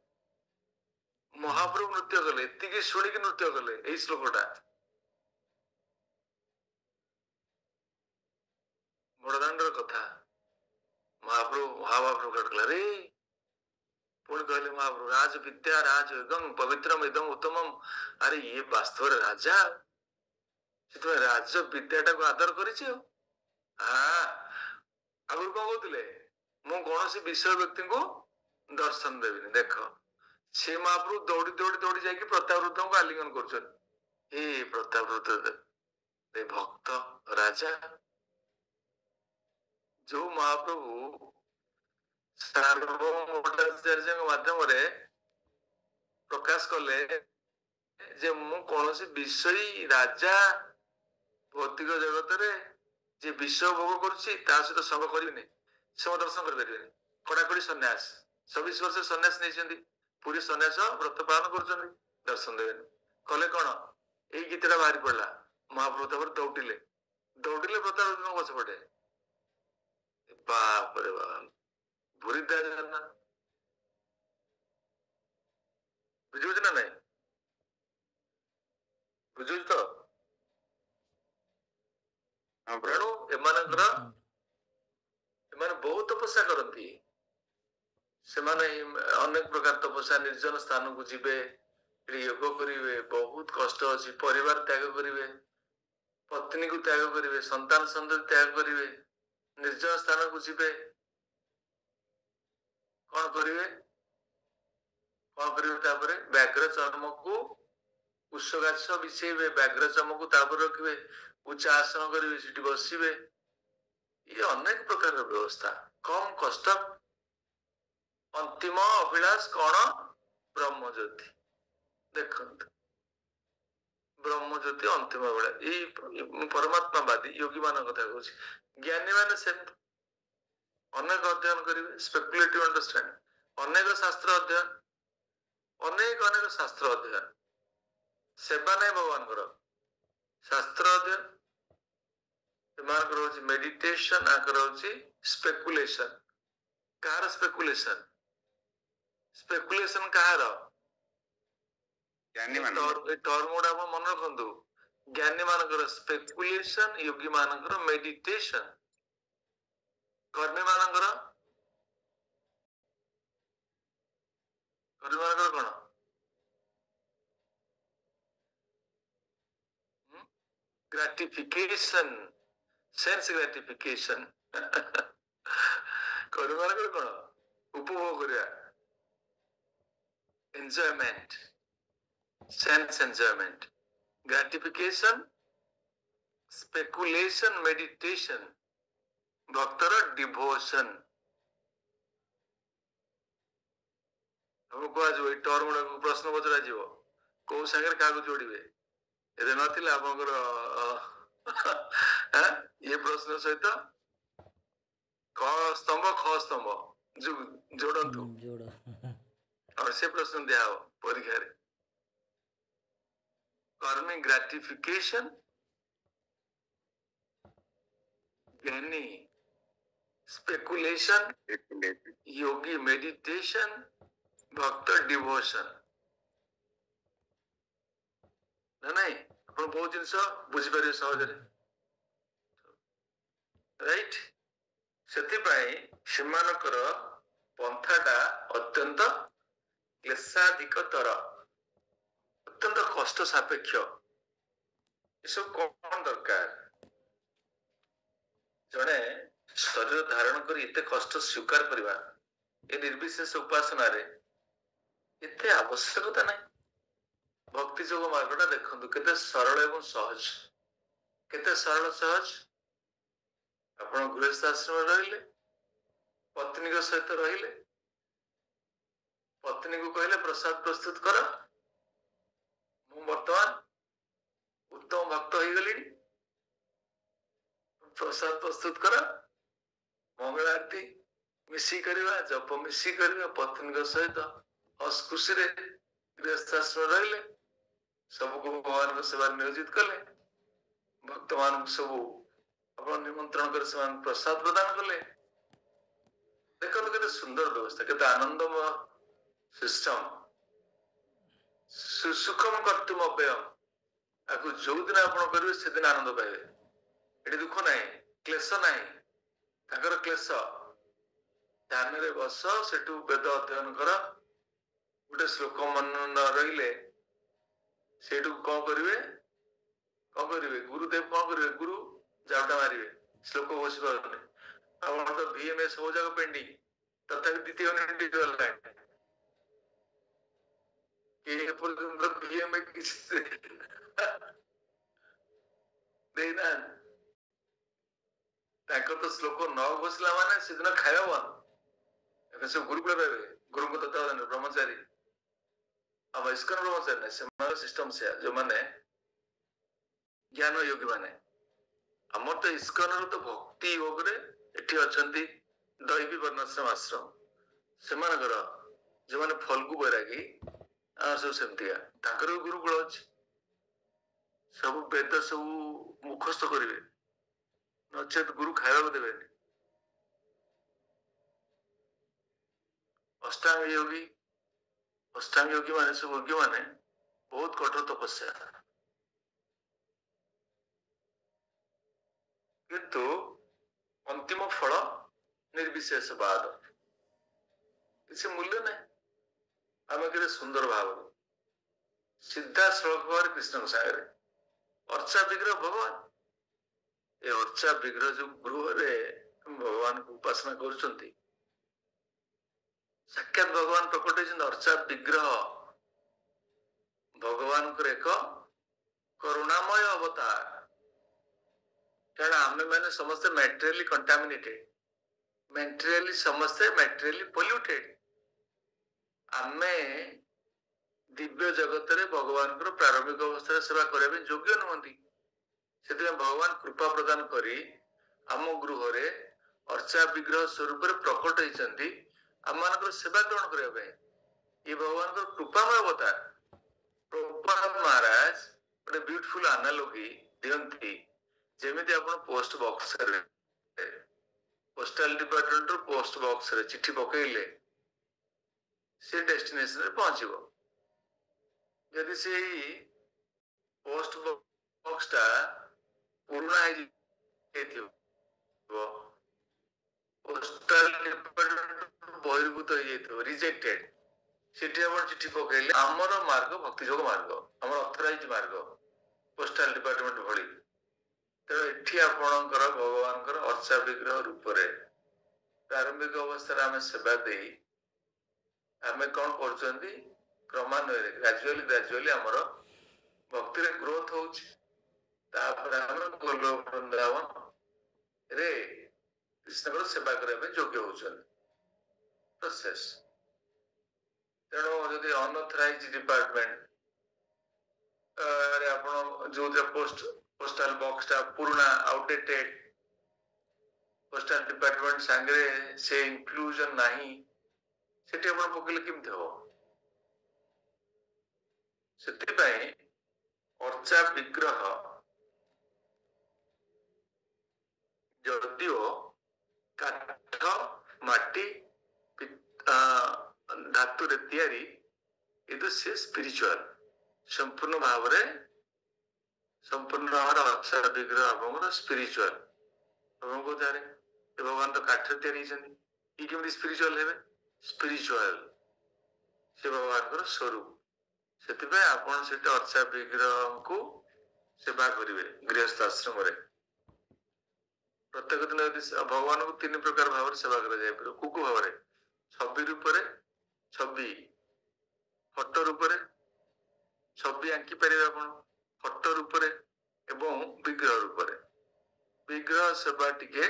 महाप्रभु नृत्य कले इति सुनिक नृत्य कले एई श्लोकटा बड़दाण्डर कथा महाप्रभु भाव प्रकट कला रे पुणी कहले महाप्रभु राज विद्या राज युगम पवित्रम इदम उत्तमम अरे ये वास्तव राजा से राज विद्याटा को आदर करिछि हाँ आगु कौन कहते मु कौन विषय व्यक्ति को दर्शन देवी देख से महाप्रभु दौड़ी दौड़ी दौड़ी जाकि प्रताप रुद्र को आलिंगन कर प्रताप रुद्र भक्त राजा जो महाप्रभु सार्वभौमाचार्य माध्यम प्रकाश कले जे मु कौन विषयी राजा भौतिक जगत रे जे विषय भोग कर संग करें से दर्शन करें कड़ाकड़ी सन्यास 26 वर्ष सन्यास नहीं पूरी सन्यास व्रत पालन कर दर्शन देवे कले कौन यही गीतटा बाहरी पड़ा महाप्रभु दौड़िले दौड़िले प्रताप पछपटे बाप रे बाप भूरी ना बुझुच ना नहीं बुझुच तो तेणु एमानकर एमाने बहुत तपस्या करती से अनेक प्रकार तपस्या निर्जन स्थान को जीवे योग करेंगे बहुत कष्ट अच्छी परिवार त्याग करेंगे पत्नी को त्याग करेंगे संतान संतति त्याग करेंगे निर्जन स्थान को जीवे कौन करेंगे व्याघ्र चर्म को उषगाछ बिछेबे व्याघ्र चर्म को तापर रखिए उच्च आसन करेंगे सीटी बसवे ये अनेक प्रकार व्यवस्था कम कष्ट अंतिम अभिलाष कौन ब्रह्म ज्योति देख ब्रह्म ज्योति अंतिम अभिलाष ये परमात्मावादी योगी मान कथा कहूँ ज्ञानी मान से अनेक अध्ययन करेंगे स्पेकुलेटिव अंडरस्टैंडिंग अनेक शास्त्र अध्ययन अनेक अनेक शास्त्र अध्ययन सेवा नहीं भगवान शास्त्र अध्ययन मेडिटेशन आकर स्पेकुलेशन कार स्पेकुलेशन स्पेकुलेशन कहार टर्म गुड़ा मन रखु ज्ञानी मान स्पेकुलेशन योगी मान मेडिटेशन कर्मी मान कौन ग्रेटिफिकेशन सेंस ग्रेटिफिकेशन कर्मी मान कौन उपभोग करिया enjoyment sense enjoyment gratification speculation meditation भक्तर डिवोशन हमको आज वही टर्म गुड़ा प्रश्न पचरा जीव कौ संगे क्या जोड़े ये नाला आपंकर ये प्रश्न सहित क स्तंभ ख स्तंभ जोड़तु और से प्रश्न दिया परीक्षा कर्मी ग्रेटिफिकेशन ज्ञानी स्पेकुलेशन योगी मेडिटेशन भक्त डिवोशन ना नहीं अपन बहुत जिनस बुझी पारे सहजरे राइट ସେଥିପାଇଁ ସେମାନଙ୍କର ପନ୍ଥାଟା ଅତ୍ୟନ୍ତ କ୍ଲେଶାଧିକତର ଅତ୍ୟନ୍ତ କଷ୍ଟ ସାପେକ୍ଷ ଏସବୁ କଣ ଦରକାର ଜଣେ ଶରୀର ଧାରଣ କରି ଏତେ କଷ୍ଟ ସ୍ୱୀକାର କରିବା ଏ ନିର୍ବିଶେଷ ଉପାସନାରେ ଏତେ ଆବଶ୍ୟକତା ନାହିଁ ଭକ୍ତି ଯୋଗ ମାର୍ଗଟା ଦେଖନ୍ତୁ କେତେ ସରଳ ଏବଂ ସହଜ କେତେ ସରଳ ସହଜ ଆପଣ ଗୃହସ୍ଥ ଆଶ୍ରମରେ ରହିଲେ ପତ୍ନୀଙ୍କ ସହିତ ରହିଲେ ପତ୍ନୀକୁ କହିଲେ ପ୍ରସାଦ ପ୍ରସ୍ତୁତ କର ମୁଁ ବର୍ତ୍ତମାନ ଉତ୍ତମ ଭକ୍ତ ହେଇଗଲିଣି ପ୍ରସାଦ ପ୍ରସ୍ତୁତ କର ମଙ୍ଗଳ ଆରତୀ ମିଶି କରିବା ଜପ ମିଶି କରିବା ପତ୍ନୀଙ୍କ ସହିତ ହସ ଖୁସିରେ ଗୃହସ୍ଥାଶ୍ରମ ରହିଲେ ସବୁକୁ ଭଗବାନଙ୍କ ସେବାରେ ନିୟୋଜିତ କଲେ ଭକ୍ତମାନଙ୍କୁ ସବୁ ଆପଣ ନିମନ୍ତ୍ରଣ କରି ସେମାନଙ୍କୁ ପ୍ରସାଦ ପ୍ରଦାନ କଲେ ଦେଖନ୍ତୁ କେତେ ସୁନ୍ଦର ବ୍ୟବସ୍ଥା କେତେ ଆନନ୍ଦମୟ ସିଷ୍ଟମ ସୁଖମ କର୍ତ୍ତୁମ ଅବ୍ୟୟମ ଆକୁ ଯୋଉଦିନ ଆପଣ କରିବେ ସେଦିନ ଆନନ୍ଦ ପାଇବେ ଏଠି ଦୁଃଖ ନାହିଁ କ୍ଲେଶ ନାହିଁ ତାଙ୍କର କ୍ଲେଶ ଧ୍ୟାନରେ ବସ ସେଠୁ ବେଦ ଅଧ୍ୟୟନ କର ଗୋଟେ ଶ୍ଲୋକ ମନ ନ ରହିଲେ ସେଇଠୁ କଣ କରିବେ ଗୁରୁଦେବ କଣ କରିବେ ଗୁରୁ ଜାଉଟା ମାରିବେ ଶ୍ଲୋକ ବସି ପାରୁନି ଆମର ତ VMS ସବୁ ଯାକ ପେଣ୍ଡିଂ ତଥାପି ଦ୍ୱିତୀୟ ୟୁନିଟ୍ ଗଲାଣି କି ଏପର୍ଯ୍ୟନ୍ତ VMS କିଛି ଦେଇନାହାନ୍ତି ତାଙ୍କର ତ ଶ୍ଲୋକ ନ ବସିଲା ମାନେ ସେଦିନ ଖାଇବା ବନ୍ଦ ଏବେ ସବୁ ଗୁରୁକୁଳ ରହିବେ ଗୁରୁଙ୍କ ତତ୍ତ୍ୱାବଧାନରେ ବ୍ରହ୍ମଚାରୀ ଆମ ଇସ୍କନ ବ୍ରହ୍ମଚାରୀ ନାହିଁ ସେମାନଙ୍କ ସିଷ୍ଟମ ସେୟା ଯୋଉମାନେ ଜ୍ଞାନ ଯୋଗୀ ମାନେ ଆମର ତ ଇସ୍କନର ତ ଭକ୍ତି ଯୋଗରେ ଏଠି ଅଛନ୍ତି ଦୈବୀ ବର୍ଣ୍ଣାଶ୍ରମ ଆଶ୍ରମ ସେମାନଙ୍କର ଯୋଉମାନେ ଫଲ୍ଗୁ ବୈରାଗୀ ସବୁ ସେମିତିକା ତାଙ୍କର ବି ଗୁରୁକୁଳ ଅଛି ସବୁ ବେଦ ସବୁ ମୁଖସ୍ଥ କରିବେ ନଚେତ ଗୁରୁ ଖାଇବାକୁ ଦେବେନି ଅଷ୍ଟାଙ୍ଗ ଯୋଗୀ ମାନେ ସବୁ ଯୋଗୀ ମାନେ ବହୁତ କଠୋର ତପସ୍ୟା କିନ୍ତୁ ଅନ୍ତିମ ଫଳ ନିର୍ବିଶେଷ ବାଦ କିଛି ମୂଲ୍ୟ ନାହିଁ ଆମେ କେତେ ସୁନ୍ଦର ଭାବରେ ସିଧାସଳଖ ଭାବରେ କୃଷ୍ଣଙ୍କ ସାଙ୍ଗରେ ଅର୍ଚ୍ଚା ବିଗ୍ରହ ଭଗବାନ ଏ ଅର୍ଚ୍ଚା ବିଗ୍ରହ ଯୋଉ ଗୃହରେ ଭଗବାନଙ୍କୁ ଉପାସନା କରୁଛନ୍ତି ସାକ୍ଷାତ ଭଗବାନ ପ୍ରକଟ ହେଇଛନ୍ତି ଅର୍ଚ୍ଚା ବିଗ୍ରହ ଭଗବାନଙ୍କର ଏକ କରୁଣାମୟ ଅବତାର କାରଣ ଆମେ ମାନେ ସମସ୍ତେ ମ୍ୟାଟେରିଆଲି କଣ୍ଟାମିନେଟେଡ ମ୍ୟାଟେରିଆଲି ସମସ୍ତେ ମ୍ୟାଟେରିଆଲି ପଲ୍ୟୁଟେଡ ଆମେ ଦିବ୍ୟ ଜଗତରେ ଭଗବାନଙ୍କର ପ୍ରାରମ୍ଭିକ ଅବସ୍ଥାରେ ସେବା କରିବା ପାଇଁ ଯୋଗ୍ୟ ନୁହନ୍ତି ସେଥିପାଇଁ ଭଗବାନ କୃପା ପ୍ରଦାନ କରି ଆମ ଗୃହରେ ଅର୍ଚ୍ଚା ବିଗ୍ରହ ସ୍ୱରୂପରେ ପ୍ରକଟ ହେଇଛନ୍ତି ଆମମାନଙ୍କର ସେବା ଗ୍ରହଣ କରିବା ପାଇଁ ଇଏ ଭଗବାନଙ୍କର କୃପାମୟ ଅବତାର ପ୍ରଭୁପାଦ ମହାରାଜ ଗୋଟେ ବ୍ୟୁଟିଫୁଲ ଆନାଲୋଗି ଦିଅନ୍ତି ଯେମିତି ଆପଣ ପୋଷ୍ଟ ବକ୍ସରେ ପୋଷ୍ଟାଲ ଡିପାର୍ଟମେଣ୍ଟର ପୋଷ୍ଟ ବକ୍ସରେ ଚିଠି ପକେଇଲେ ସେ ଡେଷ୍ଟିନେସନରେ ପହଞ୍ଚିବ ଯଦି ସେଇ ପୋଷ୍ଟ ବକ୍ସଟା ପୁରୁଣା ହେଇଯାଇଥିବ ପୋଷ୍ଟାଲ ଡିପାର୍ଟମେଣ୍ଟ ବହିର୍ଭୂତ ହେଇଯାଇଥିବ ରିଜେକ୍ଟେଡ ସେଠି ଆପଣ ଚିଠି ପକେଇଲେ ଆମର ମାର୍ଗ ଭକ୍ତି ଯୋଗ ମାର୍ଗ ଆମର ଅଥରାଇଜ ମାର୍ଗ ପୋଷ୍ଟାଲ ଡିପାର୍ଟମେଣ୍ଟ ଭଳି ତେଣୁ ଏଠି ଆପଣଙ୍କର ଭଗବାନଙ୍କର ଅର୍ଚ୍ଚା ବିଗ୍ରହ ରୂପରେ ପ୍ରାରମ୍ଭିକ ଅବସ୍ଥାରେ ଆମେ ସେବା ଦେଇ ଆମେ କଣ କରୁଛନ୍ତି କ୍ରମାନ୍ୱୟରେ ଗ୍ରାଜୁଆଲି ଆମର ଭକ୍ତିରେ ଗ୍ରୋଥ ହଉଛି ତାପରେ ଆମେ ଗୋଲ ବୃନ୍ଦାବନ ରେ କୃଷ୍ଣଙ୍କର ସେବା କରିବା ପାଇଁ ଯୋଗ୍ୟ ହଉଛନ୍ତି ପ୍ରୋସେସ ତେଣୁ ଯଦି ଅନଅଥରାଇଜ ଡିପାର୍ଟମେଣ୍ଟ ଆପଣ ଯୋଉଥିରେ ପୋଷ୍ଟାଲ ବକ୍ସଟା ପୁରୁଣା ଆଉଟଡେଟେଡ ପୋଷ୍ଟାଲ ଡିପାର୍ଟମେଣ୍ଟ ସାଙ୍ଗରେ ସେ ଇନକ୍ଲୁଜନ ନାହିଁ ସେଠି ଆପଣ ପକେଇଲେ କେମିତି ହବ ସେଥିପାଇଁ ଅର୍ଚ୍ଚା ବିଗ୍ରହ ଯଦିଓ କାଠ ମାଟି ଧାତୁରେ ତିଆରି କିନ୍ତୁ ସେ ସ୍ପିରିଚୁଆଲ ସମ୍ପୂର୍ଣ୍ଣ ଭାବରେ ଅର୍ଚ୍ଚା ବିଗ୍ରହ ଆପଣଙ୍କର ସ୍ପିରିଚୁଆଲ। ଆପଣ କହୁଥାରେ ଏ ଭଗବାନ ତ କାଠରେ ତିଆରି ହେଇଛନ୍ତି, ଇଏ କେମିତି ସ୍ପିରିଚୁଆଲ ହେବେ? ସ୍ପିରିଚୁଆଲ ସେ ଭଗବାନଙ୍କର ସ୍ୱରୂପ। ସେଥିପାଇଁ ଆପଣ ସେଠି ଅର୍ଚ୍ଚା ବିଗ୍ରହକୁ ସେବା କରିବେ ଗୃହସ୍ଥ ଆଶ୍ରମରେ। ପ୍ରତ୍ୟେକ ଦିନ ଯଦି ଭଗବାନଙ୍କୁ 3 ପ୍ରକାର ଭାବରେ ସେବା କରାଯାଇପାରିବ। କୋଉ କୋଉ ଭାବରେ? ଛବି ରୂପରେ, ଛବି ଫଟୋ ରୂପରେ, ଛବି ଆଙ୍କି ପାରିବେ ଆପଣ ଫଟୋ ରୂପରେ ଏବଂ ବିଗ୍ରହ ରୂପରେ। ବିଗ୍ରହ ସେବା ଟିକେ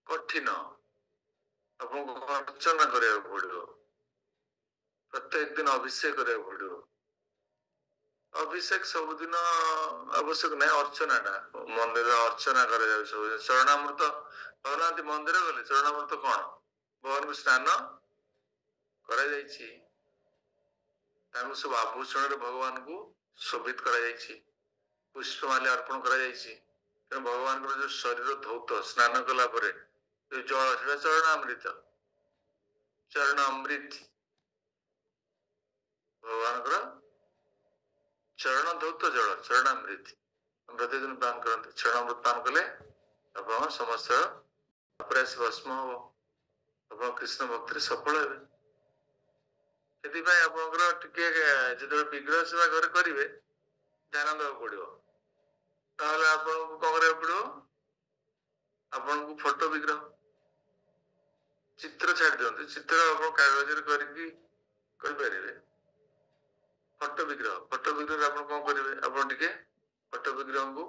କଠିନ, ଆପଣଙ୍କୁ ଅର୍ଚ୍ଚନା କରିବାକୁ ପଡିବ, ପ୍ରତ୍ୟେକ ଦିନ ଅଭିଷେକ କରିବାକୁ ପଡିବ। ଅଭିଷେକ ସବୁଦିନ ଆବଶ୍ୟକ ନାହିଁ, ଅର୍ଚ୍ଚନା ଟା ମନ୍ଦିରରେ ଅର୍ଚ୍ଚନା କରାଯାଉଛି ସବୁଦିନ। ଚରଣାମୃତ ଭାବୁନାହାନ୍ତି, ମନ୍ଦିର ଗଲେ ଚରଣାମୃତ କଣ? ଭଗବାନଙ୍କୁ ସ୍ନାନ କରାଯାଇଛି, ତାଙ୍କୁ ସବୁ ଆଭୂଷଣରେ ଭଗବାନଙ୍କୁ ଶୋଭିତ କରାଯାଇଛି, ପୁଷ୍ପମାଲ୍ୟ ଅର୍ପଣ କରାଯାଇଛି। ତେଣୁ ଭଗବାନଙ୍କର ଯୋଉ ଶରୀର ଧୌତ ସ୍ନାନ କଲା ପରେ ଯୋଉ ଜଳ, ସେଟା ଚରଣାମୃତ। ଚରଣାମୃତ ଭଗବାନଙ୍କର ଚରଣ ଧୌତ ଜଳ, ଚରଣାମୃତ ପ୍ରତିଦିନ ପାନ କରନ୍ତି। ଚରଣାମୃତ ପାନ କଲେ ଆପଣ ସମସ୍ତ ଅପ୍ରାସ ଭସ୍ମ ହବ, ଆପଣ କୃଷ୍ଣ ଭକ୍ତିରେ ସଫଳ ହେବେ। ସେଥିପାଇଁ ଆପଣଙ୍କର ଟିକେ ଯେତେବେଳେ ବିଗ୍ରହ ସେବା ଘରେ କରିବେ ଧ୍ୟାନ ଦେବାକୁ ପଡିବ। ତାହେଲେ ଆପଣଙ୍କୁ କଣ କରିବାକୁ ପଡିବ? ଆପଣଙ୍କୁ ଫଟୋ ବିଗ୍ରହ ଚିତ୍ର ଛାଡି ଦିଅନ୍ତୁ, ଚିତ୍ର ଆପଣ କାଗଜରେ କରିକି କରିପାରିବେ। ଫଟୋ ବିଗ୍ରହରେ ଆପଣ କଣ କରିବେ? ଆପଣ ଟିକେ ଫଟୋ ବିଗ୍ରହଙ୍କୁ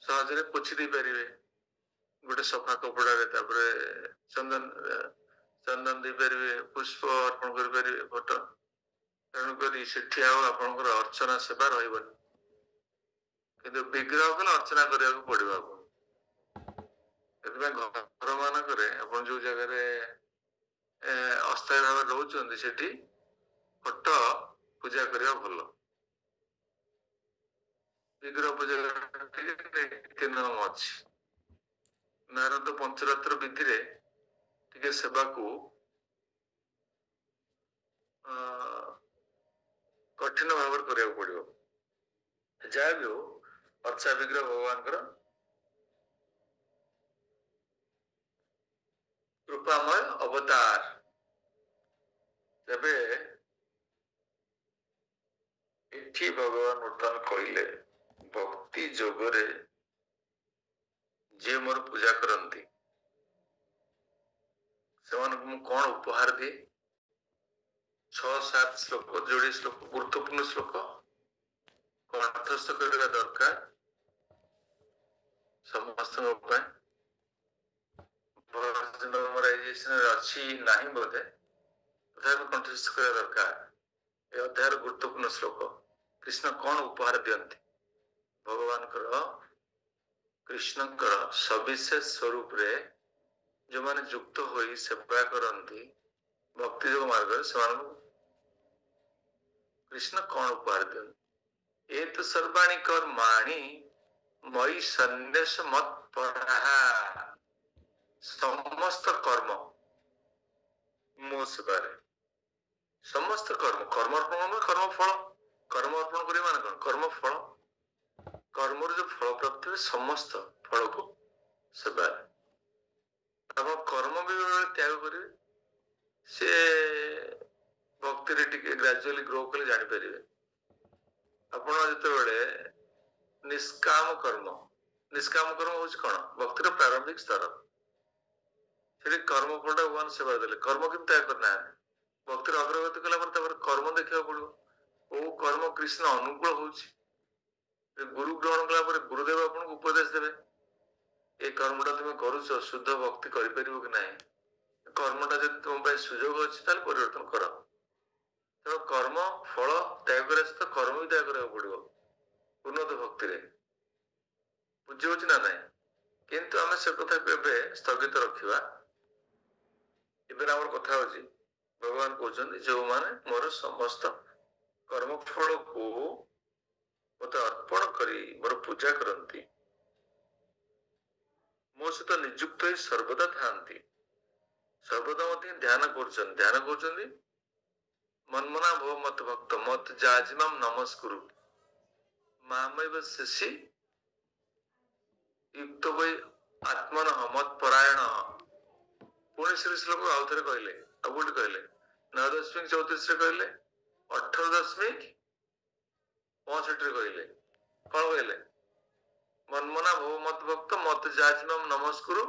ସହଜରେ ପୋଛି ଦେଇପାରିବେ ଗୋଟେ ସଫା କପଡାରେ। ତାପରେ ଚନ୍ଦନ ଦେଇପାରିବେ, ପୁଷ୍ପ ଅର୍ପଣ କରିପାରିବେ ଫଟୋ। ତେଣୁକରି ସେଠି ଆଉ ଆପଣଙ୍କର ଅର୍ଚ୍ଚନା ସେବା ରହିବନି, କିନ୍ତୁ ବିଗ୍ରହ କଲେ ଅର୍ଚ୍ଚନା କରିବାକୁ ପଡିବ ଆପଣଙ୍କୁ। ସେଥିପାଇଁ ଘର ମାନଙ୍କରେ ଆପଣ ଯୋଉ ଜାଗାରେ ଅସ୍ଥାୟୀ ଭାବରେ ରହୁଛନ୍ତି ସେଠି ଫଟୋ ପୂଜା କରିବା ଭଲ। ବିଗ୍ରହ ପୂଜା ନିୟମ ଅଛି। ନାରଦ ପଞ୍ଚରାତ୍ର ବିଧିରେ ଟିକେ ସେବାକୁ କଠିନ ଭାବରେ କରିବାକୁ ପଡିବ। ଯାହା ବି ହଉ, ଅର୍ଚ୍ଚା ବିଗ୍ରହ ଭଗବାନଙ୍କର କୃପାମୟ ଅବତାର। ତେବେ ଏଠି ଭଗବାନ ବର୍ତ୍ତମାନ କହିଲେ, ଭକ୍ତି ଯୋଗରେ ଯିଏ ମୋର ପୂଜା କରନ୍ତି ସେମାନଙ୍କୁ ମୁଁ କଣ ଉପହାର ଦିଏ? 6-7 ଶ୍ଲୋକ, ଯୋଡିଏ ଶ୍ଲୋକ, ଗୁରୁତ୍ୱପୂର୍ଣ୍ଣ ଶ୍ଲୋକ କଣ୍ଠସ୍ଥ କରିବା ଦରକାର ସମସ୍ତଙ୍କ ପାଇଁ। ଅଛି ନାହିଁ ବୋଧେ, ତଥାପି କଣ୍ଠସ୍ଥ କରିବା ଦରକାର। ଏ ଅଧ୍ୟାୟର ଗୁରୁତ୍ୱପୂର୍ଣ୍ଣ ଶ୍ଲୋକ। କୃଷ୍ଣ କଣ ଉପହାର ଦିଅନ୍ତି? କୃଷ୍ଣଙ୍କର ସବିଶେଷ ସ୍ୱରୂପରେ ଯୋଉମାନେ ଯୁକ୍ତ ହୋଇ ସେବା କରନ୍ତି ଭକ୍ତି ଯୋଗ ମାର୍ଗରେ, ସେମାନଙ୍କୁ କୃଷ୍ଣ କଣ ଉପହାର ଦିଅନ୍ତି? ଏ ତ ସର୍ବାଣୀ କର୍ମାଣୀ ମୟି ସନ୍ନ୍ୟାସ ମତ ପରାହା। ସମସ୍ତ କର୍ମ ମୋ ସେବାରେ, ସମସ୍ତ କର୍ମ ଅର୍ପଣ କର୍ମଫଳ। କର୍ମ ଅର୍ପଣ କରିବା ମାନେ କଣ? କର୍ମଫଳ, କର୍ମର ଯୋଉ ଫଳ ପ୍ରାପ୍ତି ହୁଏ ସମସ୍ତ ଫଳକୁ ସେବାରେ। ଆପଣ କର୍ମ ବି ବେଳେ ତ୍ୟାଗ କରିବେ, ସେ ଭକ୍ତିରେ ଟିକେ ଗ୍ରାଜୁଆଲି ଗ୍ରୋ କଲେ ଜାଣିପାରିବେ। ଆପଣ ଯେତେବେଳେ ନିଷ୍କାମ କର୍ମ ହଉଛି କଣ? ଭକ୍ତିର ପ୍ରାରମ୍ଭିକ ସ୍ତର। ସେଠି କର୍ମ ଫଳଟା ଭଗବାନ ସେବା ଦେଲେ, କର୍ମ କିନ୍ତୁ ତ୍ୟାଗ କରିନାହାନ୍ତି। ଭକ୍ତିର ଅଗ୍ରଗତି କଲା ପରେ ତାପରେ କର୍ମ ଦେଖିବାକୁ ପଡିବ। କୋଉ କର୍ମ କୃଷ୍ଣ ଅନୁକୂଳ ହଉଛି। ଗୁରୁ ଗ୍ରହଣ କଲା ପରେ ଗୁରୁଦେବ ଆପଣଙ୍କୁ ଉପଦେଶ ଦେବେ, ଏ କର୍ମଟା ତୁମେ କରୁଛ, ଶୁଦ୍ଧ ଭକ୍ତି କରିପାରିବ କି ନାହିଁ। କର୍ମଟା ଯଦି ତୁମ ପାଇଁ ସୁଯୋଗ ଅଛି ତାହେଲେ ପରିବର୍ତ୍ତନ କର। ତେଣୁ କର୍ମ ଫଳ ତ୍ୟାଗ କରିବା ସହିତ କର୍ମ ବି ତ୍ୟାଗ କରିବାକୁ ପଡିବ ଉନ୍ନତ ଭକ୍ତିରେ। ବୁଝି ହଉଛି ନା ନାହିଁ? କିନ୍ତୁ ଆମେ ସେ କଥାକୁ ଏବେ ସ୍ଥଗିତ ରଖିବା। ଏବେ ଆମର କଥା ହଉଛି, ଭଗବାନ କହୁଛନ୍ତି ଯୋଉମାନେ ମୋର ସମସ୍ତ କର୍ମଫଳକୁ ମତେ ଅର୍ପଣ କରି ମୋର ପୂଜା କରନ୍ତି ମୋ ସହିତ ନିଯୁକ୍ତ ହୋଇ ସର୍ବଦା ଥାନ୍ତି, ସର୍ବଦା ମଧ୍ୟ ଧ୍ୟାନ କରୁଛନ୍ତି ମନ୍ମନା ଭବ ମତ ଭକ୍ତ ମତ ଯାଜିମାମ ନମସ୍କୁରୁ ମାମୈବ ଶଶି युक्त वै आत्मन मत परायण। पुणे श्री श्लोक आउ थे कहले अब गोटे कहले 9.34 कहले 18.65 कहले कौन कहले मनमना भव मत भक्त मत जाजिमम नमस्कुरु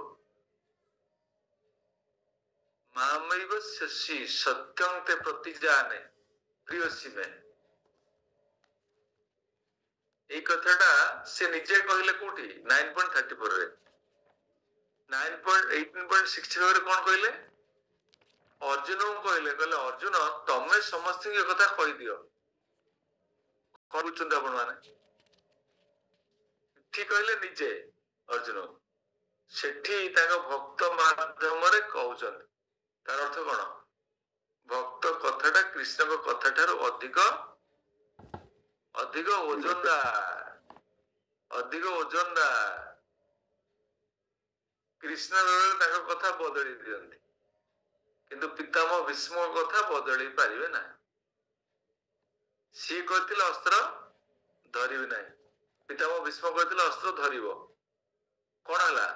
मामैव शशि सत्यं ते प्रतिजाने प्रियसी में। এই কথাটা সে নিজে কহিলে কোটি 9.34 রে 9.18.65 রে কোন কহিলে अर्जुन को कहले अर्जुन तमे समस्त ये कथा कहि दियो कौन बुझुंत आपण माने ठीक कहले निजे अर्जुन सेठी ताको भक्त माध्यम रे कहउछन तार अर्थ कोन भक्त कथाटा कृष्ण को कथा ठारो अधिक अधिक ओजनदार कृष्ण ताको कथा बदली दियंती किंतु पितामह भीष्म कथा बदली पारिबे ना सी कहथिले अस्त्र धरिबे ना पितामह भीष्म कहथिले अस्त्र धरिबो कोन हला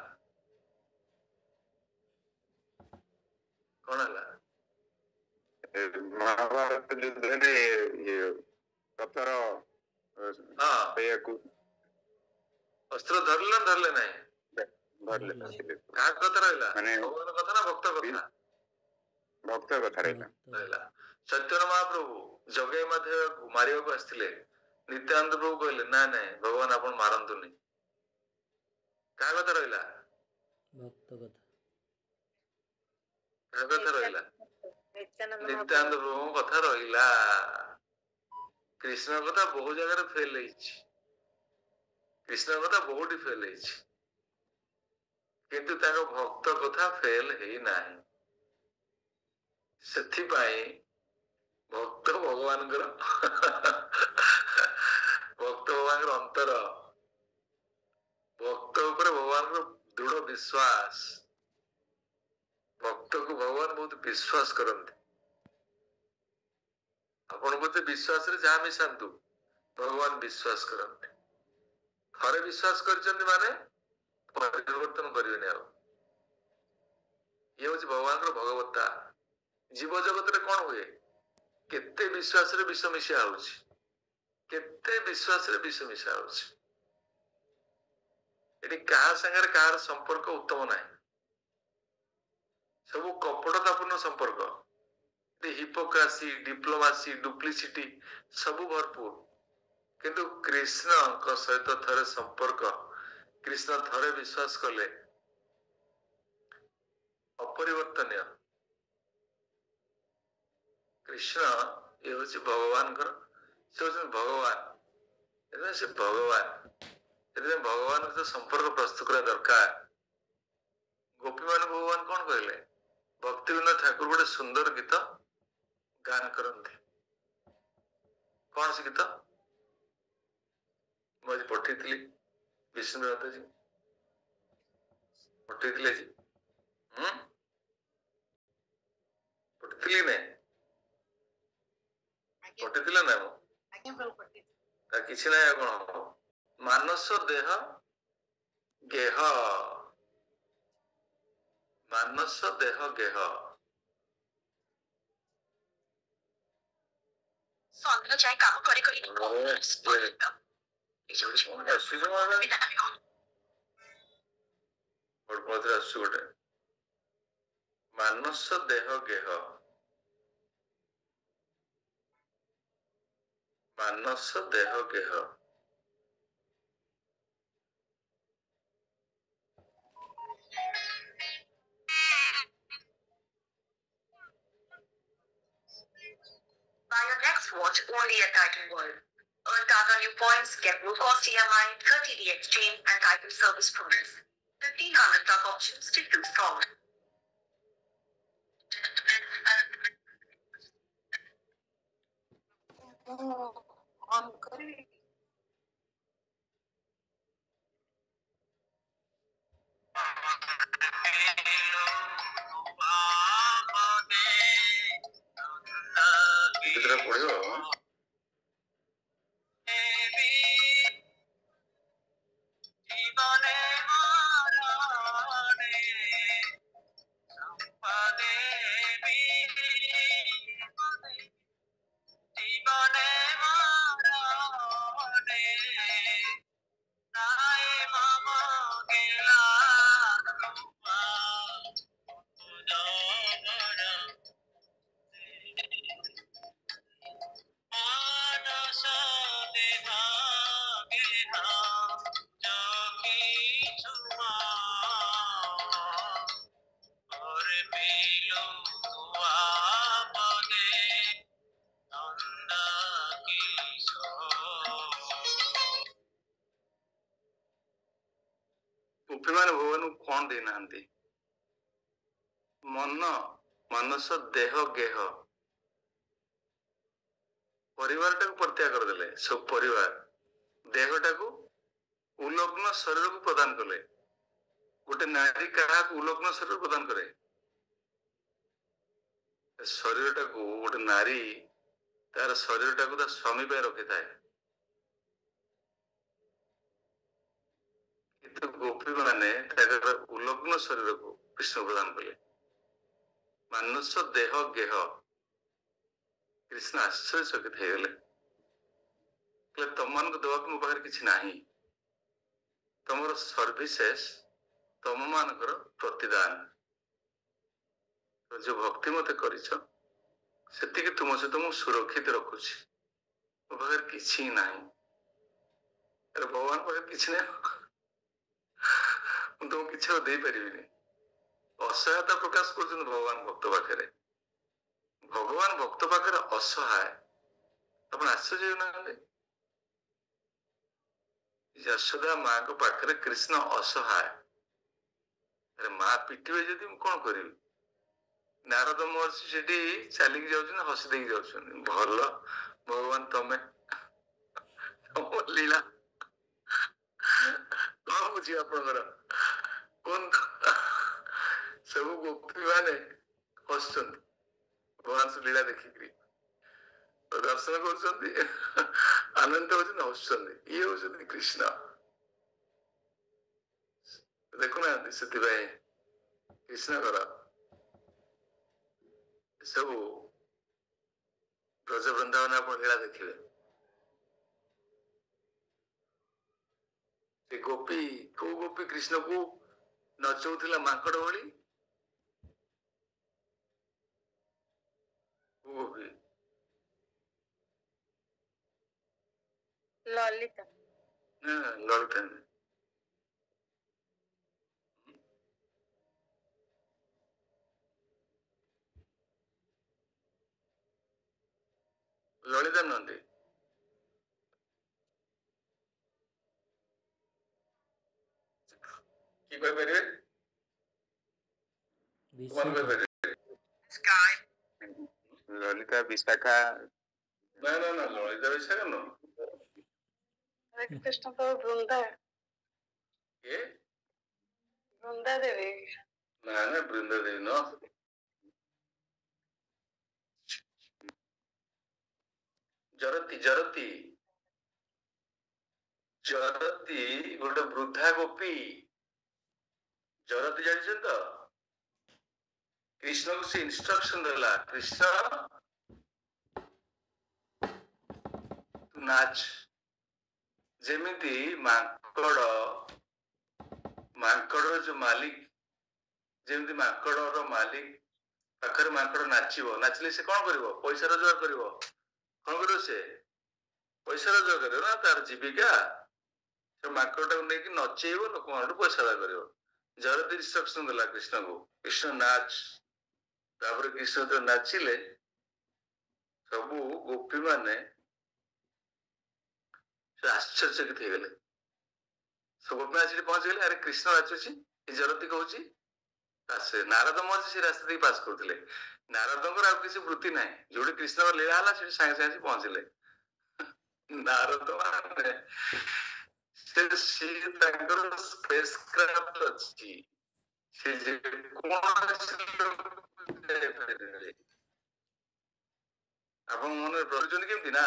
महाभारत युद्ध रे ये कथर हां अस्त्र धरले धरले नाही धरले का कथा रहला माने भगवान कथा ना भक्त कथा भक्त कथा रहला सत्यन महाप्रभु जगै माधव मारिया को आस्थिले नित्यानंद प्रभु कहले ना ना भगवान आपण मारंतुनी का कथा रहला भक्त कथा का कथा रहला नित्यानंद नित्यानंद प्रभु कथा रहला कृष्ण कथा बहुत जगह रे फेल होईछि कृष्ण कथा बहुत फेल होईछि किंतु ताको भक्त कथा फेल हेई नाही सेथि पाई भक्त भगवान अंतर भक्त ऊपर भगवान दृढ़ विश्वास भक्त को भगवान बहुत विश्वास करते आपण बोलते विश्वास रे जहाँ मिशांतु भगवान विश्वास करते थरे विश्वास करचंदी माने परिवर्तन करिवेनी आ ये होची भगवान भगवत्ता जीव जगत रे कोन हुए केते विश्वास रे विष मिशा होची केते विश्वास रे विष मिशा होची एटी कहा संगे कहार संपर्क उत्तम नाही सब कपटतापूर्ण संपर्क हिपोक्रासी डिप्लोमासी डुप्लिसिटी सब भरपूर किंतु कृष्ण को सहित थरे संपर्क कृष्ण थरे विश्वास कले अपरिवर्तनीय कृष्ण ये हूँ भगवान से भगवान से भगवान भगवान तो संपर्क प्रस्तुत करा दरकार गोपी मान भगवान कौन कहले भक्ति विनोद ठाकुर गोटे सुंदर गीत गान करते कौन से गीत मुझे पठे विष्णुनाथ जी पठे जी पठे ने पठे ना किसी ना कौन मानस देह गेह मानस देह गेह ସନ୍ଧ୍ୟା ଯାଏ କାମ କରି କରି ଗୋଟେ ମାନସ ଦେହ ଗେହ ମାନସ ଦେହ ଗେହ Buy your next watch only at Titan World. Earn Tata new points, get low cost EMI, 30D exchange and Titan service promise. 1500 truck options to choose from. On करी ଗୋପୀ ମାନେ ଭଗବାନ କଣ ଦେଇନାହାନ୍ତି? ମନ, ମାନସ, ଦେହ, ଗେହ, ପରିବାରଟାକୁ ପରିତ୍ୟାଗ କରିଦେଲେ। ସବୁ ପରିବାର, ଦେହଟାକୁ ଉଲଗ୍ନ ଶରୀରକୁ ପ୍ରଦାନ କଲେ। ଗୋଟେ ନାରୀ କାହାକୁ ଉଲଗ୍ନ ଶରୀର ପ୍ରଦାନ କରେ? ଶରୀରଟାକୁ ଗୋଟେ ନାରୀ ତାର ଶରୀରଟାକୁ ତା ସ୍ୱାମୀ ପାଇଁ ରଖିଥାଏ, କିନ୍ତୁ ଗୋପୀ ମାନେ ତାଙ୍କର ଉଲଗ୍ନ ଶରୀରକୁ କୃଷ୍ଣ ପ୍ରଦାନ କଲେ। ମାନସ, ଦେହ, ଗେହ। କୃଷ୍ଣ ଆଶ୍ଚର୍ଯ୍ୟଚକିତ ହେଇଗଲେ, କହିଲେ ତମମାନଙ୍କୁ ଦେବାକୁ ମୋ ପାଖରେ କିଛି ନାହିଁ, ତମର ସର୍ଭିସେସ୍, ତମ ମାନଙ୍କର ପ୍ରତିଦାନ, ଯୋଉ ଭକ୍ତି ମତେ କରିଛ ସେତିକି ତୁମ ସହିତ ମୁଁ ସୁରକ୍ଷିତ ରଖୁଛି, ମୋ ପାଖରେ କିଛି ନାହିଁ। ଆରେ ଭଗବାନ ପାଖରେ କିଛି ନାହିଁ, ମୁଁ ତମକୁ କିଛି ଆଉ ଦେଇପାରିବିନି। ଅସହାୟତା ପ୍ରକାଶ କରୁଛନ୍ତି ଭଗବାନ ଭକ୍ତ ପାଖରେ। ଭଗବାନ ଭକ୍ତ ପାଖରେ ଅସହାୟ, ଆପଣ ଆଶ୍ଚର୍ଯ୍ୟ ହେଉନାହାନ୍ତି? ଯଶୋଦା ମାଙ୍କ ପାଖରେ କୃଷ୍ଣ ଅସହାୟ। ଆରେ ମା ପିଟିବେ ଯଦି ମୁଁ କଣ କରିବି? ନାରଦ ମହର୍ଷି ସେଠି ଚାଲିକି ଯାଉଛନ୍ତି, ହସି ଦେଇକି ଯାଉଛନ୍ତି, ଭଲ ଭଗବାନ ତମେ, ତମ ଲୀଳା କଣ ବୁଝି ଆପଣଙ୍କର କୁହନ୍ତୁ? ସବୁ ଗୋପୀ ମାନେ ହସୁଛନ୍ତି ଭଗବାନ ଲୀଳା ଦେଖିକିରି, ଦର୍ଶନ କରୁଛନ୍ତି, ଆନନ୍ଦ ହଉଛନ୍ତି, ହସୁଛନ୍ତି। ଇଏ ହଉଛନ୍ତି କୃଷ୍ଣ, ଦେଖୁନାହାନ୍ତି? ସେଥିପାଇଁ କୃଷ୍ଣଙ୍କର ସବୁ ବ୍ରଜ ବୃନ୍ଦାବନ ଆପଣ ଲୀଳା ଦେଖିବେ। ସେ ଗୋପୀ, କୋଉ ଗୋପୀ କୃଷ୍ଣକୁ ନଚଉଥିଲା ମାଙ୍କଡ ଭଳି? କୋଉ ଗୋପୀ? ଲଳିତା। ଲଳିତା। ଲଳିତା ନୁହନ୍ତି, কি କହିପାରିବେ? କଣ କହିପାରିବେ? ললিতা, বিশাখা। ନା ନା ନା, ଲଳିତା ବିଶାଖା ନୁହଁ। କୃଷ୍ଣଙ୍କ ବୃନ୍ଦା, କିଏ? ବୃନ୍ଦା ଦେବୀ। ନା ନା, ବୃନ୍ଦା ଦେବୀ ନୁହଁ। ଜରତି, ଜରତି, ଜରତି ଗୋଟେ ବୃଦ୍ଧା ଗୋପୀ। ଜରତି ଜାଣିଛନ୍ତି ତ? କୃଷ୍ଣକୁ ସେ ଇନଷ୍ଟ୍ରକ୍ସନ ଦେଲା, କୃଷ୍ଣ ନାଚ। ଯେମିତି ମାଙ୍କଡର ଯୋଉ ମାଲିକ, ଯେମିତି ମାଙ୍କଡର ମାଲିକ ପାଖରେ ମାଙ୍କଡ ନାଚିବ, ନାଚିଲେ ସେ କଣ କରିବ? ପଇସା ରୋଜଗାର କରିବ। କଣ କରିବ? ସେ ପଇସା ରୋଜଗାର କରିବ ନା, ତାର ଜୀବିକା। ସେ ମାଙ୍କଡଟାକୁ ନେଇକି ନଚେଇବ, ଲୋକମାନଠୁ ପଇସା ଆଦାୟ କରିବ। ଜରତି ଇନଷ୍ଟ୍ରକ୍ସନ ଦେଲା କୃଷ୍ଣକୁ, କୃଷ୍ଣ ନାଚ। ତାପରେ କୃଷ୍ଣ ଯେତେବେଳେ ନାଚିଲେ, ସବୁ ଗୋପୀ ମାନେ ଆଶ୍ଚର୍ଯ୍ୟଚକିତ ହେଇଗଲେ। ସବୁ ଗୋପୀ ଆସିକି ପହଞ୍ଚିଗଲେ, ଆରେ କୃଷ୍ଣ ନାଚୁଛି, ଏ ଜରତି କହୁଛି। ଆସେ ନାରଦ ମହର୍ଷି ସେ ରାସ୍ତା ଦେଇ ପାସ୍ କରୁଥିଲେ। ନାରଦଙ୍କର ଆଉ କିଛି ବୃତ୍ତି ନାହିଁ, ଯୋଉଠି କୃଷ୍ଣଙ୍କ ଲୀଳା ହେଲା ସେଠି ସାଙ୍ଗେ ସାଙ୍ଗେ ପହଞ୍ଚିଲେ। ନାରଦ ମାନେ ସିଏ ତାଙ୍କର ସ୍ପେସ୍ କ୍ରାଫ୍ଟ ଅଛି, ସେ ଆପଣ ମନରେ ରହୁଛନ୍ତି କେମିତି ନା,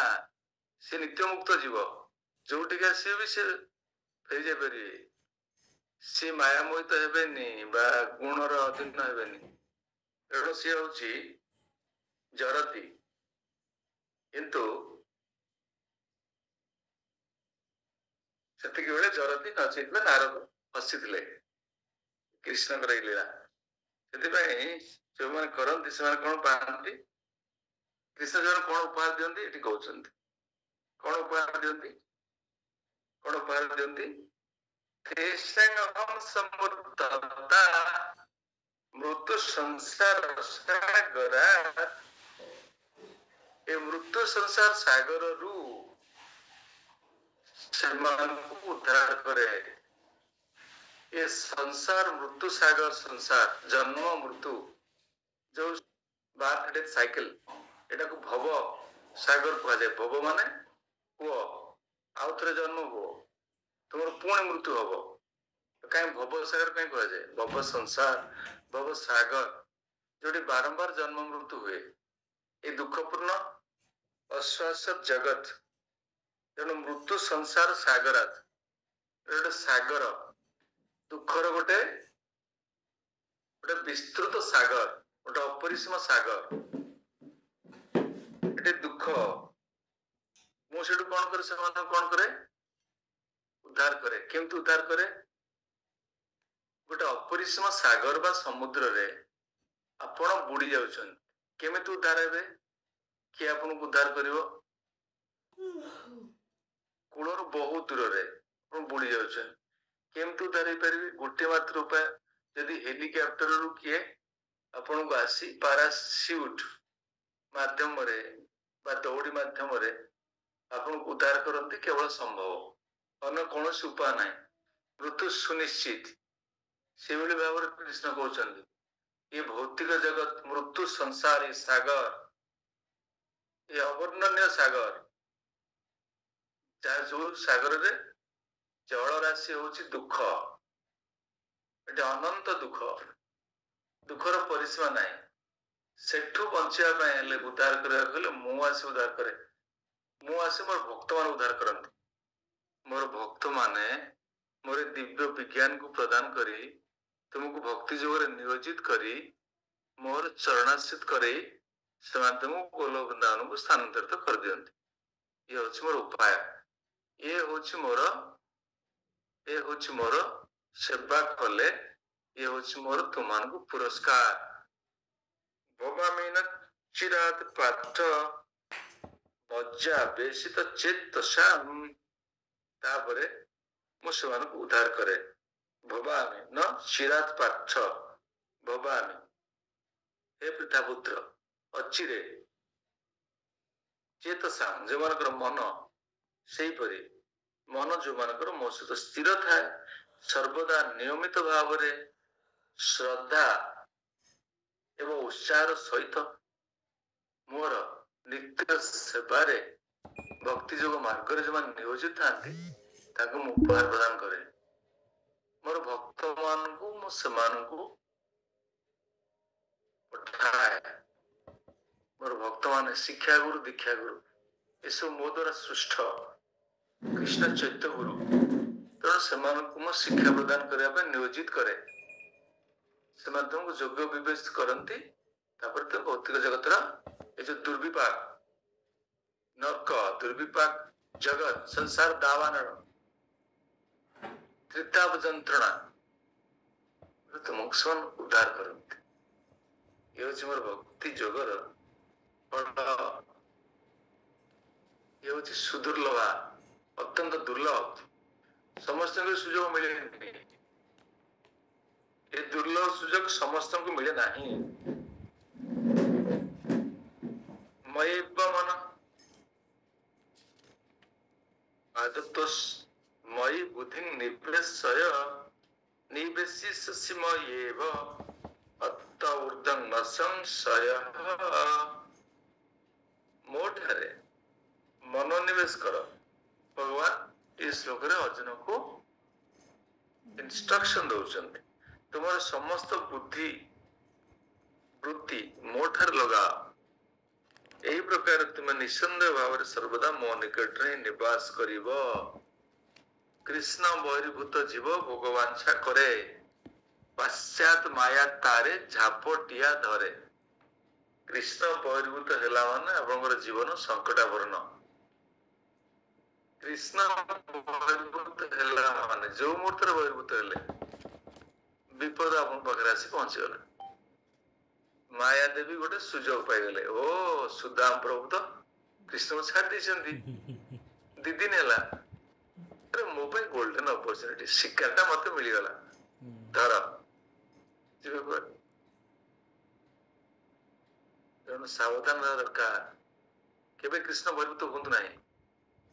ସେ ନିତ୍ୟ ମୁକ୍ତ ଜୀବ, ଯୋଉଠିକି ଆସିବେ ବି ସେ ଫେରି ଯାଇପାରିବେ। ସେ ମାୟା ମୋହିତ ହେବେନି ବା ଗୁଣର ଅଧୀନ ହେବେନି। ତେଣୁ ସିଏ ହଉଛି ଜରତି। କିନ୍ତୁ ସେତିକି ବେଳେ ଜରତି ନଚେଇଥିଲେ, ନାରଦ ହସିଥିଲେ କୃଷ୍ଣଙ୍କର ଏଇ ଲୀଳା। ସେଥିପାଇଁ ଯୋଉମାନେ କରନ୍ତି ସେମାନେ କଣ ପାଆନ୍ତି? କୃଷ୍ଣ ଜଣ କଣ ଉପହାର ଦିଅନ୍ତି? ଏଠି କହୁଛନ୍ତି କଣ ଉପହାର ଦିଅନ୍ତି? କଣ ଉପହାର ଦିଅନ୍ତି? ମୃତ୍ୟୁ ସଂସାର ସାଗର, ଏ ମୃତ୍ୟୁ ସଂସାର ସାଗରରୁ ସେମାନଙ୍କୁ ଉଦ୍ଧାର କରେ। ये संसार मृत्यु सागर संसार जन्म मृत्यु जो बार्थ डेथ साइकिल एटा को भव सागर कह जाए। भव माने हुओ आउ थे जन्म हुओ तुम पुणी मृत्यु हम कहीं भव सागर कहीं कह जाए। भव संसार भव सागर जो बारंबार जन्म मृत्यु हुए ये दुखपूर्ण अश्वासत जगत तेणु मृत्यु संसार सागरात गोटे सागर दुखर गोटे गोटे विस्तृत सागर गोटे अपरिसीम सागर ये दुख मुझे कौन करे से कौन करे उद्धार करे। केमती उद्धार करे गोटे अपरिसीम सागर बा समुद्र रे आपण बुड़ी जाउछन केमिति उद्धार हेबे कि आपन को उद्धार करिवो कूलर बहुत दूर रे आपण बुड़ी जाउछन केमिति उद्धार हे परिबे गोटे मात्र उपाय यदि हेलिकॉप्टर रु किए आपण को आसी पैराशूट माध्यम रे बा दौड़ी माध्यम रे आपण को उद्धार करंती केवल संभव अन्य कौन उपाय ना मृत्यु सुनिश्चित से भाव में कृष्ण कहते ये भौतिक जगत मृत्यु संसार ये सागर ये अवर्णनीय सागर जो सागर रे जल राशि होची दुख ये अनंत दुख दुखर परिसीमा ना सेठू बचाई उद्धार करने मुझे उद्धार करे मुझे मोर भक्त मान उद्धार करती मोर भक्त माने मोर दिव्य विज्ञान को प्रदान करी तुमको भक्ति जोग नियोजित करी मोर चरणाश्रित करे तुमको गोलोक वृंदावन को स्थानांतरित कर दियंती। ये हूँ मोर उपाय ये हूँ मोर सेवा कले ये हूँ मोर तुम को पुरस्कार भवामीन चिरात पाठ मज्जा बेसित चित्त शाम तापरे मु से उद्धार करे भवामी न चिरात पाठ भवामी हे पितापुत्र अचिरे चेतसा जो मानकर मन से परी मन जो मानकर मो सहित स्थिर थाए सर्वदा नियमित भाव रे श्रद्धा एवं उत्साह सहित मोर नित्य सेवारे भक्ति जोग मार्ग जो नियोजित था मु उपहार प्रदान करे मोर भक्त मान से पठाए मोर भक्त मान शिक्षा गुरु दीक्षा गुरु ये सब मो द्वारा सृष्ट कृष्ण चैत्य गुरु तेणु से शिक्षा प्रदान करने नियोजित करे से तुमको योग्य विवेचित करती तो भौतिक जगत ये जो दुर्विपाक नरक दुर्विपाक जगत संसार दावान त्रिताप जंत्रणा तुमको उद्धार करते ये हूँ मोर भक्ति जोगर ये हूँ सुदुर्लभा अत्यंत दुर्लभ समस्त को सुजोग मिले ये दुर्लभ सुजोग समस्त को मिले नहीं मयेव मन आदत्तोस मयि बुद्धि निवेशय निवेशिष्यसि मयेव अत्त ऊर्ध्वं न संशयः मोठारे मनोनिवेश कर भगवान इस श्लोक रे अर्जुन को इंस्ट्रक्शन दौरान तुम्हारे समस्त बुद्धि वृत्ति मोठार लगा यही प्रकार तुम निसंदेह भाव सर्वदा मो निकट रे निवास करिव कृष्ण बहिर्भूत जीव भोगवांछा करे पाश्चात माया तारे झापटिया धरे कृष्ण बहिर्भूत हेला माने आपनकर जीवन संकटावर्ण कृष्ण बहिर्भूत हेला माने जो मुहूर्त बहिर्भूत हेले विपद आपन पाखरे आसी पहुंची गला माया देवी गोटे सुजोग पाई गले ओ सुदाम प्रभु तो कृष्ण को छाड़ दी दी दिन है अरे मो पे गोल्डन अपॉर्चुनिटी शिक्षाटा मत मिल गला धर तेणु सावधान रहा दरकार केबे कृष्ण बहिर्भूत हूँ ना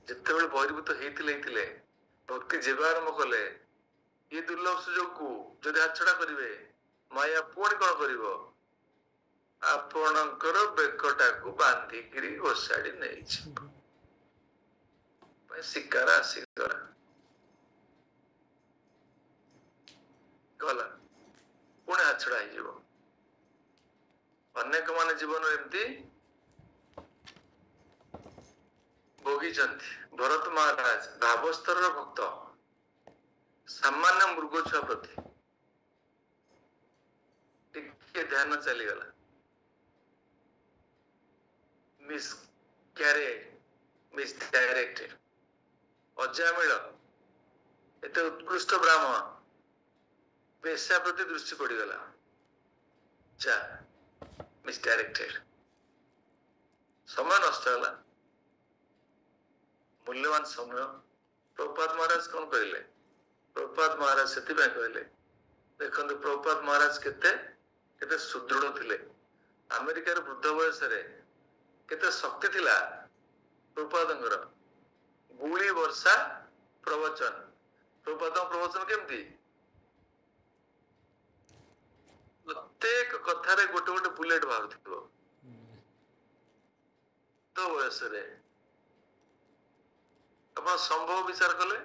जिते बहिर्भूत होते भक्ति जेबे आरंभ कले ये दुर्लभ सुजोग को जदि हाथछड़ा करिवे माया पुणी कौन करिवो आपणकर बेकटा को बांधिकी घोषाड़ी नहीं शिकार आसिगला गला पुणी हाथछड़ा हो अनेक मान जीवन एमती भोगी भरत महाराज भावस्तर भक्त सामान्य मृग छुआ प्रति टिके ध्यान चलीगला मिसडायरेक्टेड अजामिल एत उत्कृष्ट ब्राह्मण पेशा प्रति दृष्टि पड़गला जा मिसडायरेक्टेड समय नष्ट है मूल्यवान समय प्रभुपाद महाराज कौन कहले प्रभुपाद महाराज से कहले देखो प्रभुपाद महाराज केते सुदृढ़ थिले अमेरिकार वृद्ध बयस केते शक्ति थिला प्रभुपादंकर गुली वर्षा प्रवचन प्रभुपाद प्रवचन केमती प्रत्येक कथारे गोटे गोटे बुलेट बाहर तो बयस अपन संभव विचार कले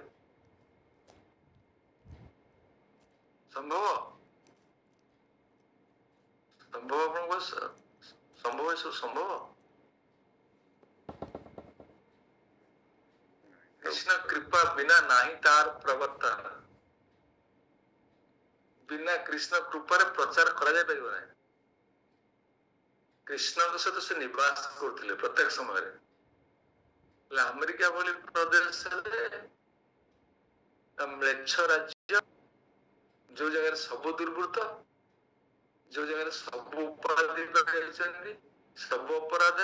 संभव संभव अपन संभव सब संभव कृष्ण कृपा बिना नहीं तार प्रवर्तन बिना कृष्ण कृपार प्रचार करा जाय परिबो नै कृष्ण के सहित से निवास करथिले प्रत्येक समय रे अमेरिका भली प्रदेश म्लेच्छ राज्य जो जगह सब दुर्वृत्त जो जगह सब अपराधी सब अपराध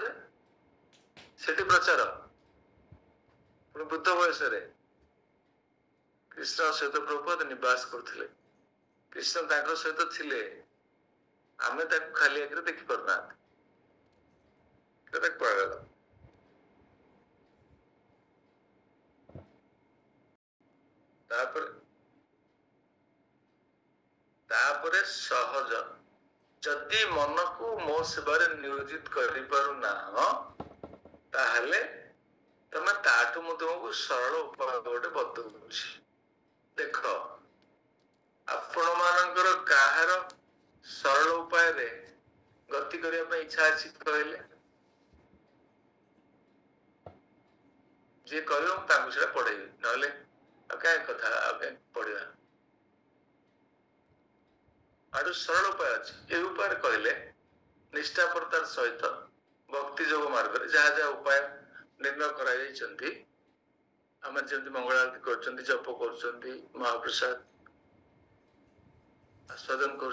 से प्रचार बुद्ध बयस कृष्ण सहित प्रभुपाद निवास करथिले कृष्ण ताको सहित थिले आमे ताको खाली आगे देखि परना केते कहला तापर सहज जदि मन को मो सेवारे नियोजित करि पारु ना ताहले तमे ताठु मु तुमको सरल उपाय गोटे बतौछि देख आपण मानकर काहार सरल उपाय रे गति करिया पे इच्छा अछि कहले जे करियो ताकु से पढेबी नले क्या कथा आगे पढ़ा आरु सरल उपाय अच्छे ये उपाय कहले निष्ठापरतार सहित भक्ति जोग मार्ग जहाँ जहाँ उपाय निर्णय कराई आम जमी मंगल आरती कर जप कर महाप्रसाद आस्वादन कर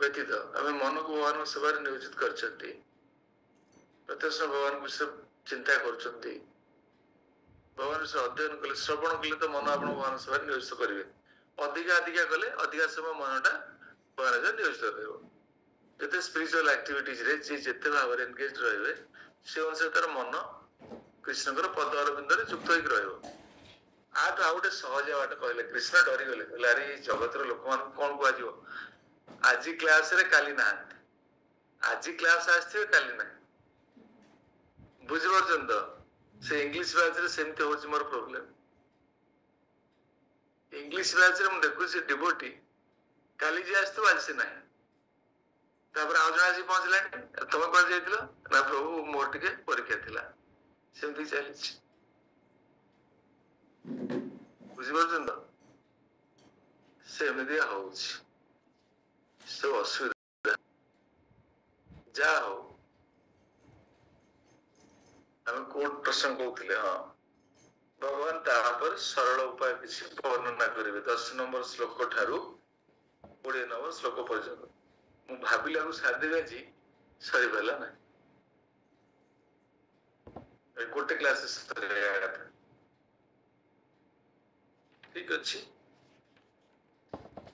व्यतीत आम मन को भगवान सेवा नियोजित कर प्रत्यक्ष भगवान विषय चिंता कर भगवान से अध्ययन कले श्रवण कले तो मन आप भगवान सेवा नियोजित करेंगे अधिका अधिका कले अधिका समय मनटा भगवान से नियोजित रहा जिते स्पिरिचुअल एक्टिविटीज रे जी जिते भाव एंगेज रहे से अनुसार तार मन कृष्णकर पद अरविंद युक्त होकर रहा आठ आउ गोटे सहज बाट कहले कृष्ण डरीगले कहले अरे जगत लोक मान कौन कह आज क्लास रे काली ना आज क्लास आसते काली ना बुझिपारछन तो से इंग्लिश बैच रे सेमते होची मोर प्रॉब्लम इंग्लिश बैच रे हम देखु से डिवोटी काली जे आस्ते आज से नाही तापर आउजना जी पहुंचला तमे पर जाइतिलो ना प्रभु मोर टिके परीक्षा थिला सेमती चलिछि बुझिपारछन तो सेमती होउछि सब असुविधा जा हो आम कोट प्रसंग कहते हाँ भगवान तापर सरल उपाय किसी वर्णना करेंगे 10 नंबर श्लोक ठारू 20 नंबर श्लोक पर्यंत मु भाविला को सादेवी जी सरी पाला ना गोटे क्लास ठीक अच्छी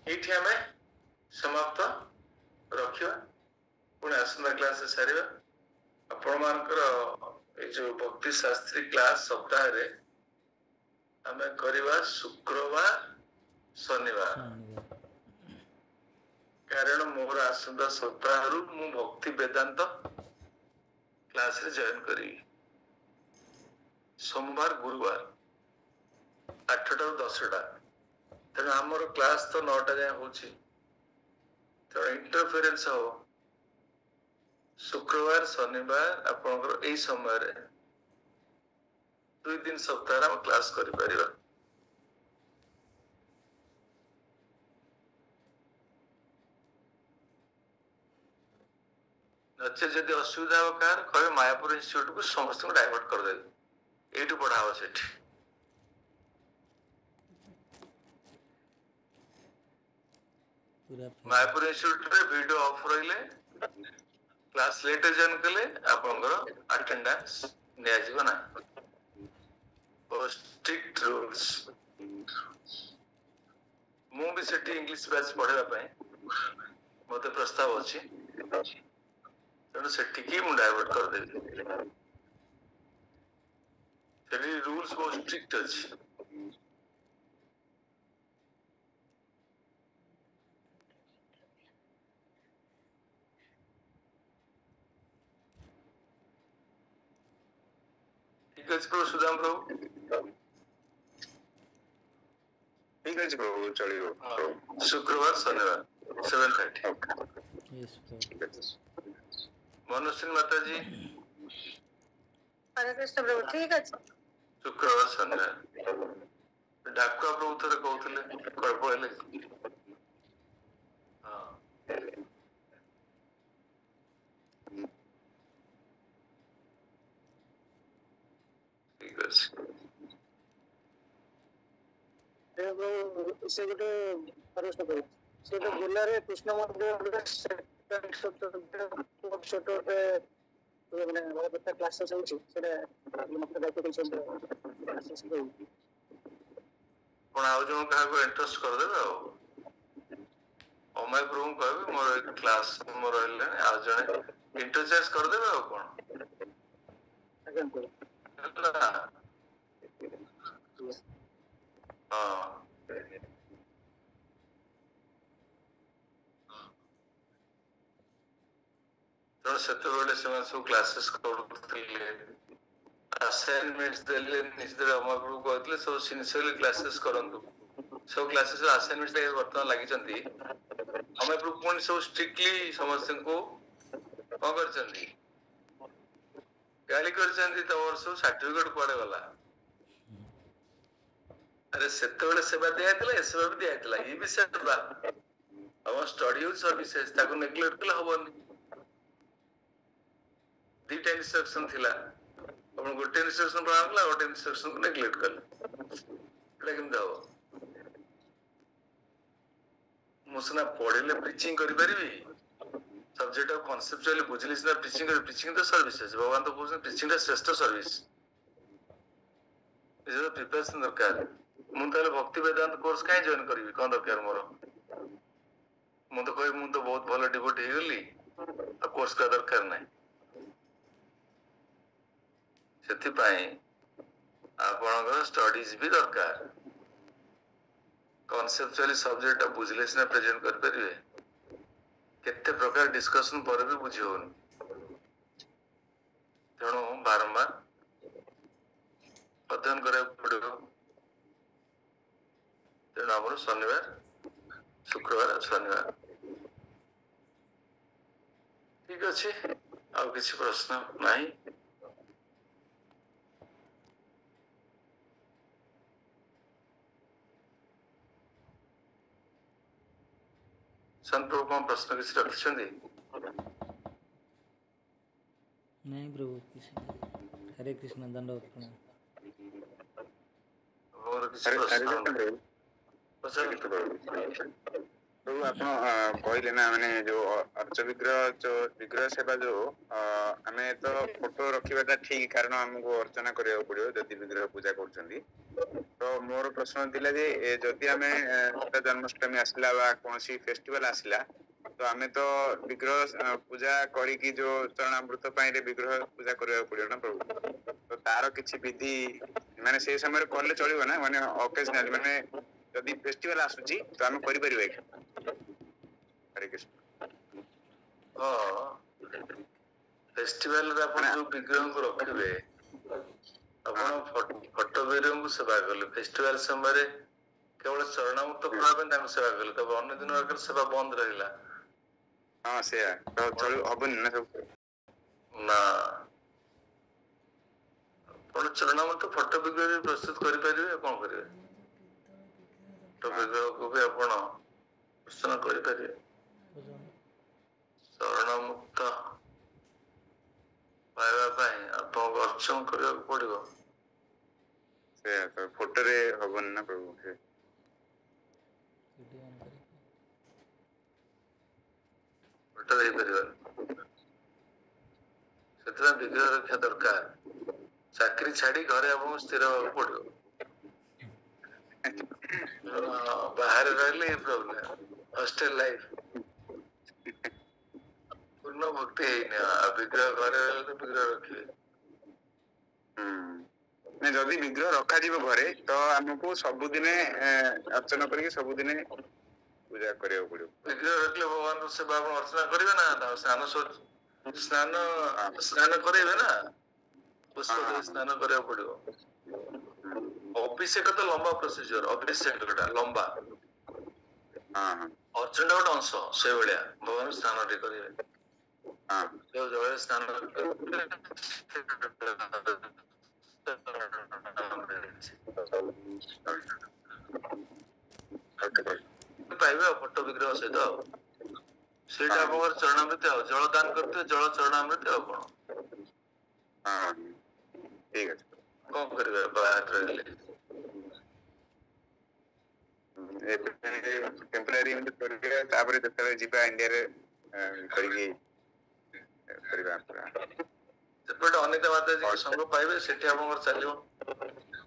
ये आम समाप्त रखा पुणी आसंता क्लास सारे आपण मानकर ये जो भक्ति शास्त्री क्लास सप्ताह रे आमे करिवा शुक्रवार शनिवार कारण मोर आसंता सप्ताह मु भक्ति वेदांत क्लास रे जॉइन करी सोमवार गुरुवार 8टा ରୁ 10ଟା तेणु आमर क्लास तो 9टा जाए होची तेणु इंटरफेरेंस हो शुक्रवार शनिवार आपनकर एई समय रे 2 दिन सप्ताह हम क्लास करि परिबा नचे जदि असुविधा हो कार कहे मायापुर इंस्टीट्यूट को समस्त को डाइवर्ट कर देबे एठू पढ़ाओ सेठी मायापुर इंस्टीट्यूट रे वीडियो ऑफ रहिले क्लास लेट जॉइन कले आपनकर अटेंडेंस ने आजीव ना स्ट्रिक्ट रूल्स मु भी सेठी इंग्लिश बैच पढ़ेबा पई मते प्रस्ताव अछि तेणु सेठी की मु डाइवर्ट कर देबी सेठी रूल्स बहुत स्ट्रिक्ट अछि ठीक अछि प्रभु सुदाम प्रभु ठीक अछि प्रभु चलियो शुक्रवार शनिवार 7:30 यस प्रभु मनुष्य माता जी हरे कृष्ण प्रभु ठीक अछि शुक्रवार शनिवार डाकुआ प्रभु थरे कहउतले कळ पळले हां ठीक अछि से गोटे प्रश्न करू से तो जिल्लारे कृष्ण मंदिर छोट माने बहुत क्लासेस होची सेटा मते दायित्व कैसे कोन आउ जो कहा को इंटरेस्ट कर देबे ओ मैं प्रभु कहबे मोर एक क्लास मोर रहले आ जने इंटरचेंज कर देबे ओ कोन हां तो सेते बेले समय सब क्लासेस करथले असाइनमेंट्स देले निश्चित अमर प्रभु कहतले सब सिंसियरली क्लासेस करंतु सब क्लासेस असाइनमेंट्स दे वर्तमान लागि चंती अमर प्रभु कोन सब स्ट्रिक्टली समस्त को को करचंती गाली करचंती तो और सब सर्टिफिकेट कोडे वाला अरे सेते बेले सेवा दियातला सेवा भी दियातला ई भी सेवा हम स्टडी यूज सर्विसेज ताको नेग्लेक्ट कला होबनी दीटा इंस्ट्रक्शन थिला अपन गोटे इंस्ट्रक्शन पढावला गोटे इंस्ट्रक्शन को नेग्लेक्ट करला लेकिन दाओ मुसना पढिले प्रीचिंग करि परिबी सब्जेक्ट ऑफ कॉन्सेप्चुअली बुझिले सिना प्रीचिंग द सर्विसेज भगवान तो बोलछन प्रीचिंग द श्रेष्ठ सर्विस इज द प्रिपरेशन दरकार मु ताले भक्ति वेदांत कोर्स काई जॉइन करबी कोन दरकार मोर मु तो कोइ मु तो बहुत भलो डिवोट हे गेली आ कोर्स का दरकार नै सेति पाई आपनकर स्टडीज भी दरकार कॉन्सेप्चुअली सब्जेक्ट बुझले सिना प्रेजेंट कर परिबे केते प्रकार डिस्कशन पर भी बुझी होनी तेणु बारंबार अध्ययन करे पड़ो तेणु हमर शनिवार शुक्रवार शनिवार ठीक अछि और किसी प्रश्न नहीं संत प्रभु को प्रश्न किसी रखिछंदी नहीं प्रभु किसी हरे कृष्ण दंडवत प्रणाम और किसी प्रश्न प्रभु आप कहले ना माने जो अर्च विग्रह सेवा जो आमे तो फोटो रखिबाटा ठीक कारण हमको अर्चना करिया पड़ियो जति विग्रह पूजा करछंदी तो मोर प्रश्न थिला जे जति आमे जन्माष्टमी आसला बा कोनसी फेस्टिवल आसला तो आमे तो विग्रह पूजा करी की जो चरणामृत पाई रे विग्रह पूजा करिया पड़ियो ना प्रभु तो तार किछि विधि ମାନେ ସେ ସମୟରେ କଲେ ଚଳିବ ନା ମାନେ ଅକେଜନାଲି ମାନେ ଯଦି ଫେଷ୍ଟିଭାଲ ଆସୁଛି ତ ଆମେ କରିପାରିବା କି? ହରେ କୃଷ୍ଣ। ହଁ ଫେଷ୍ଟିଭାଲରେ ଆପଣ ଯୋଉ ବିଗ୍ରହଙ୍କୁ ରଖିବେ ଆପଣ ଫଟୋ ବିଗ୍ରହଙ୍କୁ ସେବା କଲେ, ଫେଷ୍ଟିଭାଲ ସମୟରେ କେବଳ ଚରଣାମୃତ ପ୍ରଭାବ ପାଇଁ ତାଙ୍କୁ ସେବା କଲେ, ତେବେ ଅନ୍ୟ ଦିନ ସେବା ବନ୍ଦ ରହିଲା। ହଁ ସେଇଆ ତ ଚଳିବ ହବନି ନା ସବୁ ନା ଆପଣ ଚରଣାମୃତ ଫଟୋ ବିଗ୍ରହ ବି ପ୍ରସ୍ତୁତ କରିପାରିବେ। କଣ କରିବେ, ଫଟୋ ବିଗ୍ରହକୁ ବି ଆପଣ ଦର୍ଶନ କରିପାରିବେ। ଚରଣାମୃତ ପାଇବା ପାଇଁ ଆପଣଙ୍କୁ ଅର୍ଚ୍ଚନା କରିବାକୁ ପଡିବ। ସେଇଆ ତ ଫଟୋରେ ହବନି ନା ପ୍ରଭୁ। ଫଟୋ ଦେଇପାରିବନି, ସେଥିପାଇଁ ବିଗ୍ରହ ରକ୍ଷା ଦରକାର। ଚାକିରି ଛାଡି ଘରେ ଆପଣଙ୍କୁ ସ୍ଥିର ହେବାକୁ ପଡିବ। ବାହାରେ ରହିଲେ ଏ ପ୍ରୋବ୍ଲେମ, ହଷ୍ଟେଲ ଲାଇଫ ପୂର୍ଣ୍ଣ ଭକ୍ତି ହେଇନି, ବିଗ୍ରହ ଘରେ ରହିଲେ ତ ବିଗ୍ରହ ରଖିବେ। ଯଦି ବିଗ୍ରହ ରଖାଯିବ ଘରେ ତ ଆମକୁ ସବୁଦିନେ ଅର୍ଚ୍ଚନା କରିକି ସବୁଦିନେ ପୂଜା କରିବାକୁ ପଡିବ। ବିଗ୍ରହ ରଖିଲେ ଭଗବାନଙ୍କ ସେବା ଆପଣ ଅର୍ଚ୍ଚନା କରିବେ ନା, ସ୍ନାନ କରେଇବେ ନା, ପୁଷ୍ପ ଦେଇ ସ୍ନାନ କରିବାକୁ ପଡିବ। ଅଭିଷେକ ତ ଲମ୍ବା ପ୍ରୋସିଜର, ଅଭିଷେକ ଲମ୍ବା, ଅର୍ଚ୍ଚନା ଗୋଟେ ଅଂଶ ସେଇଭଳିଆ ଭଗବାନ ସ୍ନାନ ଟିକେ କରିବେ। ଯୋଉ ଜଳରେ ସ୍ନାନ ପାଇବେ ଆଉ ଫଟୋ ବିଗ୍ରହ ସହିତ ଆଉ ସେଇଟା ଆପଣଙ୍କର ଚରଣାମୃତ ଆଉ ଜଳ ଦାନ କରୁଥିବେ, ଜଳ ଚରଣାମୃତ ଆଉ କଣ। ଠିକ ଅଛି। କଣ କରିବେ ବାହାରେ ରହିଲେ। ଟେମ୍ପରାରୀ ଏମିତି କରିବେ, ତାପରେ ଯେତେବେଳେ ଯିବା ଇଣ୍ଡିଆରେ କରିକି କରିବା। ସେପଟେ ଅନିତା ମାତାଜୀଙ୍କ ସଂଘ ପାଇବେ, ସେଠି ଆପଣଙ୍କର ଚାଲିବ।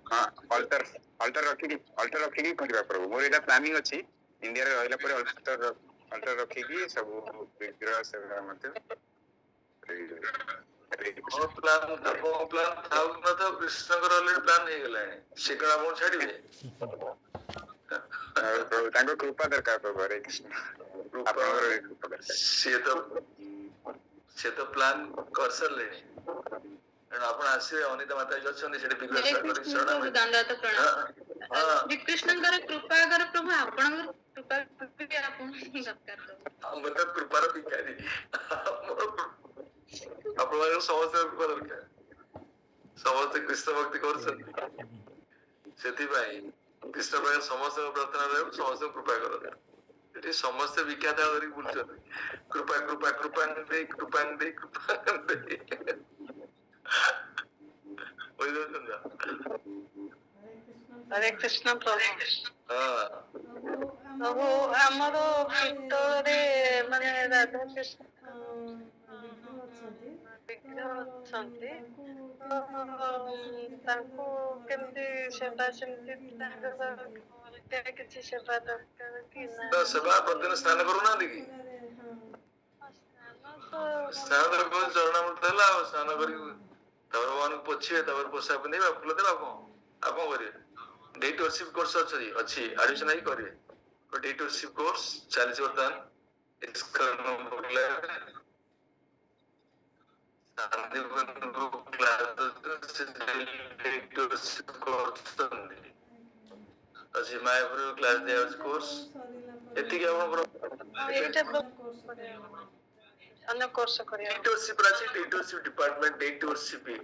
ହଁ ଅଲ୍ଟର ରଖିକି କରିବା ପ୍ରଭୁ। ମୋର ଏଇଟା ପ୍ଲାନିଂ ଅଛି, ଇଣ୍ଡିଆରେ ରହିଲା ପରେ ଅଲ୍ଟର ରଖିକି ସବୁ ବିଗ୍ରହ ସେବା ମଧ୍ୟ କୃଷ୍ଣଙ୍କର ଅଲରେଡି ପ୍ଲାନ ହେଇଗଲାଣି, ସେ କଣ ଆପଣ ଛାଡିବେ। ତାଙ୍କ କୃପା ଦରକାର ପ୍ରଭୁ। ହରେ କୃଷ୍ଣ। ସିଏ ତ ପ୍ଲାନ କରିସାରିଲେଣି, ତେଣୁ ଆପଣ ଆସିବେ, ଅନିତା ମାତାଜୀ ଅଛନ୍ତି ସେଠି ବିଗ୍ରହ ଶ୍ରୀକୃଷ୍ଣଙ୍କର କୃପାକର ପ୍ରଭୁ, ଆପଣଙ୍କର କୃପା ଦରକାର। ଆମେ ତ କୃପାର ଭିକାରୀ, ଆପଣଙ୍କର ସମସ୍ତଙ୍କ କୃପା ଦରକାର। ସମସ୍ତେ କୃଷ୍ଣ ଭକ୍ତି କରୁଛନ୍ତି, ସେଥିପାଇଁ କୃଷ୍ଣ ପାଇଁ ସମସ୍ତଙ୍କ ପ୍ରାର୍ଥନା ରହିବ, ସମସ୍ତଙ୍କୁ କୃପା କରନ୍ତୁ। ଏଠି ସମସ୍ତେ ଭିକ୍ଷା ଧରିକି ବୁଲୁଛନ୍ତି, କୃପା କୃପା କୃପାଣ୍ଡେ କୃପାଣ୍ଡେ କୃପାଣ୍ଡେ ବୁଝିପାରୁଛନ୍ତି। ହରେ କୃଷ୍ଣ ପ୍ରଭୁ। ହଁ ପ୍ରଭୁ ଆମର ପିତ୍ତଳରେ ମାନେ ରାଧା କୃଷ୍ଣ ବିଗ୍ରହ ଅଛନ୍ତି, ତାଙ୍କୁ କେମିତି ସେବା, ସେମିତି ତାଙ୍କର କିଛି ସେବା ଦରକାର କି ନା? ସେବା ପ୍ରତିଦିନ ସ୍ନାନ କରୁନାହାନ୍ତି କି? ସ୍ନାନ ଚରଣାମୃତ ହେଲା, ଆଉ ସ୍ନାନ କରିକି ତାପରେ ଭଗବାନଙ୍କୁ ପୋଛିବେ, ତାପରେ ପୋଷାକ ପିନ୍ଧିବେ, ଫୁଲ ଦେବେ, ଆଉ କଣ କରିବେ। ଡେଟରସିପ କୋର୍ସ ଅଛି, ଆଡମିସନ ହେଇକି କରିବେ। ଡେଟରସିପ କୋର୍ସ ଚାଲିଛି ବର୍ତ୍ତମାନ। ମାୟାପୁର କ୍ଲାସ ଦିଆଯାଉଛି କୋର୍ସ, ଏତିକି ଆପଣଙ୍କର ଅନ୍ୟ କୋର୍ସ କରିବା।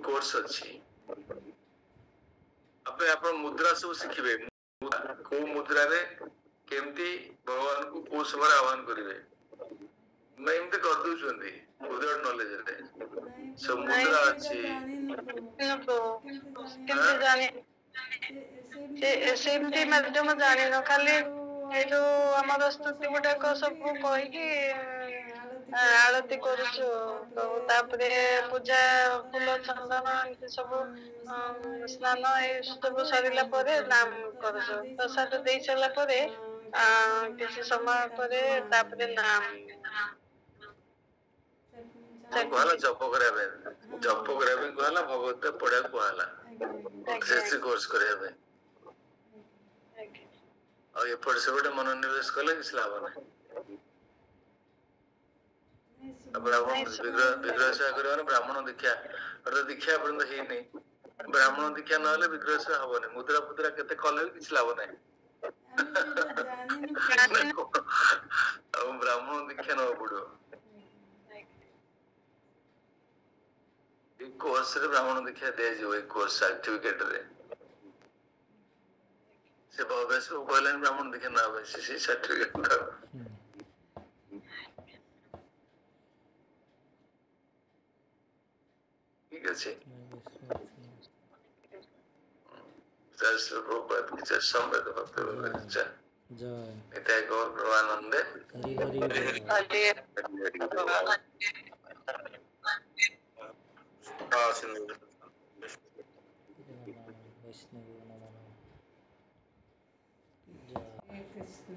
କୋର୍ସ ଅଛି। ଆପଣ ମୁଦ୍ରା ସବୁ ଶିଖିବେ, କୋଉ ମୁଦ୍ରାରେ କେମିତି ଭଗବାନଙ୍କୁ କୋଉ ସମୟରେ ଆହ୍ୱାନ କରିବେ। ଏମିତି କରିଦଉଛନ୍ତି ଉଇଦାଉଟ୍ ନଲେଜରେ। ସବୁ ମୁଦ୍ରା ଅଛି। ସେମିତି ମାଧ୍ୟମ ଜାଣିନ, ଖାଲି ଏଇ ଯୋଉ ଆମର ସ୍ତୁତି ଗୁଡାକ ସବୁ କହିକି ଆଳତି କରୁଛୁ, ତାପରେ ପୂଜା, ଫୁଲ, ଚନ୍ଦନ ଏମିତି ସବୁ ସ୍ନାନ ଏ ସବୁ ସରିଲା ପରେ ନାମ କରୁଛୁ। ପ୍ରସାଦ ଦେଇ ସାରିଲା ପରେ କିଛି ସମୟ ପରେ ତାପରେ ନାମ କୁହାହେଲା ଜପ କରିବା ପାଇଁ କୁହାହେଲା, ଭଗବତ ପଢିବାକୁ କୁହାହେଲା, ସେ କୋର୍ସ କରିବା ପାଇଁ। ଆଉ ଏପଟେ ସେପଟେ ମନୋନିବେଶ କଲେ କିଛି ଲାଭ ନାହିଁ। ବିଗ୍ରହ ସେବା କରିବା ମାନେ ବ୍ରାହ୍ମଣ ଦୀକ୍ଷା, ଦୀକ୍ଷା ପର୍ଯ୍ୟନ୍ତ ହେଇନି, ବ୍ରାହ୍ମଣ ଦୀକ୍ଷା ନହେଲେ ବିଗ୍ରହ ସେବା ହବନି। ମୁଦ୍ରା ଫୁଦ୍ରା କେତେ କଲେ ବି କିଛି ଲାଭ ନାହିଁ। ଆଉ ବ୍ରାହ୍ମଣ ଦୀକ୍ଷା ନବାକୁ ପଡିବ। ଏଇ କୋର୍ସ ରେ ବ୍ରାହ୍ମଣ ଦୀକ୍ଷା ଦିଆଯିବ, ଏଇ କୋର୍ସ ସାର୍ଟିଫିକେଟ ରେ। ସେ ବେଶ କହିଲେନି ବ୍ରାହ୍ମଣ ଦୀକ୍ଷା ନା ବେଶୀ ସେଇ ସାର୍ଟିଫିକେଟ। ଠିକ ଅଛି। जय श्री प्रभुपाद की जय, संवेद भक्त जय, नित्य गौर प्रभानंदे, हरि हरि बोल। वैष्णव नमः। जय कृष्ण।